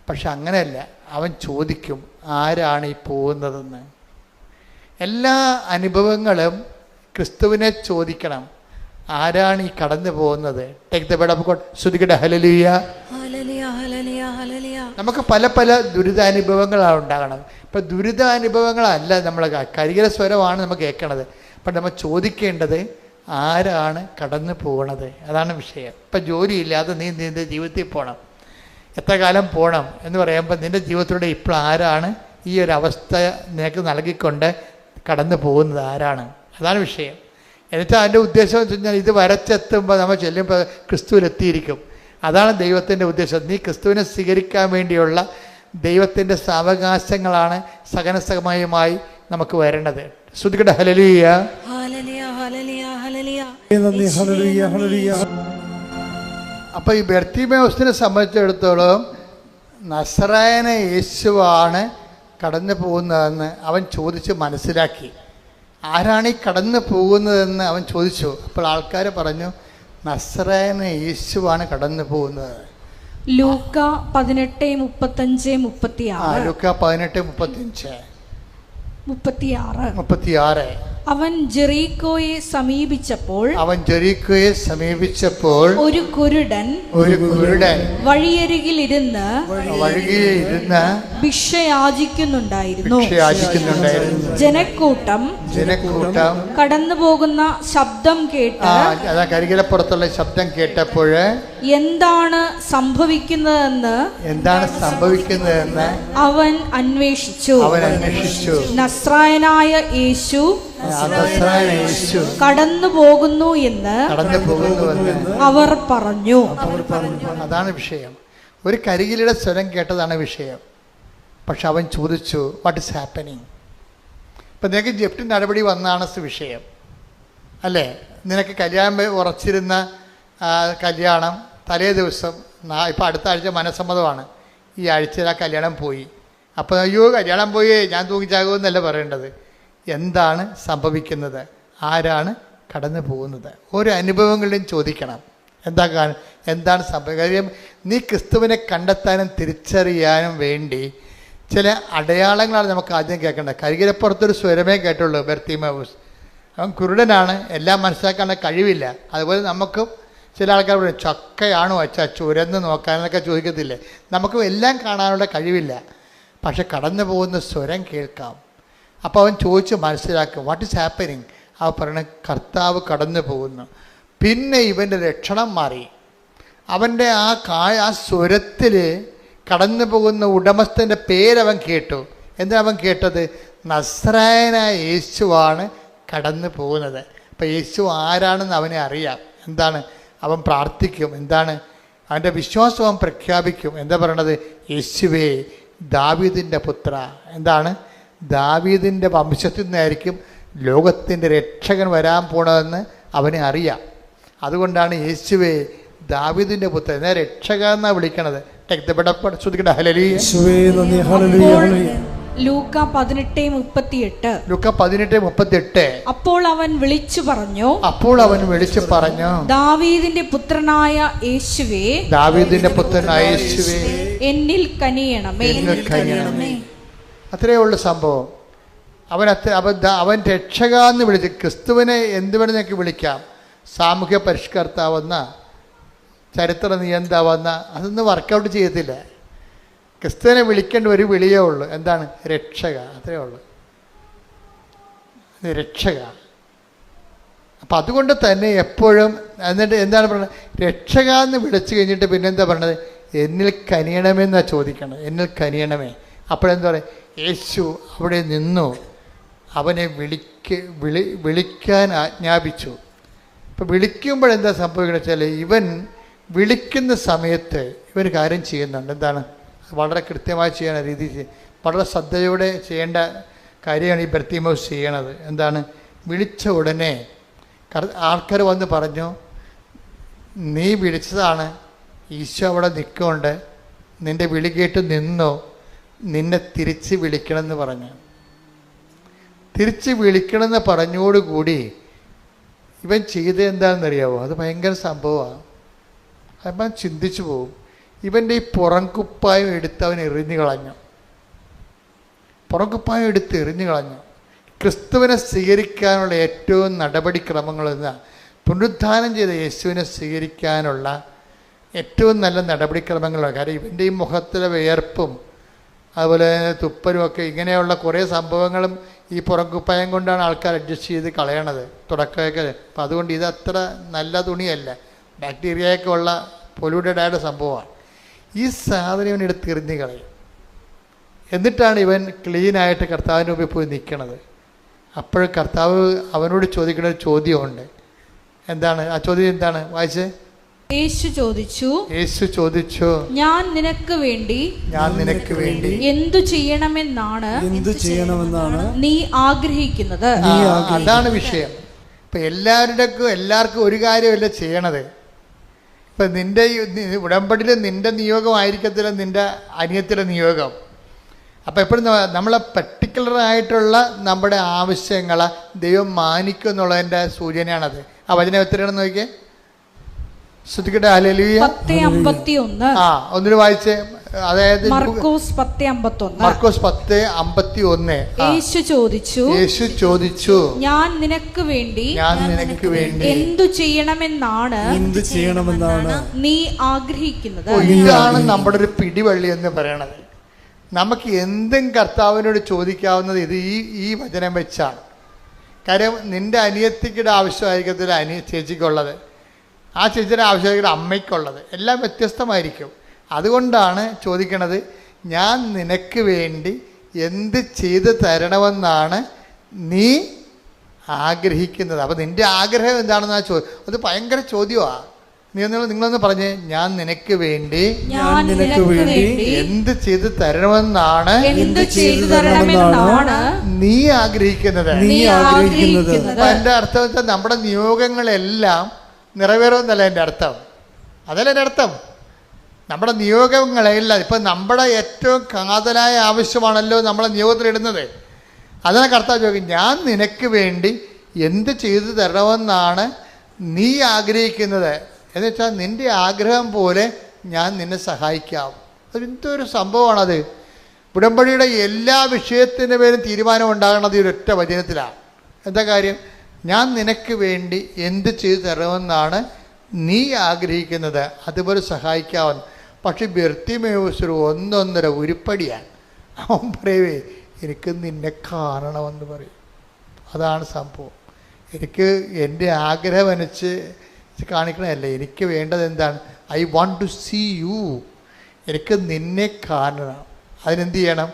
പക്ഷെ അങ്ങനെയല്ല, അവൻ ചോദിക്കും ആരാണ് ഈ പോകുന്നതെന്ന്. എല്ലാ അനുഭവങ്ങളും ക്രിസ്തുവിനെ ചോദിക്കണം, ആരാണ് ഈ കടന്നു പോകുന്നത്. Take the bed of God, ശ്രുതികട ഹല്ലേലൂയ. നമുക്ക് പല ദുരിതാനുഭവങ്ങളാണ് ഉണ്ടാകണം. ഇപ്പം ദുരിതാനുഭവങ്ങളല്ല നമ്മൾ കരികില സ്വരമാണ് നമ്മൾ കേൾക്കണത്. അപ്പം നമ്മൾ ചോദിക്കേണ്ടത് ആരാണ് കടന്നു പോകണത്, അതാണ് വിഷയം. ഇപ്പം ജോലിയില്ലാതെ നീ നിൻ്റെ ജീവിതത്തിൽ പോകണം, എത്ര കാലം പോകണം എന്ന് പറയുമ്പോൾ നിൻ്റെ ജീവിതത്തിലൂടെ ഇപ്പോൾ ആരാണ് ഈ ഒരു അവസ്ഥ നിനക്ക് നൽകിക്കൊണ്ട് കടന്നു പോകുന്നത്, ആരാണ്, അതാണ് വിഷയം. എന്നിട്ട് അതിൻ്റെ ഉദ്ദേശം എന്ന് വെച്ച് കഴിഞ്ഞാൽ ഇത് വരച്ചെത്തുമ്പോൾ നമ്മൾ ചെല്ലുമ്പോൾ ക്രിസ്തുവിലെത്തിയിരിക്കും. അതാണ് ദൈവത്തിൻ്റെ ഉദ്ദേശം. നീ ക്രിസ്തുവിനെ സ്വീകരിക്കാൻ വേണ്ടിയുള്ള ദൈവത്തിൻ്റെ സാവകാശങ്ങളാണ് സഹനസമയമായി നമുക്ക് വരേണ്ടത്. ശ്രുതികട ഹല്ലേലൂയ. അപ്പോൾ ഈ ബർത്തിമേവൂസിനെ സംബന്ധിച്ചിടത്തോളം നസറായന യേശുവാണ് കടന്നു പോകുന്നതെന്ന് അവൻ ചോദിച്ച് മനസ്സിലാക്കി. ആരാണ് ഈ കടന്നു പോകുന്നതെന്ന് അവൻ ചോദിച്ചു. അപ്പോൾ ആൾക്കാർ പറഞ്ഞു നസറായന യേശുവാണ് കടന്നു പോകുന്നത്. ലൂക്ക 18:35-36. ലൂക്ക 18:36. അവൻ ജെറീക്കോയെ സമീപിച്ചപ്പോൾ ഒരു കുരുടൻ വഴിയരികിൽ ഇരുന്ന് ഭിക്ഷ യാചിക്കുന്നുണ്ടായിരുന്നു. ജനക്കൂട്ടം കടന്നു പോകുന്ന ശബ്ദം കേട്ട് കരികിലപ്പുറത്തുള്ള ശബ്ദം കേട്ടപ്പോൾ എന്താണ് സംഭവിക്കുന്നതെന്ന് അവൻ അന്വേഷിച്ചു. നസ്രായനായ യേശു കടന്നു പോകുന്നു എന്ന് അവർ പറഞ്ഞു. അതാണ് വിഷയം. ഒരു കരികിലയുടെ സ്വരം കേട്ടതാണ് വിഷയം. പക്ഷെ അവൻ ചോദിച്ചു വാട്ട് ഈസ് ഹാപ്പനിങ്. ഇപ്പം നിനക്ക് ജപ്തി നടപടി വന്നാണ് വിഷയം അല്ലേ. നിനക്ക് കല്യാണം ഉറച്ചിരുന്ന കല്യാണം തലേ ദിവസം, ഇപ്പം അടുത്ത ആഴ്ച മനസ്സമ്മതമാണ്, ഈ ആഴ്ചയിൽ ആ കല്യാണം പോയി. അപ്പോൾ അയ്യോ കല്യാണം പോയി ഞാൻ തൂങ്ങിച്ചാകുമെന്നല്ല പറയേണ്ടത്. എന്താണ് സംഭവിക്കുന്നത്, ആരാണ് കടന്നു പോകുന്നത്, ഓരോ അനുഭവങ്ങളിലും ചോദിക്കണം. എന്താണ് സംഭവിക്കുക. കാര്യം നീ ക്രിസ്തുവിനെ കണ്ടെത്താനും തിരിച്ചറിയാനും വേണ്ടി ചില അടയാളങ്ങളാണ് നമുക്ക് ആദ്യം കേൾക്കേണ്ടത്. കരികിലപ്പുറത്തൊരു സ്വരമേ കേട്ടുള്ളൂ ബർത്തിമേവൂസ്. അവൻ കുരുടനാണ്, എല്ലാം മനസ്സിലാക്കാനുള്ള കഴിവില്ല. അതുപോലെ നമുക്കും ചില ആൾക്കാർ പറയും ചക്കയാണോ അച്ഛാ ചുരന്ന് നോക്കാനൊക്കെ ചോദിക്കത്തില്ലേ. നമുക്കും എല്ലാം കാണാനുള്ള കഴിവില്ല, പക്ഷെ കടന്നു പോകുന്ന സ്വരം കേൾക്കാം. അപ്പോൾ അവൻ ചോദിച്ച് മനസ്സിലാക്കും വാട്ട് ഈസ് ഹാപ്പനിങ്. അവ പറയണ കർത്താവ് കടന്നു പോകുന്നു. പിന്നെ ഇവൻ്റെ ലക്ഷണം മാറി. അവൻ്റെ ആ സ്വരത്തിൽ കടന്നു പോകുന്ന ഉടമസ്ഥൻ്റെ പേരവൻ കേട്ടു. എന്താണ് അവൻ കേട്ടത്? നസ്രായനായ യേശുവാണ് കടന്നു പോകുന്നത്. അപ്പം യേശു ആരാണെന്ന് അവനെ അറിയാം. എന്താണ് അവൻ പ്രാർത്ഥിക്കും, എന്താണ് അവൻ്റെ വിശ്വാസം അവൻ പ്രഖ്യാപിക്കും. എന്താ പറയണത്? യേശുവേ ദാവീദിൻ്റെ പുത്ര. എന്താണ്? ദാവീദിൻ്റെ വംശത്തിൽ നിന്നായിരിക്കും ലോകത്തിൻ്റെ രക്ഷകൻ വരാൻ പോണതെന്ന് അവനെ അറിയാം. അതുകൊണ്ടാണ് യേശുവേ ദാവീദിൻ്റെ പുത്രൻ എന്നാ രക്ഷക എന്നാണ് വിളിക്കണത്. ലൂക്ക 18:38. അപ്പോൾ അവൻ വിളിച്ചു പറഞ്ഞു ദാവീദിന്റെ പുത്രനായ യേശുവേ എന്നിൽ കനിയണമേ. അത്രയേ ഉള്ളു സംഭവം. അവൻ രക്ഷക എന്ന് വിളിച്ച് ക്രിസ്തുവിനെ എന്ത് വേണമെന്നൊക്കെ വിളിക്കാം. സാമൂഹ്യ പരിഷ്കർത്താവെന്ന, ചരിത്ര നിയന്താവെന്ന, അതൊന്നും വർക്കൗട്ട് ചെയ്യത്തില്ല. ക്രിസ്തുവിനെ വിളിക്കേണ്ട ഒരു വിളിയേ ഉള്ളൂ. എന്താണ്? രക്ഷക. അത്രേ ഉള്ളൂ, രക്ഷക. അപ്പം അതുകൊണ്ട് തന്നെ എപ്പോഴും എന്നിട്ട് എന്താണ് പറയുന്നത്? രക്ഷക എന്ന് വിളിച്ചു കഴിഞ്ഞിട്ട് പിന്നെന്താ പറയണത്? എന്നിൽ കനിയണമെന്നാണ് ചോദിക്കണം. എന്നിൽ കനിയണമേ. അപ്പോഴെന്താ പറയുക? യേശു അവിടെ നിന്നു അവനെ വിളിക്കാൻ ആജ്ഞാപിച്ചു. ഇപ്പം വിളിക്കുമ്പോഴെന്താ സംഭവിക്കുന്നത് വെച്ചാൽ, ഇവൻ വിളിക്കുന്ന സമയത്ത് ഇവൻ കാര്യം ചെയ്യുന്നുണ്ട്. എന്താണ്? വളരെ കൃത്യമായി ചെയ്യണ രീതി, വളരെ ശ്രദ്ധയോടെ ചെയ്യേണ്ട കാര്യമാണ് ഈ ബർത്തിമേവൂസ് ചെയ്യണത്. എന്താണ്? വിളിച്ച ഉടനെ ആൾക്കാർ വന്ന് പറഞ്ഞു, നീ വിളിച്ചതാണ്, ഈശോ അവിടെ നിൽക്കുന്നുണ്ട്, നിൻ്റെ വിളി കേട്ട് നിന്നോ, നിന്നെ തിരിച്ച് വിളിക്കണമെന്ന് പറഞ്ഞു. തിരിച്ച് വിളിക്കണമെന്ന് പറഞ്ഞോടുകൂടി ഇവൻ ചെയ്തത് എന്താണെന്നറിയാവോ? അത് ഭയങ്കര സംഭവമാണ്. അപ്പം ചിന്തിച്ചു പോകും. ഇവൻ്റെ ഈ പുറംകുപ്പായം എടുത്ത് അവൻ എറിഞ്ഞു കളഞ്ഞു. പുറംകുപ്പായം എടുത്ത് എറിഞ്ഞു കളഞ്ഞു. ക്രിസ്തുവിനെ സ്വീകരിക്കാനുള്ള ഏറ്റവും നടപടിക്രമങ്ങളെന്ന്, പുനരുദ്ധാനം ചെയ്ത യേശുവിനെ സ്വീകരിക്കാനുള്ള ഏറ്റവും നല്ല നടപടിക്രമങ്ങളാണ്. കാരണം ഇവൻ്റെ ഈ മുഖത്തിലെ വിയർപ്പും അതുപോലെ തുപ്പലും ഒക്കെ, ഇങ്ങനെയുള്ള കുറേ സംഭവങ്ങളും ഈ പുറംകുപ്പായം കൊണ്ടാണ് ആൾക്കാർ അഡ്ജസ്റ്റ് ചെയ്ത് കളയണത് തുടക്കമൊക്കെ. അപ്പം അതുകൊണ്ട് ഇതത്ര നല്ല തുണിയല്ല, ബാക്ടീരിയയൊക്കെ ഉള്ള പൊല്യൂട്ടഡ് ആയ സംഭവമാണ്. ഈ സാധനം ഇവനെടുത്ത് എറിഞ്ഞ് കളയും. എന്നിട്ടാണ് ഇവൻ ക്ലീനായിട്ട് കർത്താവിൻ്റെ മുമ്പിൽ പോയി നിൽക്കണത്. അപ്പോൾ കർത്താവ് അവനോട് ചോദിക്കുന്ന ഒരു ചോദ്യമുണ്ട്. എന്താണ് ആ ചോദ്യം? എന്താണ്? വായിച്ചേ. യേശു ചോദിച്ചു, ഞാൻ നിനക്ക് വേണ്ടി എന്തു ചെയ്യണമെന്നാണ് നീ ആഗ്രഹിക്കുന്നത്? അതാണ് വിഷയം. ഇപ്പം എല്ലാവർക്കും ഒരു കാര്യമല്ല ചെയ്യണത്. ഇപ്പം നിൻ്റെ ഉടമ്പടിയിൽ നിൻ്റെ നിയോഗമായിരിക്കത്തില്ല നിൻ്റെ അനിയത്തിൻ്റെ നിയോഗം. അപ്പം എപ്പോഴും നമ്മളെ പർട്ടിക്കുലറായിട്ടുള്ള നമ്മുടെ ആവശ്യങ്ങളെ ദൈവം മാനിക്കും എന്നുള്ളതിൻ്റെ സൂചനയാണത്. ആ വചനം എത്രയാണെന്ന് നോക്കിയേ. ശ്രദ്ധിക്കട്ടെ. ഹല്ലേലൂയ. 10:51. ഒന്നിന് വായിച്ചേ. അതായത് മർക്കോസ് 10:51. മർക്കോസ് 10:51. യേശു ചോദിച്ചു, ഞാൻ നിനക്ക് വേണ്ടി എന്തു ചെയ്യണമെന്നാണ് നീ ആഗ്രഹിക്കുന്നത്? ഇതാണ് നമ്മുടെ ഒരു പിടിവള്ളി എന്ന് പറയണത്. നമുക്ക് എന്തും കർത്താവിനോട് ചോദിക്കാവുന്നത് ഈ വചനം വെച്ചാണ്. കാര്യം നിന്റെ അനിയത്തിയുടെ ആവശ്യമായിരിക്കത്തില്ല ചേച്ചിക്കുള്ളത്, ആ ചേച്ചിയുടെ ആവശ്യമായിരിക്കും അമ്മയ്ക്കുള്ളത്, എല്ലാം വ്യത്യസ്തമായിരിക്കും. അതുകൊണ്ടാണ് ചോദിക്കണത്, ഞാൻ നിനക്ക് വേണ്ടി എന്ത് ചെയ്ത് തരണമെന്നാണ് നീ ആഗ്രഹിക്കുന്നത്. അപ്പം നിൻ്റെ ആഗ്രഹം എന്താണെന്നാ അത് ഭയങ്കര ചോദ്യമാണ്. നിങ്ങളൊന്ന് പറഞ്ഞേ. ഞാൻ നിനക്ക് വേണ്ടി എന്ത് ചെയ്ത് തരണമെന്നാണ് നീ ആഗ്രഹിക്കുന്നത്. എൻ്റെ അർത്ഥം വെച്ചാൽ നമ്മുടെ നിയോഗങ്ങളെല്ലാം നിറവേറുമെന്നല്ല എൻ്റെ അർത്ഥം. അതല്ല എൻ്റെ അർത്ഥം. നമ്മുടെ നിയോഗങ്ങളെല്ലാം ഇപ്പം നമ്മുടെ ഏറ്റവും കാതലായ ആവശ്യമാണല്ലോ നമ്മളെ നിയോഗത്തിലിടുന്നത്. അതാണ് കർത്താവ് ചോദിക്കും, ഞാൻ നിനക്ക് വേണ്ടി എന്ത് ചെയ്തു തരണമെന്നാണ് നീ ആഗ്രഹിക്കുന്നത്. എന്ന് വെച്ചാൽ നിൻ്റെ ആഗ്രഹം പോലെ ഞാൻ നിന്നെ സഹായിക്കാം. അതെന്തൊരു സംഭവമാണത്. ഉടമ്പടിയുടെ എല്ലാ വിഷയത്തിൻ്റെ പേരും തീരുമാനം ഉണ്ടാകുന്നത് ഈ ഒരൊറ്റ വചനത്തിലാണ്. എന്താ കാര്യം? ഞാൻ നിനക്ക് വേണ്ടി എന്ത് ചെയ്തു തരണമെന്നാണ് നീ ആഗ്രഹിക്കുന്നത്, അതുപോലെ സഹായിക്കാമെന്ന്. പക്ഷെ ബർത്തിമേവൂസ് ഒന്നൊന്നര ഉരുപ്പടിയാണ്. അവൻ പറയുവേ, എനിക്ക് നിന്നെ കാണണമെന്ന് പറയും. അതാണ് സംഭവം. എനിക്ക് എൻ്റെ ആഗ്രഹം അനുസരിച്ച് കാണിക്കണമല്ല, എനിക്ക് വേണ്ടത് എന്താണ്? I want to see you. എനിക്ക് നിന്നെ കാണണം. അതിനെന്ത് ചെയ്യണം?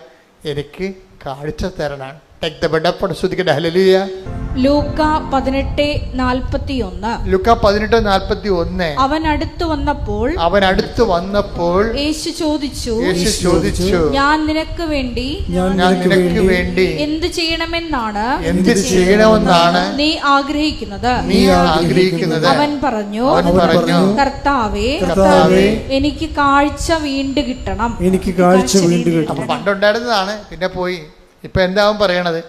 എനിക്ക് കാഴ്ച തരണം. Take the word up. ശ്രദ്ധിക്കട്ടെ. ഹല്ലേലൂയ. ലൂക്ക 18:41. ലൂക്ക 18:41. അവൻ അടുത്തു വന്നപ്പോൾ യേശു ചോദിച്ചു, ഞാൻ നിനക്ക് വേണ്ടി എന്ത് ചെയ്യണമെന്നാണ് നീ ആഗ്രഹിക്കുന്നത്? അവൻ പറഞ്ഞു, കർത്താവേ, എനിക്ക് കാഴ്ച വീണ്ടും കിട്ടണം. അപ്പൊ പണ്ടുണ്ടായിരുന്നതാണ്, പിന്നെ പോയി. ഇപ്പൊ എന്താവും പറയണത്?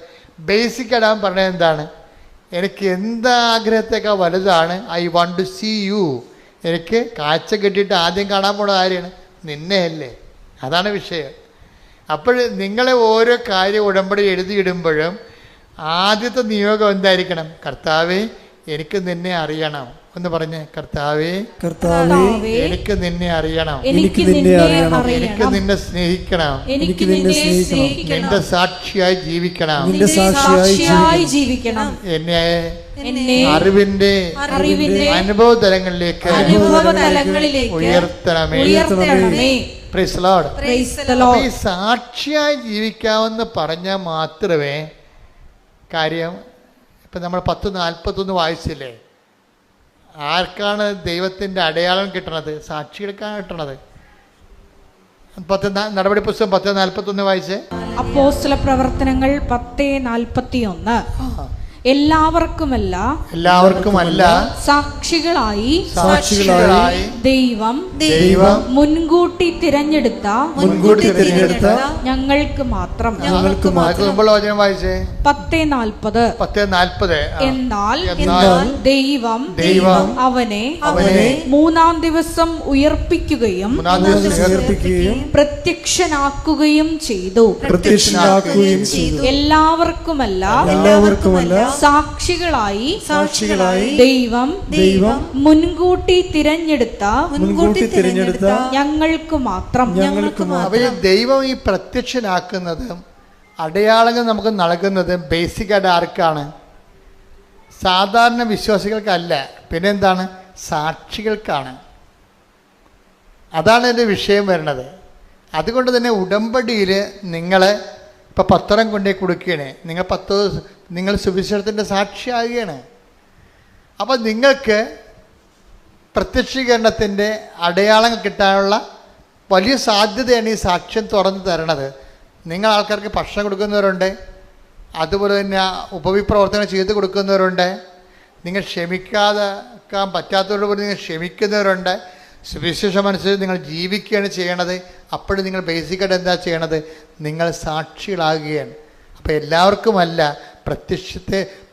ബേസിക്കായിട്ട് അവൻ പറഞ്ഞത് എന്താണ്? എനിക്ക് എന്താഗ്രഹത്തേക്കാൾ വലുതാണ് I want to see you. എനിക്ക് കാഴ്ച കിട്ടിയിട്ട് ആദ്യം കാണാൻ പോണത് ആരെയാണ്? നിന്നെയല്ലേ. അതാണ് വിഷയം. അപ്പോൾ നിങ്ങളെ ഓരോ കാര്യം ഉടമ്പടി എഴുതിയിടുമ്പോഴും ആദ്യത്തെ നിയോഗം എന്തായിരിക്കണം? കർത്താവേ, എനിക്ക് നിന്നെ അറിയണം. ഒന്ന് പറഞ്ഞേ, കർത്താവേ കർത്താവേ എനിക്ക് നിന്നെ അറിയണം, എനിക്ക് നിന്നെ അറിയണം, എനിക്ക് നിന്നെ സ്നേഹിക്കണം, എനിക്ക് നിന്നെ സ്നേഹിക്കണം, നിന്റെ സാക്ഷിയായി ജീവിക്കണം, നിന്റെ സാക്ഷിയായി ജീവിക്കണം, എന്നെ എന്നെ അറിവിന്റെ അനുഭവ തലങ്ങളിലേക്ക് ഉയർത്തണമേ. Praise the Lord. Praise the Lord. ഈ സാക്ഷിയായി ജീവിക്കാമെന്ന് പറഞ്ഞാൽ മാത്രമേ കാര്യം. ഇപ്പം നമ്മൾ 10:41 വായിച്ചില്ലേ, ആർക്കാണ് ദൈവത്തിൻ്റെ അടയാളം കിട്ടണത്? സാക്ഷികൾക്കാണ് കിട്ടണത്. നടപടി പുസ്തകം 10:41 വായിച്ചേ. അപ്പോസ്തല പ്രവർത്തനങ്ങൾ 10:41. എല്ലാവർക്കുമല്ല സാക്ഷികളായി ദൈവം മുൻകൂട്ടി തിരഞ്ഞെടുത്ത ഞങ്ങൾക്ക് മാത്രം. 10:40. എന്നാൽ ദൈവം അവനെ മൂന്നാം ദിവസം ഉയർപ്പിക്കുകയും പ്രത്യക്ഷനാക്കുകയും ചെയ്തു. എല്ലാവർക്കുമല്ല സാക്ഷികളായി ദൈവം മുൻകൂട്ടി തിരഞ്ഞെടുത്ത ഞങ്ങൾക്ക് മാത്രം. ദൈവം ഈ പ്രത്യക്ഷനാക്കുന്നതും അടയാളങ്ങൾ നമുക്ക് നൽകുന്നത് ബേസിക്കായിട്ട് ആർക്കാണ്? സാധാരണ വിശ്വാസികൾക്കല്ല, പിന്നെന്താണ്? സാക്ഷികൾക്കാണ്. അതാണ് എൻ്റെ വിഷയം വരുന്നത്. അതുകൊണ്ട് തന്നെ ഉടമ്പടിയിൽ നിങ്ങൾ ഇപ്പം പത്രം കൊണ്ടേ കൊടുക്കുകയാണ്, നിങ്ങൾ സുവിശേഷത്തിൻ്റെ സാക്ഷിയാകുകയാണ്. അപ്പോൾ നിങ്ങൾക്ക് പ്രത്യക്ഷീകരണത്തിൻ്റെ അടയാളം കിട്ടാനുള്ള വലിയ സാധ്യതയാണ് ഈ സാക്ഷ്യം തുറന്നു തരണത്. നിങ്ങൾ ആൾക്കാർക്ക് ഭക്ഷണം കൊടുക്കുന്നവരുണ്ട്, അതുപോലെ തന്നെ ഉപവിപ്രവർത്തനം ചെയ്ത് കൊടുക്കുന്നവരുണ്ട്, നിങ്ങൾ ക്ഷമിക്കാതെക്കാൻ പറ്റാത്തവരോട് നിങ്ങൾ ക്ഷമിക്കുന്നവരുണ്ട്. സുവിശേഷം അനുസരിച്ച് നിങ്ങൾ ജീവിക്കുകയാണ് ചെയ്യണത്. അപ്പോഴും നിങ്ങൾ ബേസിക്കായിട്ട് എന്താ ചെയ്യണത്? നിങ്ങൾ സാക്ഷികളാകുകയാണ്. അപ്പോൾ എല്ലാവർക്കുമല്ല,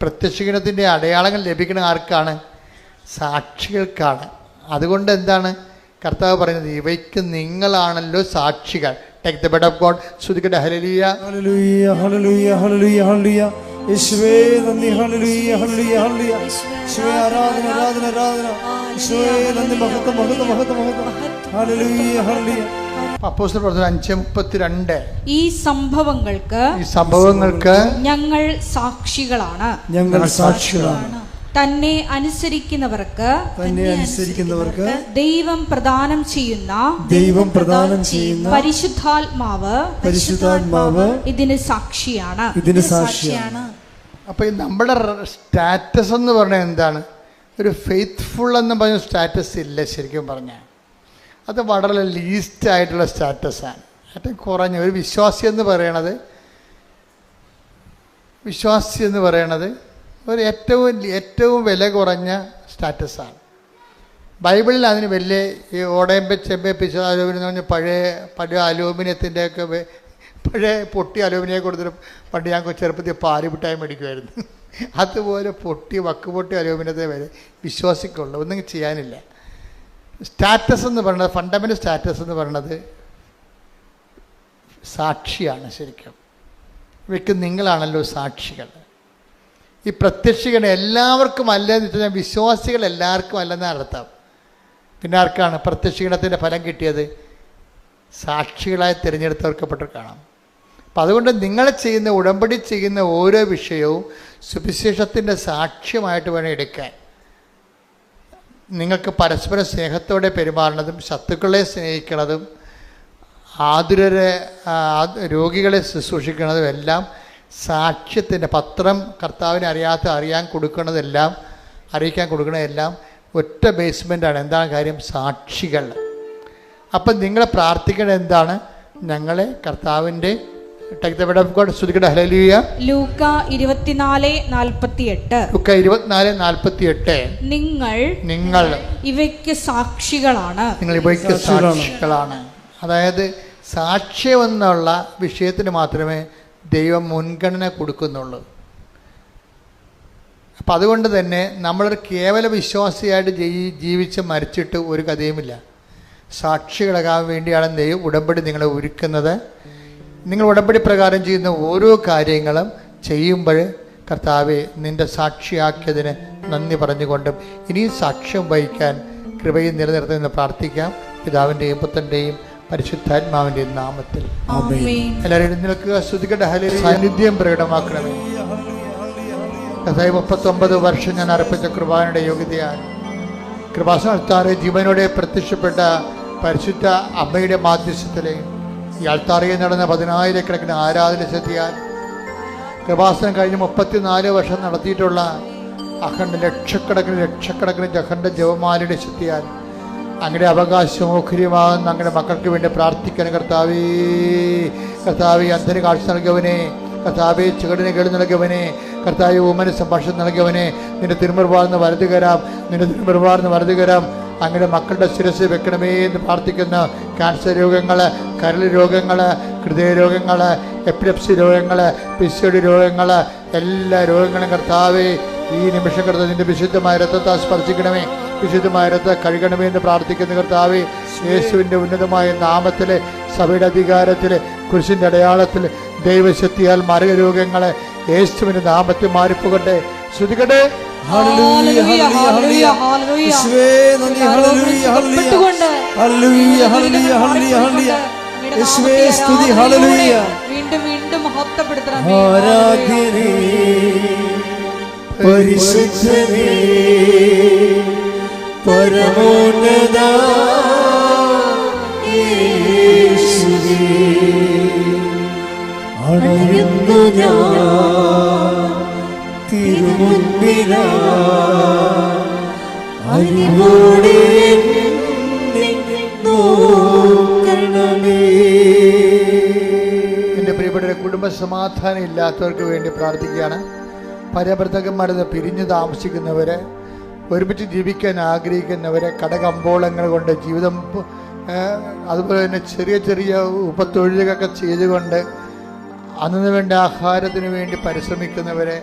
പ്രത്യക്ഷീകരണത്തിൻ്റെ അടയാളങ്ങൾ ലഭിക്കുന്ന ആർക്കാണ്? സാക്ഷികൾക്കാണ്. അതുകൊണ്ട് എന്താണ് കർത്താവ് പറയുന്നത്? ഇവയ്ക്ക് നിങ്ങളാണല്ലോ സാക്ഷികൾ. Take the bed of God. ശ്രുതിക്കട്ടെ ഹല്ലേലൂയ, ഹല്ലേലൂയ, ഹല്ലേലൂയ, ഹല്ലേലൂയ, ഹല്ലേലൂയ. യേശുവേ നന്ദി. ഹല്ലേലൂയ, ഹല്ലേലൂയ, ഹല്ലേലൂയ. യേശുവേ ആരാധന, ആരാധന, ആരാധന. യേശുവേ നന്ദി. മഹത്വം, മഹത്വം, മഹത്വം, മഹത്വം. ഹല്ലേലൂയ, ഹല്ലേലൂയ. അപ്പോസ്തല പ്രവർത്തനം 5:32. ഈ സംഭവങ്ങൾക്ക് ഞങ്ങൾ സാക്ഷികളാണ്. തന്നെ അനുസരിക്കുന്നവർക്ക് ദൈവം പ്രദാനം ചെയ്യുന്ന പരിശുദ്ധാത്മാവ് ഇതിന് സാക്ഷിയാണ്. അപ്പൊ നമ്മുടെ സ്റ്റാറ്റസ് എന്ന് പറഞ്ഞാൽ എന്താണ്? ഒരു ഫെയ്ത്ത്ഫുൾ എന്ന് പറഞ്ഞ സ്റ്റാറ്റസ് ഇല്ല. ശരിക്കും പറഞ്ഞാൽ അത് വളരെ ലീസ്റ്റ് ആയിട്ടുള്ള സ്റ്റാറ്റസാണ്. ഏറ്റവും കുറഞ്ഞ ഒരു വിശ്വാസി എന്ന് പറയണത് ഒരു ഏറ്റവും വില കുറഞ്ഞ സ്റ്റാറ്റസാണ്. ബൈബിളിൽ അതിന് വലിയ ഈ ഓടയമ്പ ചെമ്പ പിച്ച അലൂമിനിയം എന്ന് പറഞ്ഞാൽ പഴയ അലൂമിനിയത്തിൻ്റെയൊക്കെ പഴയ പൊട്ടി അലൂമിനിയം കൊടുത്തിട്ട് പണ്ട് ഞാൻ ചെറുപ്പത്തിൽ പാല് മിഠായി മേടിക്കുമായിരുന്നു. അതുപോലെ വക്കുപൊട്ടി അലൂമിനിയത്തെ വരെ വിശ്വാസിക്കുള്ളൂ, ഒന്നും ചെയ്യാനില്ല. സ്റ്റാറ്റസ് എന്ന് പറയുന്നത്, ഫണ്ടമെൻ്റൽ സ്റ്റാറ്റസ് എന്ന് പറയുന്നത് സാക്ഷിയാണ്. ശരിക്കും ഇവയ്ക്ക് നിങ്ങളാണല്ലോ സാക്ഷികൾ. ഈ പ്രത്യക്ഷീകരണം എല്ലാവർക്കും അല്ലെന്ന് വെച്ചാൽ വിശ്വാസികൾ എല്ലാവർക്കും അല്ലെന്നാണ് അർത്ഥം. പിന്നെ ആർക്കാണ് പ്രത്യക്ഷീകരണത്തിൻ്റെ ഫലം കിട്ടിയത്? സാക്ഷികളായി തിരഞ്ഞെടുത്തവർക്കപ്പെട്ട് കാണാം. അപ്പം അതുകൊണ്ട് നിങ്ങൾ ചെയ്യുന്ന ഉടമ്പടി ചെയ്യുന്ന ഓരോ വിഷയവും സുവിശേഷത്തിൻ്റെ സാക്ഷ്യമായിട്ട് വേണം എടുക്കാൻ. നിങ്ങൾക്ക് പരസ്പരം സ്നേഹത്തോടെ പെരുമാറുന്നതും ശത്രുക്കളെ സ്നേഹിക്കുന്നതും രോഗികളെ ശുശ്രൂഷിക്കുന്നതും എല്ലാം സാക്ഷ്യത്തിൻ്റെ പത്രം കർത്താവിനെ അറിയിക്കാൻ കൊടുക്കുന്നതെല്ലാം ഒറ്റ ബേസ്മെൻ്റാണ്. എന്താണ് കാര്യം? സാക്ഷികൾ. അപ്പം നിങ്ങൾ പ്രാർത്ഥിക്കേണ്ടത് എന്താണ്? ഞങ്ങളെ കർത്താവിൻ്റെ ലൂക്ക 24:48 നിങ്ങൾ ഇവയ്ക്ക് സാക്ഷികളാണ്. അതായത് സാക്ഷ്യം എന്നുള്ള വിഷയത്തിന് മാത്രമേ ദൈവം മുൻഗണന കൊടുക്കുന്നുള്ളൂ. അപ്പം അതുകൊണ്ട് തന്നെ നമ്മളൊരു കേവല വിശ്വാസിയായിട്ട് ജീവിച്ച് മരിച്ചിട്ട് ഒരു കഥയുമില്ല. സാക്ഷികളാകാൻ വേണ്ടിയാണ് ദൈവം ഉടമ്പടി നിങ്ങളെ ഒരുക്കുന്നത്. നിങ്ങൾ ഉടമ്പടി പ്രകാരം ചെയ്യുന്ന ഓരോ കാര്യങ്ങളും ചെയ്യുമ്പോൾ കർത്താവെ നിൻ്റെ സാക്ഷിയാക്കിയതിന് നന്ദി പറഞ്ഞുകൊണ്ടും ഇനിയും സാക്ഷ്യം വഹിക്കാൻ കൃപയും നിലനിർത്തുമെന്ന് പ്രാർത്ഥിക്കാം. പിതാവിൻ്റെയും പുത്രൻ്റെയും പരിശുദ്ധാത്മാവിൻ്റെയും നാമത്തിൽ എല്ലാവരും എഴുന്നേൽക്കുക. സ്തുതിക്കട്ടെ. ഹല്ലേലൂയ. സാന്നിധ്യം പ്രകടമാക്കണമേ. കർത്താവേ 39 വർഷം ഞാൻ അർപ്പിച്ച കൃപാനയുടെ യോഗ്യതയാണ്. കൃപാസനത്താറെ ജീവനോടെ പ്രത്യക്ഷപ്പെട്ട പരിശുദ്ധ അമ്മയുടെ മാധ്യസ്ഥത്തിലെ ഈ അൾത്താറയിൽ നടന്ന 10,000-കണക്കിന് ആരാധന ശക്തിയാൽ കൃപാസനം കഴിഞ്ഞ് 34 വർഷം നടത്തിയിട്ടുള്ള ലക്ഷക്കണക്കിന് അഖണ്ഡ ജപമാലയുടെ ശക്തിയാൽ അങ്ങയുടെ അവകാശമോഹര്യമാകുന്ന അങ്ങയുടെ മക്കൾക്ക് വേണ്ടി പ്രാർത്ഥിക്കാൻ കർത്താവേ. കർത്താവേ, അന്ധന് കാഴ്ച നൽകിയവനെ, കർത്താവേ ചുവടിന് കേട് നൽകിയവനെ, കർത്താവേ ഊമന് സംഭാഷണം നൽകിയവനെ, നിന്റെ തിരുമുറുപാർന്ന് വലതു കരം അങ്ങയുടെ മക്കളുടെ ശിരസ് വെക്കണമേ എന്ന് പ്രാർത്ഥിക്കുന്ന ക്യാൻസർ രോഗങ്ങൾ, കരൾ രോഗങ്ങൾ, ഹൃദയ രോഗങ്ങൾ, എപ്പിലെപ്സി രോഗങ്ങൾ, പിസിഒഡി രോഗങ്ങൾ, എല്ലാ രോഗങ്ങളും കർത്താവേ ഈ നിമിഷം കർത്താവ് നിന്റെ വിശുദ്ധമായ രക്തത്താൽ സ്പർശിക്കണമേ, വിശുദ്ധമായ രക്തം കഴുകണമേ എന്ന് പ്രാർത്ഥിക്കുന്ന കർത്താവേ, യേശുവിൻ്റെ ഉന്നതമായ നാമത്തിൽ, സഭയുടെ അധികാരത്തിൽ, കുരിശിൻ്റെ അടയാളത്തിൽ, ദൈവശക്തിയാൽ മാരകരോഗങ്ങളെ യേശുവിൻ്റെ നാമത്തിൽ മാറിപ്പോകട്ടെ. ശ്രുതികട്ടെ. ഹല്ലേലൂയ ഹല്ലേലൂയ ഹല്ലേലൂയ യേശുവേ നന്ദി. ഹല്ലേലൂയ ഹല്ലേലൂയ ഹല്ലേലൂയ ഹല്ലേലൂയ ഹല്ലേലൂയ യേശുവേ സ്തുതി. ഹല്ലേലൂയ. വീണ്ടും വീണ്ടും മഹത്വപ്പെടുത്തണം. ആരാധ്യനേ പരിശുദ്ധനേ പരമോന്നത യേശുവേ അണയുന്നു ഞാൻ തിരുമുൻപിലാ അറിവോടെ നോക്കണമേ. എൻ്റെ പ്രിയപ്പെട്ട കുടുംബ സമാധാനം ഇല്ലാത്തവർക്ക് വേണ്ടി പ്രാർത്ഥിക്കുകയാണ്. പരഭർത്തകന്മാരിൽ നിന്ന് പിരിഞ്ഞ് താമസിക്കുന്നവരെ, ഒരുമിച്ച് ജീവിക്കാൻ ആഗ്രഹിക്കുന്നവരെ, കടകമ്പോളങ്ങൾ കൊണ്ട് ജീവിതം, അതുപോലെ തന്നെ ചെറിയ ചെറിയ ഉപത്തൊഴിലുകളൊക്കെ ചെയ്തുകൊണ്ട് അന്നു വേണ്ട ആഹാരത്തിന് വേണ്ടി പരിശ്രമിക്കുന്നവരെ,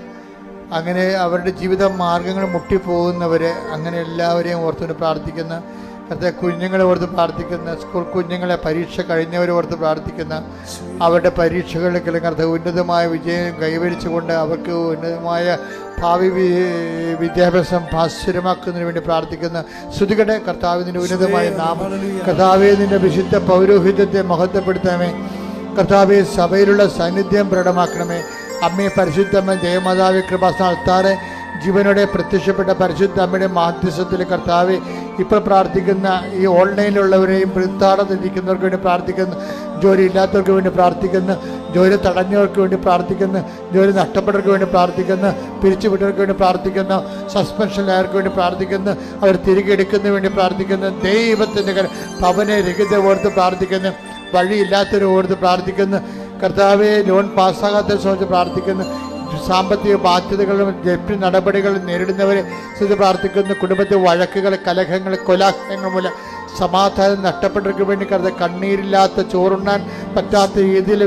അങ്ങനെ അവരുടെ ജീവിത മാർഗങ്ങൾ മുട്ടിപ്പോകുന്നവരെ, അങ്ങനെ എല്ലാവരെയും ഓർത്തുകൊണ്ട് പ്രാർത്ഥിക്കുന്ന കർത്താവേ, കുഞ്ഞുങ്ങളെ ഓർത്ത് പ്രാർത്ഥിക്കുന്ന, സ്കൂൾ കുഞ്ഞുങ്ങളെ പരീക്ഷ കഴിഞ്ഞവരെ ഓർത്ത് പ്രാർത്ഥിക്കുന്ന, അവരുടെ പരീക്ഷകളിൽ കർത്താവേ ഉന്നതമായ വിജയം കൈവരിച്ചുകൊണ്ട് അവർക്ക് ഉന്നതമായ ഭാവി വിദ്യാഭ്യാസം ഭാസ്വരമാക്കുന്നതിന് വേണ്ടി പ്രാർത്ഥിക്കുന്ന ശ്രുതികട്ടെ. കർത്താവിൻ്റെ ഉന്നതമായ നാമം. കർത്താവേ, നിന്റെ വിശുദ്ധ പൗരോഹിത്യത്തെ മഹത്വപ്പെടുത്തണമേ. കർത്താവേ, സഭയിലുള്ള സാന്നിധ്യം പ്രകടമാക്കണമേ. അമ്മയെ പരിശുദ്ധമ്മ ദേവമാതാവേ, കൃപാസന അൾത്താറെ ജീവനോടെ പ്രത്യക്ഷപ്പെട്ട പരിശുദ്ധ അമ്മയുടെ മാധ്യസ്ഥത്തിൽ കർത്താവേ, ഇപ്പോൾ പ്രാർത്ഥിക്കുന്ന ഈ ഓൺലൈനിലുള്ളവരെയും വൃത്താടത്തിരിക്കുന്നവർക്ക് വേണ്ടി പ്രാർത്ഥിക്കുന്നു, ജോലി ഇല്ലാത്തവർക്ക് വേണ്ടി പ്രാർത്ഥിക്കുന്നു, ജോലി തടഞ്ഞവർക്ക് വേണ്ടി പ്രാർത്ഥിക്കുന്നു, ജോലി നഷ്ടപ്പെട്ടവർക്ക് വേണ്ടി പ്രാർത്ഥിക്കുന്നു, പിരിച്ചുവിട്ടവർക്ക് വേണ്ടി പ്രാർത്ഥിക്കുന്നു, സസ്പെൻഷനിലായവർക്ക് വേണ്ടി പ്രാർത്ഥിക്കുന്നു, അവർ തിരികെ എടുക്കുന്നതിന് വേണ്ടി പ്രാർത്ഥിക്കുന്നു, ദൈവത്തിൻ്റെ ഭവന രഹിത ഓർത്ത് പ്രാർത്ഥിക്കുന്നു, വഴിയില്ലാത്തവരെ ഓർത്ത് പ്രാർത്ഥിക്കുന്നു, കർത്താവെ ലോൺ പാസ്സാകാത്തവരെ സംബന്ധിച്ച് പ്രാർത്ഥിക്കുന്നു, സാമ്പത്തിക ബാധ്യതകളും ജപ്തി നടപടികളും നേരിടുന്നവരെ സ്ഥിതി പ്രാർത്ഥിക്കുന്നു, കുടുംബത്തിൽ വഴക്കുകൾ, കലഹങ്ങൾ, കൊലാഹലങ്ങൾ മൂലം സമാധാനം നഷ്ടപ്പെട്ടവർക്ക് വേണ്ടി കരുതാൻ, കണ്ണീരില്ലാത്ത ചോറുണ്ണാൻ പറ്റാത്ത രീതിയിൽ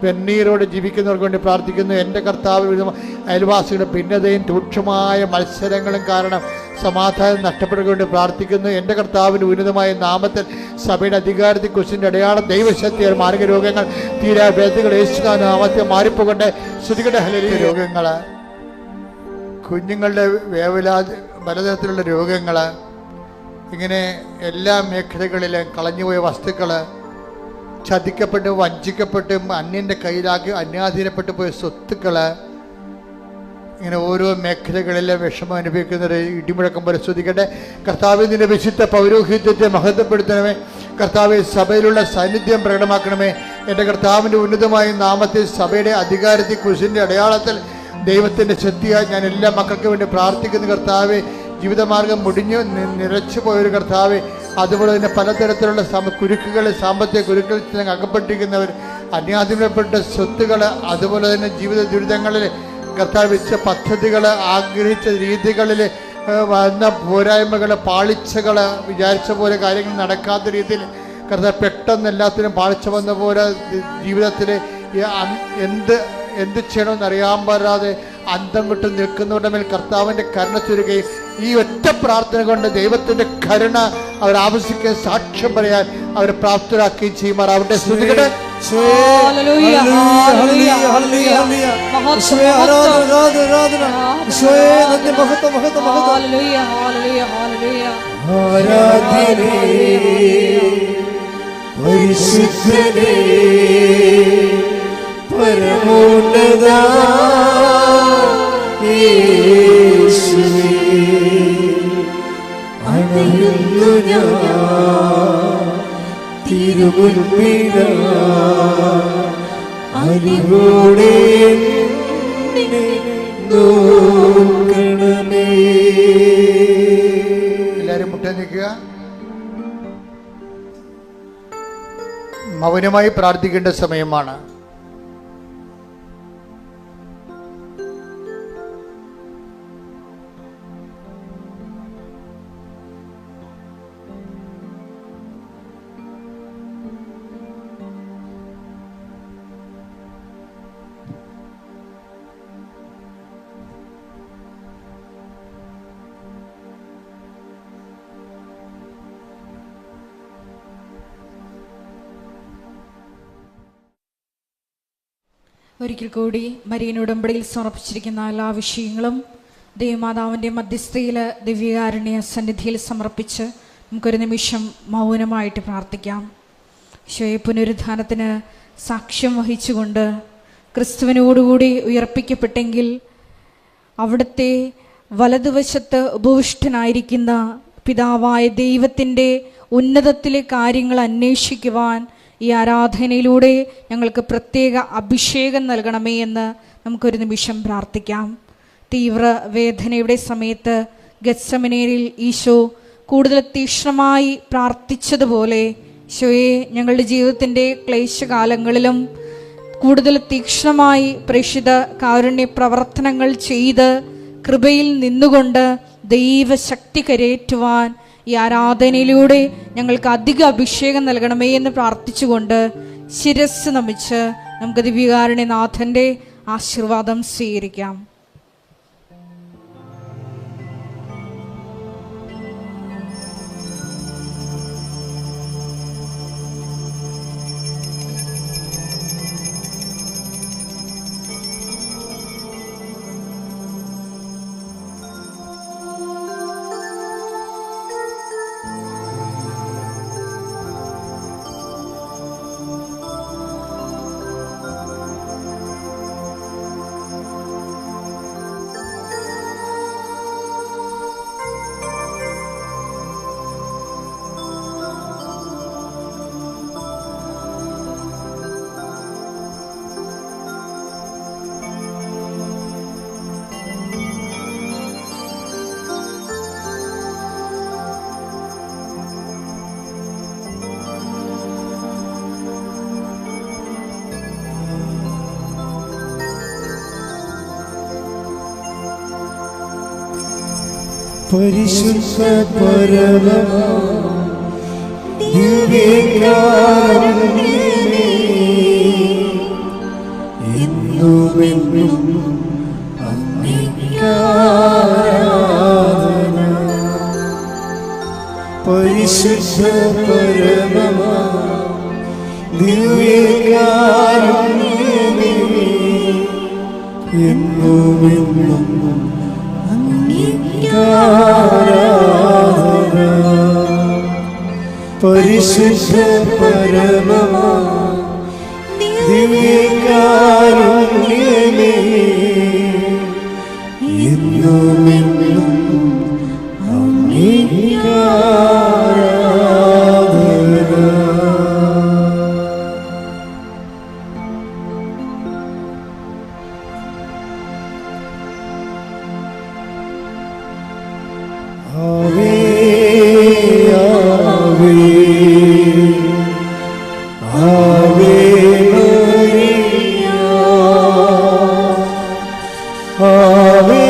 വെണ്ണീരോട് ജീവിക്കുന്നവർക്ക് വേണ്ടി പ്രാർത്ഥിക്കുന്നു. എൻ്റെ കർത്താവ് അയൽവാസികളുടെ ഭിന്നതയും രൂക്ഷമായ മത്സരങ്ങളും കാരണം സമാധാനം നഷ്ടപ്പെട്ടവർക്ക് വേണ്ടി പ്രാർത്ഥിക്കുന്നു. എൻ്റെ കർത്താവിൻ്റെ ഉന്നതമായ നാമത്തിൽ സഭയുടെ അധികാരത്തിൽ കുരിശിൻ്റെ അടയാളം, ദൈവശക്തിയാൽ മാരക രോഗങ്ങൾ, തീരാ വേദനകൾ യേശുവിന്റെ നാമത്തിൽ മാറിപ്പോകട്ടെ. ശ്രുതികട്ടെ. ഹല്ലേലൂയ. രോഗങ്ങൾ, കുഞ്ഞുങ്ങളുടെ പലതരത്തിലുള്ള രോഗങ്ങൾ, ഇങ്ങനെ എല്ലാ മേഖലകളിലും കളഞ്ഞുപോയ വസ്തുക്കൾ, ചതിക്കപ്പെട്ടും വഞ്ചിക്കപ്പെട്ടും അന്യൻ്റെ കയ്യിലാക്കി അന്യാധീനപ്പെട്ടു പോയ സ്വത്തുക്കൾ, ഇങ്ങനെ ഓരോ മേഖലകളിലെ വിഷമം അനുഭവിക്കുന്നവരെ ഇടിമുഴക്കം പോലെ സ്തുതിക്കട്ടെ. കർത്താവേ, നിന്റെ വിശുദ്ധ പൗരോഹിത്യത്തെ മഹത്വപ്പെടുത്തണമേ. കർത്താവെ, സഭയിലുള്ള സാന്നിധ്യം പ്രകടമാക്കണമേ. എൻ്റെ കർത്താവിൻ്റെ ഉന്നതമായ നാമത്തിൽ സഭയുടെ അധികാരത്തിൽ കുരിശിൻ്റെ അടയാളത്തിൽ ദൈവത്തിൻ്റെ ശക്തിയായി ഞാൻ എല്ലാ മക്കൾക്ക് വേണ്ടി പ്രാർത്ഥിക്കുന്നു. കർത്താവെ, ജീവിതമാർഗം മുടിഞ്ഞു നിറച്ചു പോയൊരു കർത്താവെ, അതുപോലെ തന്നെ പലതരത്തിലുള്ള കുരുക്കുകൾ, സാമ്പത്തിക കുരുക്കളിൽ അകപ്പെട്ടിരിക്കുന്നവർ, അന്യാധീനപ്പെട്ട സ്വത്തുകൾ, അതുപോലെ തന്നെ ജീവിത ദുരിതങ്ങളിൽ കർത്താവ് വെച്ച പദ്ധതികൾ, ആഗ്രഹിച്ച രീതികളിൽ വന്ന പോരായ്മകൾ, പാളിച്ചകൾ, വിചാരിച്ച പോലെ കാര്യങ്ങൾ നടക്കാത്ത രീതിയിൽ കർത്താവ് പെട്ടെന്ന് എല്ലാത്തിനും പാളിച്ച വന്ന പോലെ ജീവിതത്തിൽ എന്ത് ചെയ്യണമെന്ന് അറിയാൻ പാടാതെ അന്തം വിട്ട് നിൽക്കുന്നവരുടെ മേൽ കർത്താവിൻ്റെ കരുണ ചുരുകയും ഈ ഒറ്റ പ്രാർത്ഥന കൊണ്ട് ദൈവത്തിൻ്റെ കരുണ അവർ ആവശ്യിക്കാൻ, സാക്ഷ്യം പറയാൻ അവരെ പ്രാപ്തരാക്കുകയും ചെയ്യുമാറാവട്ടെ. സ്തുതിക്കട്ടെ. ഹല്ലേലൂയ, ഹല്ലേലൂയ, ഹല്ലേലൂയ. മഹത്വം, ആരാധന ഈശോയെ നന്ദി, മഹത്വം മഹത്വം മഹത്വം. ഹല്ലേലൂയ, ഹല്ലേലൂയ, ഹല്ലേലൂയ. ആരാധ്യനേ പരിശുദ്ധനേ പരമോന്നതാ യേശുവേ, അണയുന്നു ഞാൻ തിരുമുൻപിലാ, അറിവോടെ നോക്കണമേ. എല്ലാവരും മുട്ട നിൽക്കുക. മൗനമായി പ്രാർത്ഥിക്കേണ്ട സമയമാണ്. ഒരിക്കൽ കൂടി മരിയൻ ഉടമ്പടിയിൽ സമർപ്പിച്ചിരിക്കുന്ന എല്ലാ വിഷയങ്ങളും ദേവമാതാവിൻ്റെ മധ്യസ്ഥയിൽ ദിവ്യകാരുണ്യ സന്നിധിയിൽ സമർപ്പിച്ച് നമുക്കൊരു നിമിഷം മൗനമായിട്ട് പ്രാർത്ഥിക്കാം. ഈശോയെ പുനരുദ്ധാനത്തിന് സാക്ഷ്യം വഹിച്ചുകൊണ്ട് ക്രിസ്തുവിനോടുകൂടി ഉയർപ്പിക്കപ്പെട്ടെങ്കിൽ അവിടുത്തെ വലതുവശത്ത് ഉപവിഷ്ടനായിരിക്കുന്ന പിതാവായ ദൈവത്തിൻ്റെ ഉന്നതത്തിലെ കാര്യങ്ങൾ അന്വേഷിക്കുവാൻ ഈ ആരാധനയിലൂടെ ഞങ്ങൾക്ക് പ്രത്യേക അഭിഷേകം നൽകണമേ എന്ന് നമുക്കൊരു നിമിഷം പ്രാർത്ഥിക്കാം. തീവ്ര വേദനയുടെ സമയത്ത് ഗത്സമനേരിൽ ഈശോ കൂടുതൽ തീക്ഷ്ണമായി പ്രാർത്ഥിച്ചതുപോലെ ഈശോയെ ഞങ്ങളുടെ ജീവിതത്തിൻ്റെ ക്ലേശകാലങ്ങളിലും കൂടുതൽ തീക്ഷ്ണമായി പ്രേക്ഷിത കാരുണ്യ പ്രവർത്തനങ്ങൾ ചെയ്ത് കൃപയിൽ നിന്നുകൊണ്ട് ദൈവശക്തി കരയേറ്റുവാൻ ഈ ആരാധനയിലൂടെ ഞങ്ങൾക്ക് അധിക അഭിഷേകം നൽകണമേ എന്ന് പ്രാർത്ഥിച്ചുകൊണ്ട് ശിരസ് നമിച്ച് നമുക്ക് ദിവ്യകാരുണ്യനാഥൻ്റെ ആശീർവാദം സ്വീകരിക്കാം. പരിശുദ്ധ പരമ ദിവ്യകാരുണ്യമേ, എന്നുമെന്നും അങ്ങേക്ക് ആരാധന. പരിശുദ്ധ പരമ ദിവ്യകാരുണ്യമേ, എന്നുമെന്നും പരിശുദ്ധ പരമ ദിവ്യകാരുണ്യമേ, എന്നുമെന്നും അങ്ങേക്ക് ആരാധന. ആവേ ആവേ ആവേ മരിയ, ആവേ